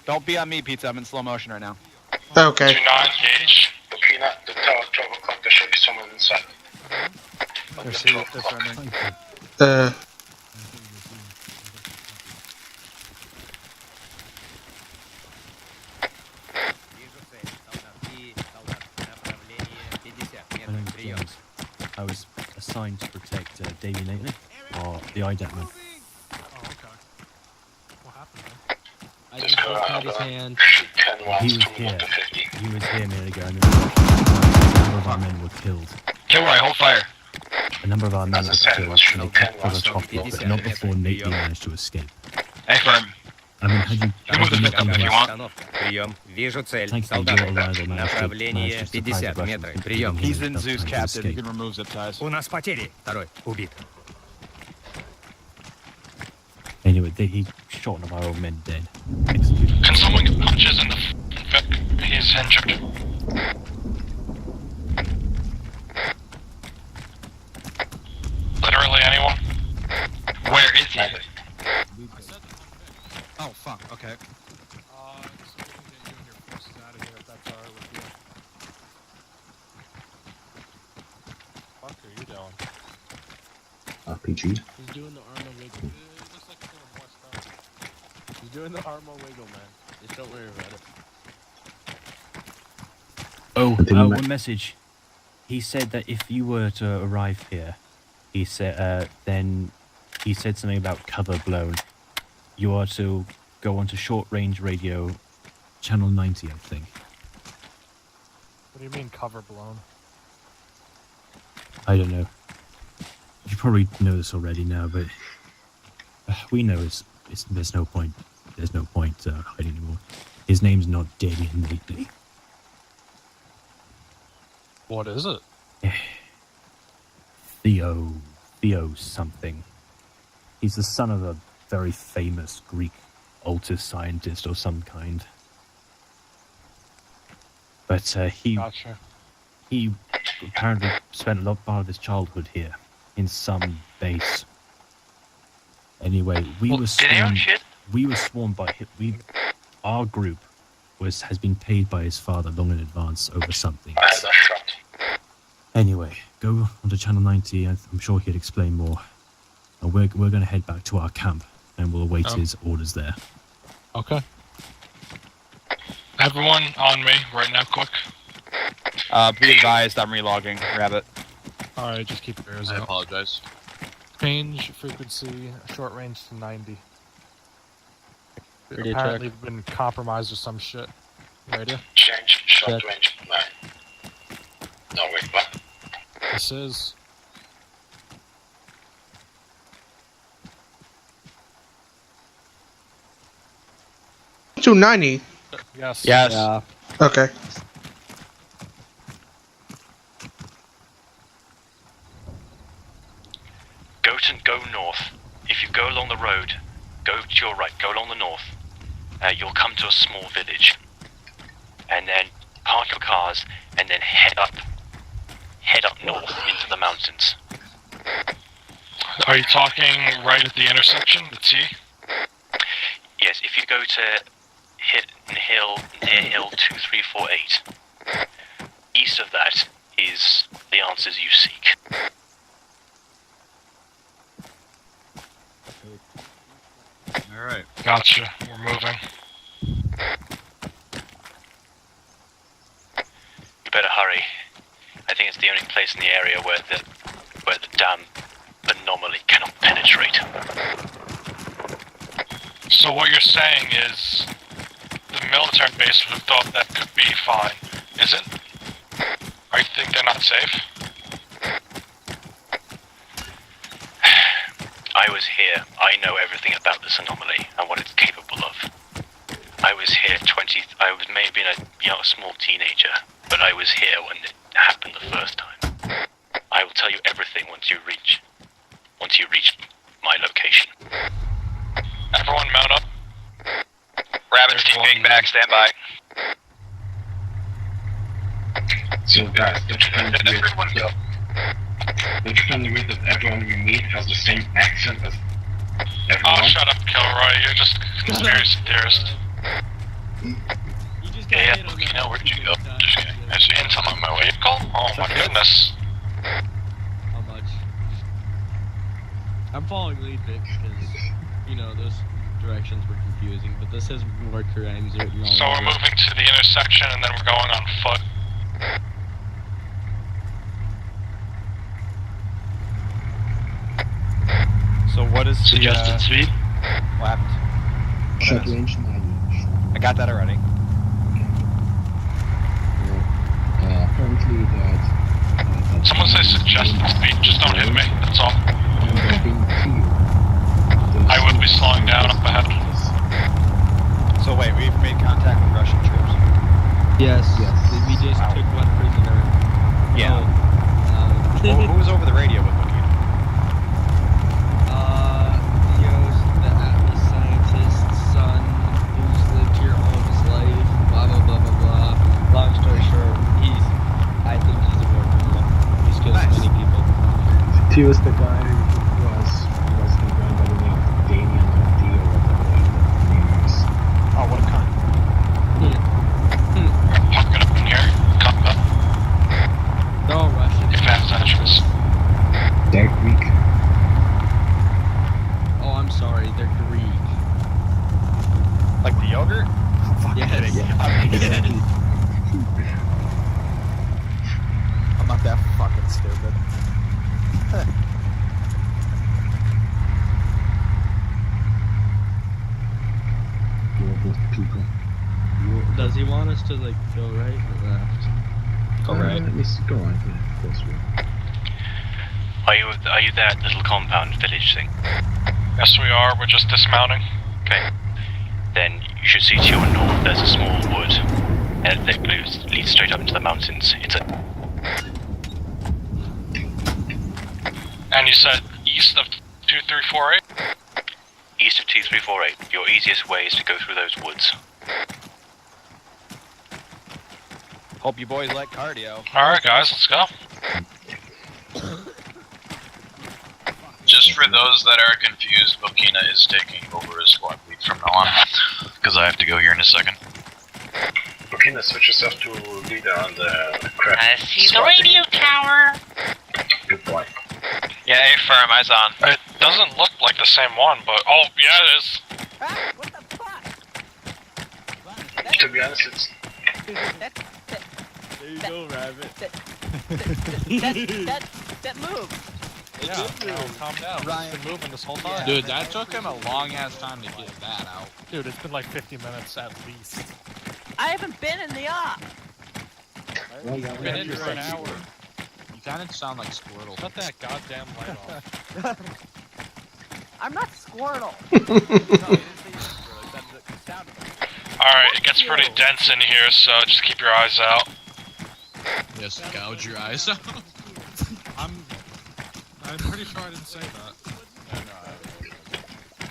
Don't be on me, Pizza. I'm in slow motion right now. Okay. Do not engage. Looking at the tower, 12 o'clock, there should be someone inside. They're surrendering. I was assigned to protect Davey Nathan, or the IDAT man. Oh, okay. What happened, man? I just looked at his hand. He was here. He was here a minute ago, and a number of our men were killed. Kilroy, hold fire. A number of our men were killed, and they kept for the top block, but not before Nathan managed to escape. Hey, firm. I mean, had you... Move the pickup if you want. Прием. Вижу цель. Thankfully, Солдаты. your arrival managed to Направление 50 метров. Прием. He's in Zeus captive. He can remove zip ties. У нас потери. Второй. Убит. Anyway, he shot one of our old men dead. Executed. Can someone get punches in the Vic? He's injured. Literally anyone? Where is he? Oh, fuck. Okay. So we can get you and your forces out of here if that's alright with you. What are you doing? RPG. He's doing the ArmA wiggle. It looks like he's doing more stuff. He's doing the ArmA wiggle, man. Just don't worry about it. Oh, one message. He said that if you were to arrive here, he said, then he said something about cover blown. You are to go onto short range radio, channel 90, I think. What do you mean cover blown? I don't know. You probably know this already now, but we know there's no point. There's no point hiding anymore. His name's not Damien Nathan. What is it? Theo something. He's the son of a very famous Greek altus scientist or some kind. But he Gotcha. he apparently spent a lot part of his childhood here, in some base. Anyway, we were sworn. We were sworn by him. Our group has been paid by his father long in advance over something. I had a shot. Anyway, go onto Channel 90. I'm sure he'll explain more. And we're going to head back to our camp, and we'll await his orders there. Okay. Everyone on me right now, quick. Be advised, I'm relogging. Rabbit. Alright, just keep your ears I out. apologize. Change frequency, short range to 90. Radio Apparently check. been compromised or some shit. Radio? Change short Check. range to 9. No, wait, what? This is... To 90. Yes. Yes. Yeah. Okay. Go north. If you go along the road, go to your right, go along the north. You'll come to a small village. And then park your cars and then head up north into the mountains. Are you talking right at the intersection, the T? Yes, if you go to near hill 2348, east of that is the answers you seek. Alright. Gotcha. We're moving. You better hurry. I think it's the only place in the area where the damn anomaly cannot penetrate. So what you're saying is the military base would have thought that could be fine, is it? Or you think they're not safe? I was here. I know everything about this anomaly and what it's capable of. I was here I was maybe a small teenager, but I was here when it happened the first time. I will tell you everything once you reach my location. Everyone mount up. Rabbit's team being back, stand by. So guys, don't you find it weird that everyone we meet has the same accent as everyone? Oh, shut up, Kilroy. You're just a conspiracy theorist. Yeah, you know, where'd you go? Just kidding. I see income on my vehicle? Oh my goodness. How much? I'm following lead Vic because, those directions were confusing, but this has more crimes written all So we're over it. moving to the intersection and then we're going on foot. So what is Suggested speed? What happened? Short range 90. I got that already. Apparently that... Someone say suggested speed, just don't hit me, that's all. I would be slowing down up ahead. So wait, we've made contact with Russian troops. Yes. We just took one prisoner. Yeah. Who was over the radio with Boogie? Theo's the Atlas scientist's son who's lived here all of his life, blah blah blah blah blah. Long story short, I think he's a war criminal. He's killed many people. He was the guy who was the guy by the name of Damien or D or whatever the name is. Oh, what a cunt. Park it up in here. Come up. They're all Russian. If that's interest. They're Greek. Oh, I'm sorry, they're Greek. Like the yogurt? I'm Yes. kidding. Yeah. I'm kidding. I'm not that fucking stupid. People. Does he want us to go right or left? Go right. Let's go on. Yeah, of course we Are you that little compound village thing? Yes, we are. We're just dismounting. Okay. Then you should see to your north there's a small wood. And it leads straight up into the mountains. And you said east of 2348? East of 2348. Your easiest way is to go through those woods. Hope you boys like cardio. Alright, guys, let's go. Just for those that are confused, Bokina is taking over as squad lead from now on. Because I have to go here in a second. Bokina, switch yourself to leader on the crap. I see the radio tower. Good boy. Yeah, A firm, eyes on. It doesn't look like the same one, but oh, yeah, it is. To be honest, it's... There you go, Rabbit. That move. Yeah, calm down. Ryan, it's been moving this whole time. Dude, that took him a long ass time to get that out. Dude, it's been like 50 minutes at least. I haven't been in the op. You've been in for an hour. You kind of sound like Squirtle. Cut that goddamn light off. I'm not Squirtle. Alright, it gets pretty dense in here, so just keep your eyes out. Yes, gouge your eyes out. I'm pretty sure I didn't say that.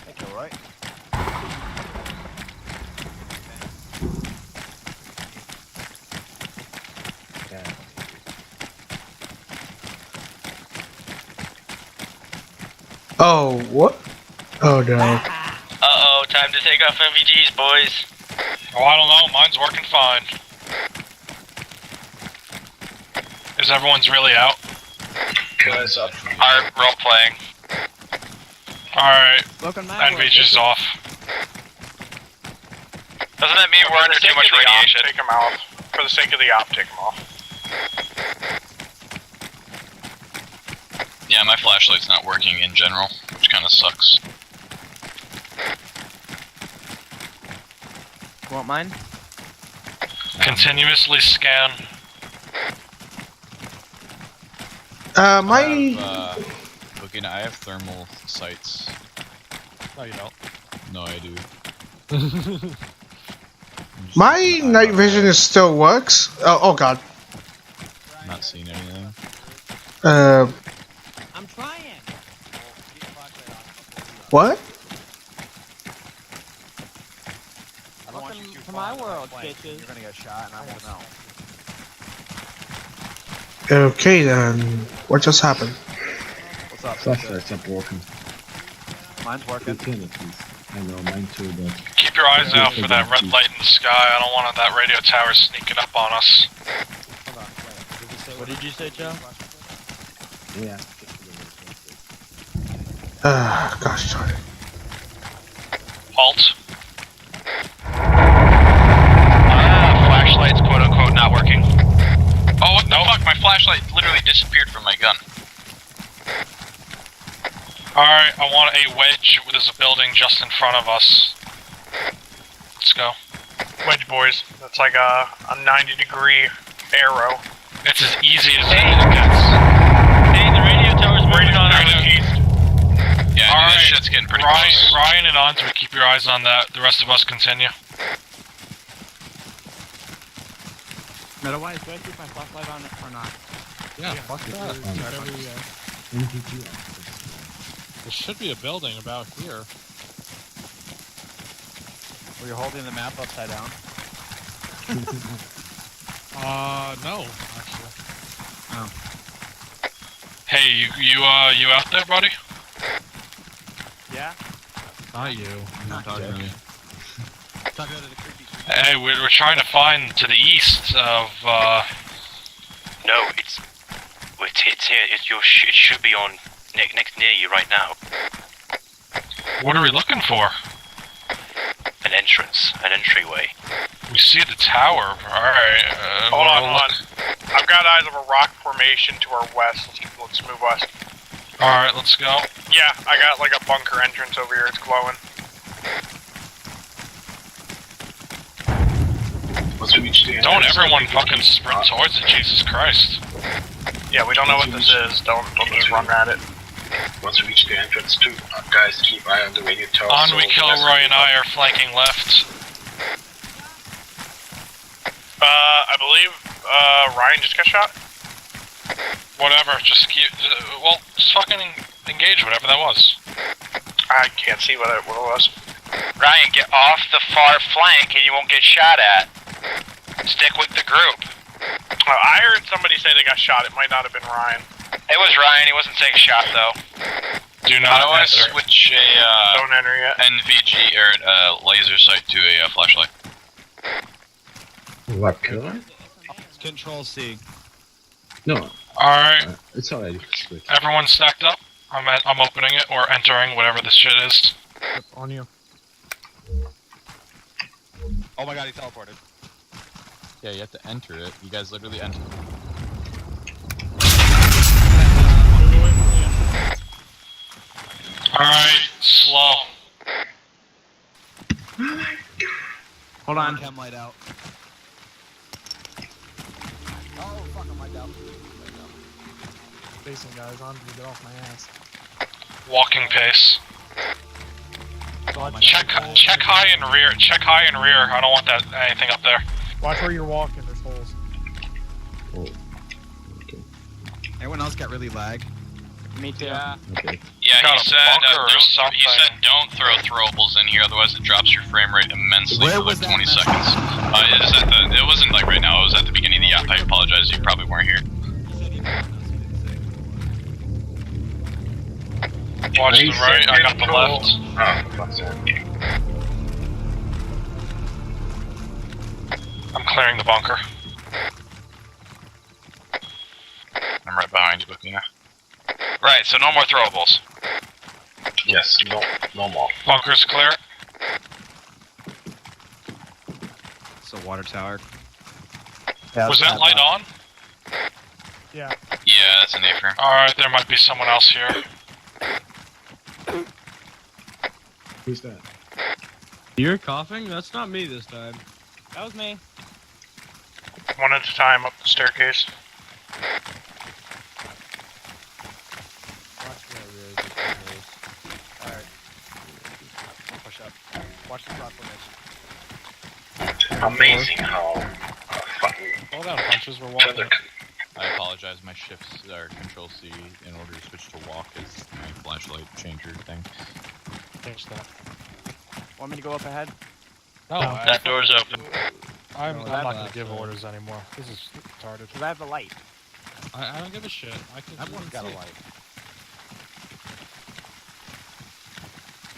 That's alright. Oh, what? Oh no. Uh-oh, time to take off MVGs, boys. Oh, I don't know, mine's working fine. Is everyone's really out? Guys up. Alright, role playing. Alright, Look on my NVG's off. Doesn't that mean we're under too much radiation? Take them off. For the sake of the op, take them off. Yeah, my flashlight's not working in general, which kind of sucks. You want mine? Continuously scan. Looking, I have thermal sights. No, you don't. No, I do. My night vision still works. Oh god. Not seeing anything. I'm trying. What? Welcome to my world, bitches. You're gonna get shot and I won't know. Okay then. What just happened? What's up? Flashlight's up working. Mine's working. I know, mine too, but... Keep your eyes out for that red light in the sky. I don't want that radio tower sneaking up on us. What did you say, Joe? Yeah. Gosh darn it. Halt. Flashlight's quote-unquote not working. Oh, what the fuck? My flashlight literally disappeared from my gun. Alright, I want a wedge. There's a building just in front of us. Let's go. Wedge, boys. That's like a 90-degree arrow. It's as easy as it gets. Hey, the radio tower's moving on our east. Yeah, Alright, this shit's getting pretty close. Ryan and Andre, keep your eyes on that. The rest of us continue. Otherwise, do I keep my flashlight on or not? Yeah, fuck that. There should be a building about here. Were you holding the map upside down? No, actually. Oh. Hey, you out there, buddy? Yeah? Not you. Not talking to me. Talking to the creepy. Hey, we're trying to find to the east of, No, it's here. It should be on next near you right now. What are we looking for? An entryway. We see the tower. Alright, Hold on. I've got eyes of a rock formation to our west. Let's move west. Alright, let's go. Yeah, I got like a bunker entrance over here. It's glowing. Once we reach the Don't everyone fucking sprint towards it, Jesus Christ. Yeah, we don't know what this is. Don't just run at it. Once we reach the entrance too, guys, keep eye on the radio tower. On we kill, Roy and I are flanking left. I believe, Ryan just got shot? Whatever, just just fucking engage whatever that was. I can't see what it was. Ryan, get off the far flank and you won't get shot at. Stick with the group. I heard somebody say they got shot. It might not have been Ryan. It was Ryan. He wasn't taking shot though. Do not How do I enter. switch a Don't enter yet. NVG or laser sight to a flashlight? What killer? Control C. No. Alright. It's already switched. Everyone stacked up. I'm opening it or entering whatever this shit is. Yep, on you. Oh my god, he teleported. Yeah, you have to enter it. You guys literally enter. Alright, slow. Hold on. Chem light out. Oh fuck, I'm light out. Facing guys, on to get off my ass. Walking pace. Check high and rear. Check high and rear. I don't want that anything up there. Watch where you're walking, there's holes. Oh. Okay. Anyone else got really lag? Me too. Yeah. Okay. Yeah, Got he a said, bunker or he said something. don't throw throwables in here, otherwise it drops your frame rate immensely Where for was like that 20 message? seconds. It wasn't like right now, it was at the beginning of the app. I apologize, you probably weren't here. Watch the right, I got the left. Oh, fuck's sake. I'm clearing the bunker. I'm right behind you, Bukina. Right, so no more throwables. Yes, no more. Bunker's clear. So water tower. Was that light on? Yeah. Yeah, that's an A-frame. Alright, there might be someone else here. Who's that? You're coughing? That's not me this time. That was me. One at a time up the staircase. Watch my rear. Just in case. Alright. Push up. Watch the drop formation. Amazing how fucking. Hold on, punches were walking. I apologize, my shifts are Control C in order to switch to walk is my flashlight changer thing. Change that. Want me to go up ahead? No, That door's open. I'm No, not that gonna give last orders anymore. This is retarded. Because I have the light. I don't give a shit. I can. Everyone's got a light.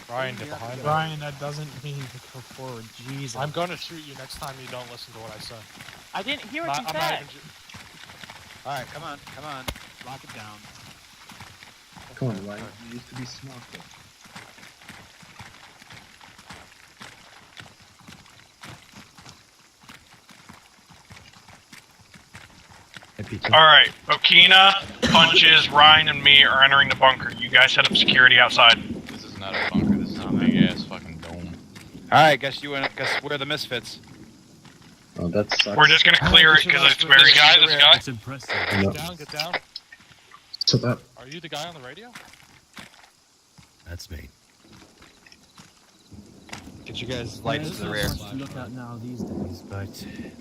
Ryan, get behind me. Ryan, that doesn't mean to go forward. Jesus. I'm gonna shoot you next time you don't listen to what I say. I didn't hear what you I'm not said. even. Alright, come on. Lock it down. Come on, Ryan. You used to be smarter. Alright, Okina, Punches, Ryan, and me are entering the bunker. You guys set up security outside. This is not a bunker, this is a big ass fucking dome. Alright, guess we're the misfits. Oh, that sucks. We're just gonna clear it because it's very This guy. It's impressive. No. Get down. So that. Are you the guy on the radio? That's me. Get you guys lights to the rear. To look out now these days, but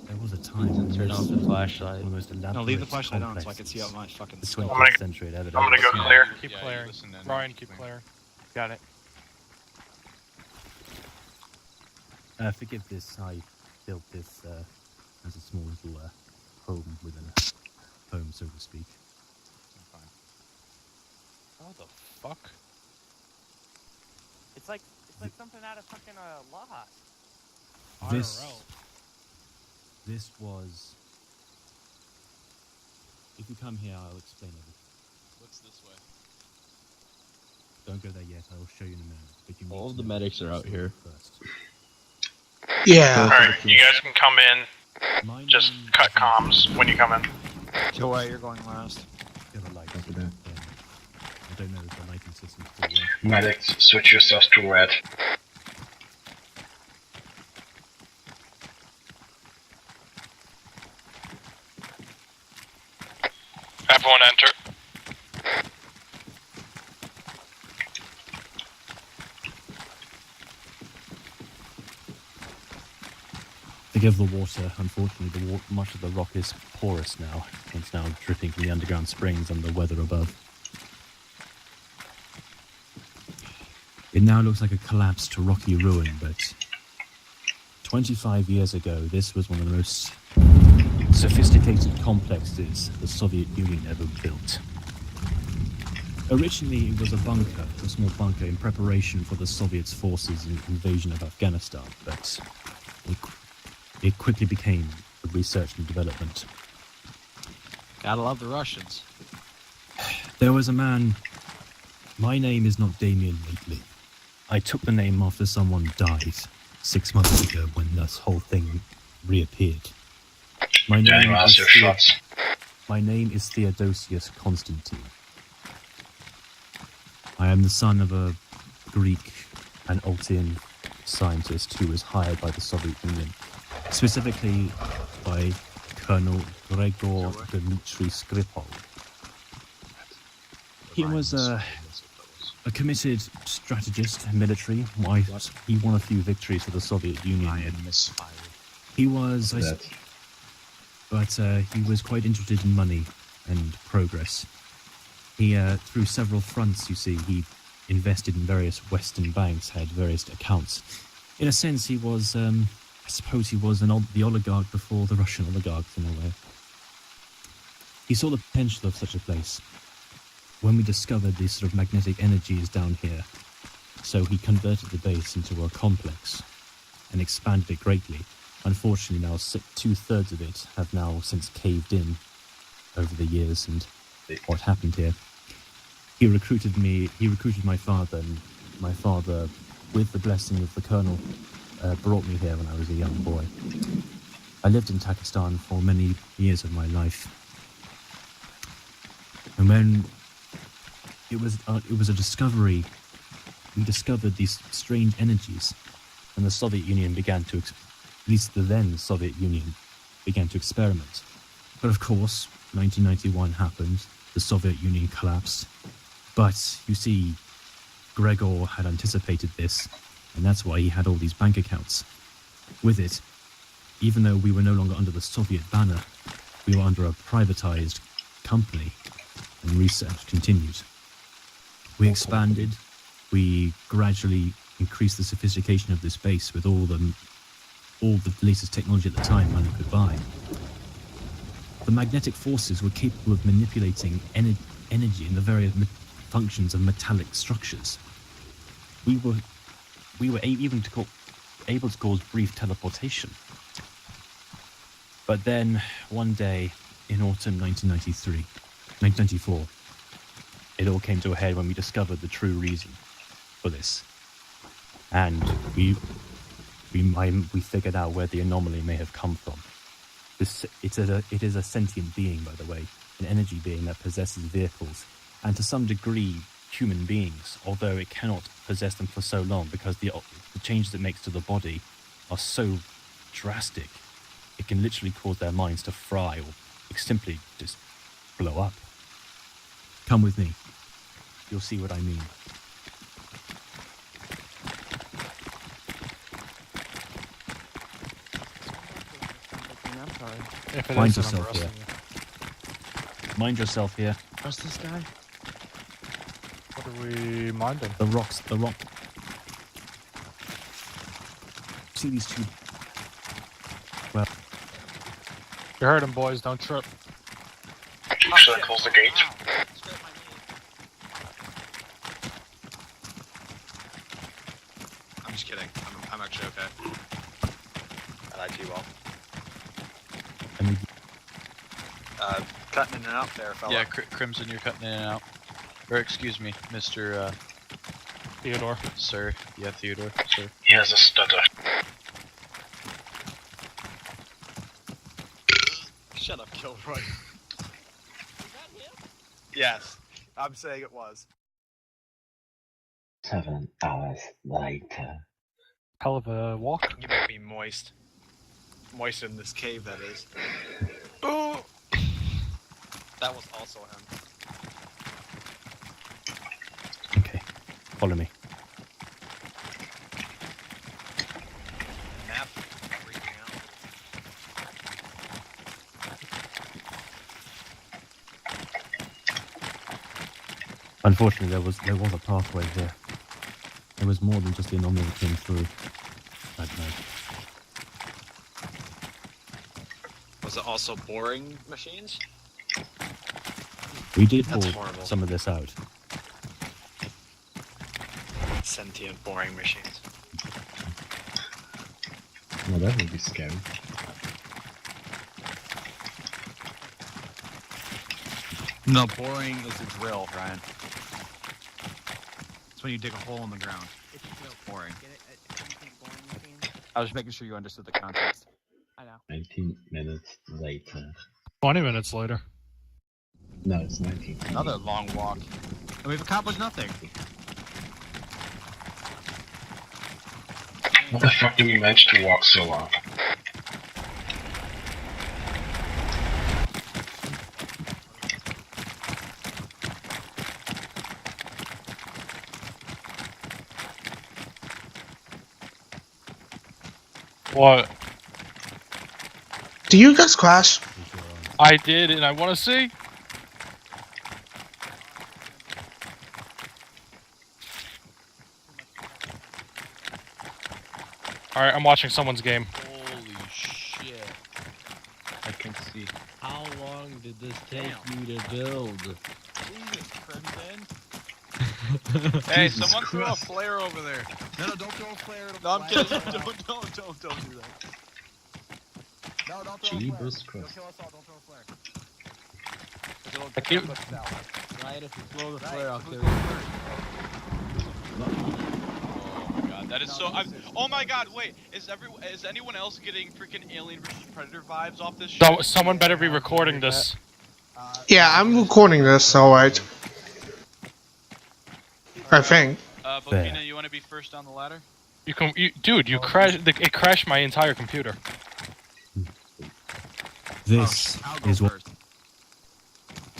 there was a time when Turn off the flashlight. one of the most elaborate No, leave the flashlight on so I can see out complexes my fucking the skull. 20th century had ever I'm gonna go seen. clear. Keep Yeah, clearing. you listen then. Ryan, keep clearing. Got it. Forgive this, I built this as a small little home within a home, so to speak. How the fuck? It's like something out of fucking Lost. This, IRL. this was... If you come here, I'll explain everything. What's this way? Don't go there yet, I will show you in a minute. But you need All to the know medics are out here. first. Yeah. Alright, you guys can come in. My Just name cut is- comms when you come in. Joey, you're going last. You have a light. Copy that. I don't know if the lighting system still works. Medics, switch yourself to red. Everyone enter. Forgive the water, unfortunately, much of the rock is porous now. It's now dripping from the underground springs and the weather above. It now looks like a collapsed rocky ruin, but 25 years ago, this was one of the most sophisticated complexes the Soviet Union ever built. Originally, it was a bunker, a small bunker in preparation for the Soviets' forces' invasion of Afghanistan, but it quickly became a research and development. Gotta love the Russians. There was a man. My name is not Damien Wheatley. I took the name after someone died 6 months ago when this whole thing reappeared. My name is Theodosius Constantine. I am the son of a Greek and Altian scientist who was hired by the Soviet Union, specifically by Colonel Gregor Dmitry Skripal. He was a committed strategist, military. He won a few victories for the Soviet Union. He was, but he was quite interested in money and progress. He, through several fronts, you see, he invested in various Western banks, had various accounts. In a sense, he was, I suppose he was the oligarch before the Russian oligarchs in a way. He saw the potential of such a place. When we discovered these sort of magnetic energies down here, so he converted the base into a complex and expanded it greatly. Unfortunately, now 2/3 of it have now since caved in over the years and what happened here. He recruited my father, and my father, with the blessing of the colonel, brought me here when I was a young boy. I lived in Pakistan for many years of my life. And when it was a discovery, we discovered these strange energies, and the Soviet Union began to, at least the then Soviet Union, began to experiment. But of course, 1991 happened, the Soviet Union collapsed. But, you see, Gregor had anticipated this, and that's why he had all these bank accounts. With it, even though we were no longer under the Soviet banner, we were under a privatized company, and research continued. We expanded, we gradually increased the sophistication of this base with all the latest technology at the time money could buy. The magnetic forces were capable of manipulating energy in the various functions of metallic structures. We were able to cause brief teleportation. But then, one day, in autumn 1994, it all came to a head when we discovered the true reason for this. And we figured out where the anomaly may have come from. It is a sentient being, by the way, an energy being that possesses vehicles, and to some degree human beings, although it cannot possess them for so long because the changes it makes to the body are so drastic, it can literally cause their minds to fry or simply just blow up. Come with me. You'll see what I mean. Mind yourself here. Mind yourself here. What's this guy? What are we minding? The rock. See these two? Well, You heard him, boys. Don't trip. Should I close the gate? I'm just kidding. I'm actually okay. I lied to you all. Cutting in and out there, fella. Yeah, Crimson, you're cutting in and out. Or excuse me, Mr. Theodore. Sir. Yeah, Theodore, sir. He has a stutter. Shut up, Kilroy. Yes, I'm saying it was. 7 hours later. Hell of a walk. You might be moist. Moist in this cave, that is. Oh! That was also him. okay. Follow me. Map. Freaking out. Unfortunately, there was a pathway here. There was more than just the anomaly that came through that night. Was it also boring machines? We did That's pull horrible. some of this out. Sentient boring machines. Well, that would be scary. No, boring is a drill, Ryan. It's when you dig a hole in the ground. Boring. I was making sure you understood the context. I know. 19 minutes later. 20 minutes later. No, it's 19. Another long walk. And we've accomplished nothing. How the fuck do we manage to walk so long? What? Do you guys crash? I did, and I want to see. Alright, I'm watching someone's game. Holy shit. I can see. How long did this take you to build? Jesus, Crimson. Hey, Jesus someone throw a Christ. flare over there. No, don't throw a flare. No, I'm kidding. Don't do that. No, don't throw a flare. Jeebus You'll Christ. kill us all, don't throw a flare. I keep- Right, if you throw the flare, I'll kill you. Oh my god, that is so. Oh my god, wait. Is anyone else getting freaking Alien vs Predator vibes off this shit? So, someone better be recording this. Yeah, I'm recording this, alright. I think. Bokina, you want to be first on the ladder? Dude, you crashed. It crashed my entire computer. This is what.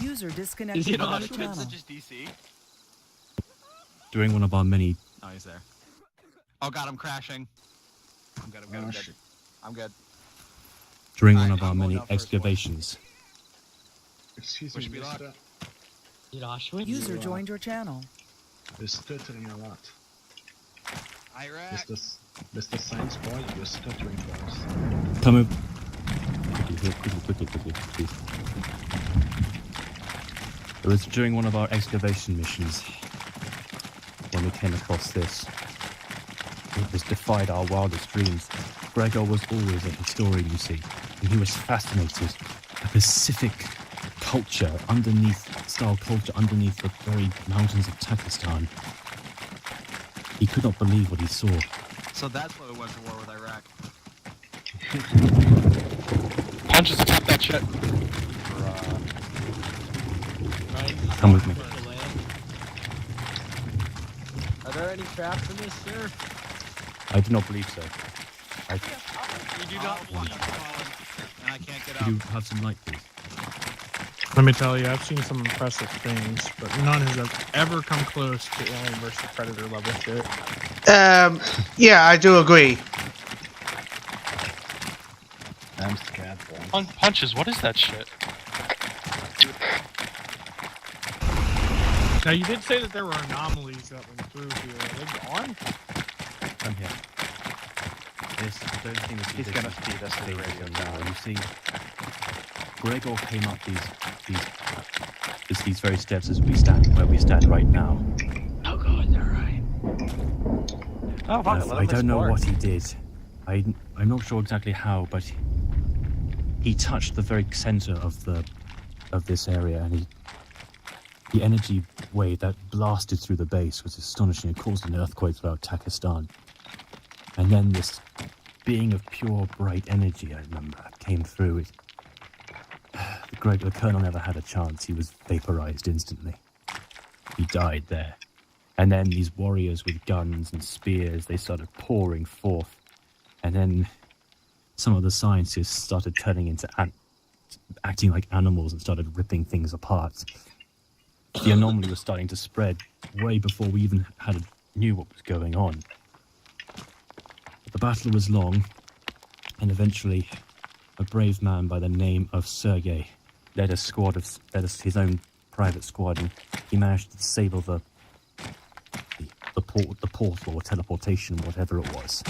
User disconnected Is it from on the channel. just DC? During one of our many. Oh, he's there. Oh god, I'm crashing. I'm good, I'm good. I'm good. During one of our many excavations. Excuse Wish me, me luck. mister. User joined your channel. You're stuttering a lot. Iraq. Mr. Science Boy, you're stuttering for us. Come in. Quickly, please. It was during one of our excavation missions when we came across this. It has defied our wildest dreams. Gregor was always a historian, you see, and he was fascinated. A Pacific culture underneath the very mountains of Pakistan. He could not believe what he saw. So that's why we went to war with Iraq. Punches attempt that shit. Come with me. Are there any traps in this, sir? I do not believe so. You do not want to and I can't get Could up. you have some light, please? Let me tell you, I've seen some impressive things, but none has ever come close to Alien vs Predator level shit. Yeah, I do agree. I'm scared, boy. Punches, what is that shit? Now, you did say that there were anomalies that went through here. Are they gone? Come here. Don't think He's gonna feed us to the radio now. You see, Gregor came up these very steps as we stand where we stand right now. Oh god, they're right. Oh, fuck it, let I him don't know explore. what he did. I'm not sure exactly how, but he touched the very center of this area, and the energy wave that blasted through the base was astonishing. It caused an earthquake throughout Pakistan. And then this being of pure bright energy, I remember, came through it. The colonel never had a chance. He was vaporized instantly. He died there. And then these warriors with guns and spears, they started pouring forth. And then some of the scientists started turning into acting like animals and started ripping things apart. The anomaly was starting to spread way before we even knew what was going on. The battle was long, and eventually a brave man by the name of Sergei led his own private squad, and he managed to disable the portal or teleportation, whatever it was.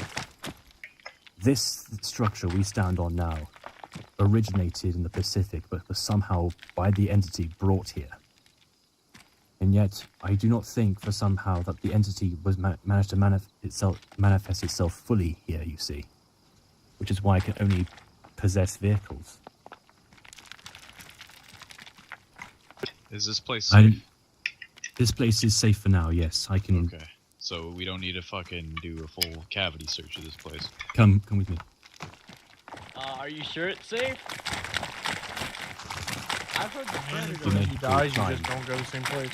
This structure we stand on now, originated in the Pacific, but was somehow by the entity brought here. And yet, I do not think for somehow that the entity was managed to manifest itself fully here, you see. Which is why it can only possess vehicles. Is this place safe? This place is safe for now, yes. I can... Okay. So we don't need to fucking do a full cavity search of this place. Come with me. Are you sure it's safe? I've heard the predator. When he dies, you just don't go the same place.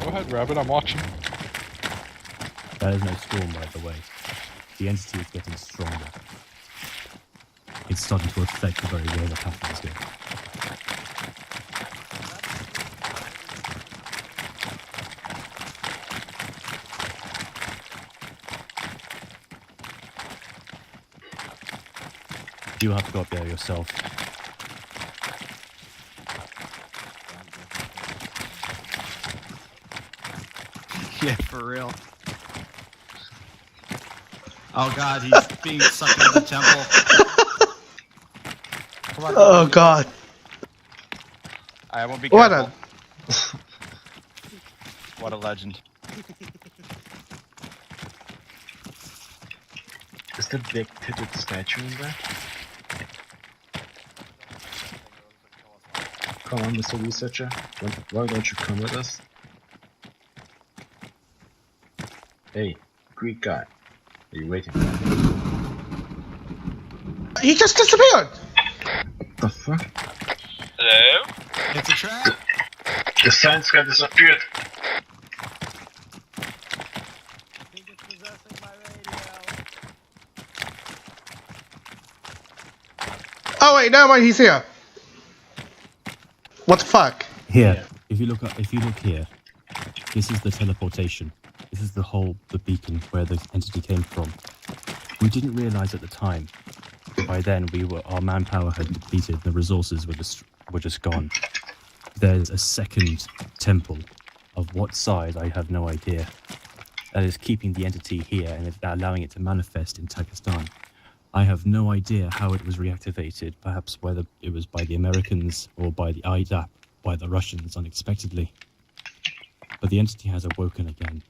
Go ahead, Rabbit, I'm watching. That is no storm, by the way. The entity is getting stronger. It's starting to affect the very way the patterns go. You have to go up there yourself. Yeah, for real. Oh god, he's being sucked into the temple. Oh god. I won't be What careful. What a legend. Is the big-titted statue in there? Come on, Mr. Researcher. Why don't you come with us? Hey, Greek guy. Are you waiting for me? He just disappeared! What the fuck? Hello? It's a trap! The science guy disappeared. Oh wait, never mind, he's here. What the fuck? Here, if you look here, this is the teleportation. This is the beacon where the entity came from. We didn't realize at the time. By then, our manpower had depleted. The resources were just gone. There's a second temple. Of what side, I have no idea. That is keeping the entity here and allowing it to manifest in Pakistan. I have no idea how it was reactivated. Perhaps whether it was by the Americans or by the IDAP, by the Russians unexpectedly. But the entity has awoken again.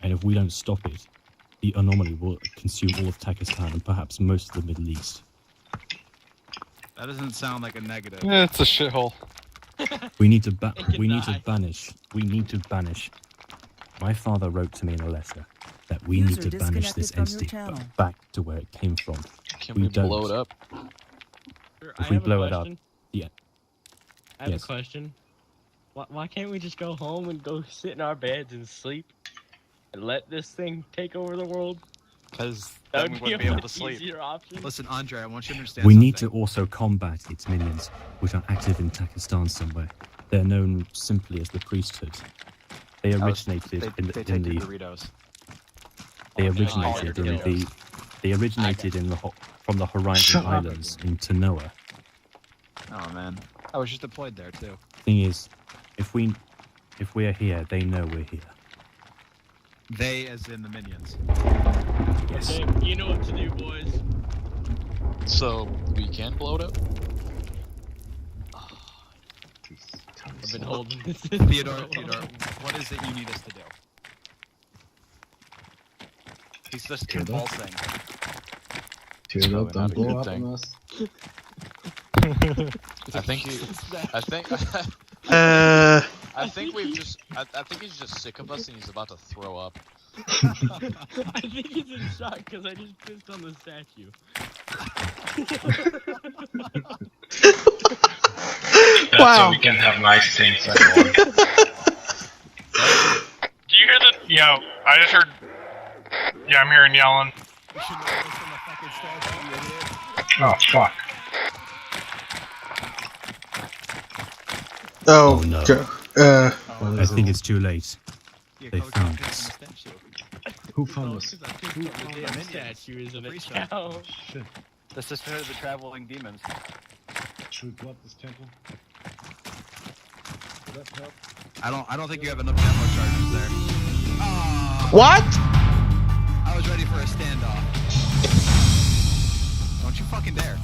And if we don't stop it, the anomaly will consume all of Pakistan and perhaps most of the Middle East. That doesn't sound like a negative. Yeah, it's a shithole. We need to banish. My father wrote to me in a letter that we need to banish this entity back to where it came from. Can we blow it up? If we blow it up, yeah. I have a question. Why can't we just go home and go sit in our beds and sleep? And let this thing take over the world? Because that then we wouldn't be able to sleep. Listen, Andre, I want you to understand We something. need to also combat its minions, which are active in Pakistan somewhere. They're known simply as the priesthood. They originated they take your Doritos. They originated from the Horizon Islands in Tanoa. Oh man, I was just deployed there too. Thing is, if we're here, they know we're here. They, as in the minions. Yes. Okay, you know what to do, boys. So we can blow it up? I've been holding this. Theodore, what is it you need us to do? He's just convulsing. Tear up, don't blow up on us. I think he's just sick of us and he's about to throw up. I think he's in shock because I just pissed on the statue. That's Wow. so we can have nice things anymore. Do you hear the... Yo, I just heard... Yeah, I'm hearing yelling. Oh, fuck. Oh, no. I think it's too late. They found us. Who found us? The damn statue is in a cow. Shit. The sisterhood of the traveling demons. Should we blow up this temple? Would that help? I don't think you have enough ammo charges there. Ah! What? I was ready for a standoff. Don't you fucking dare.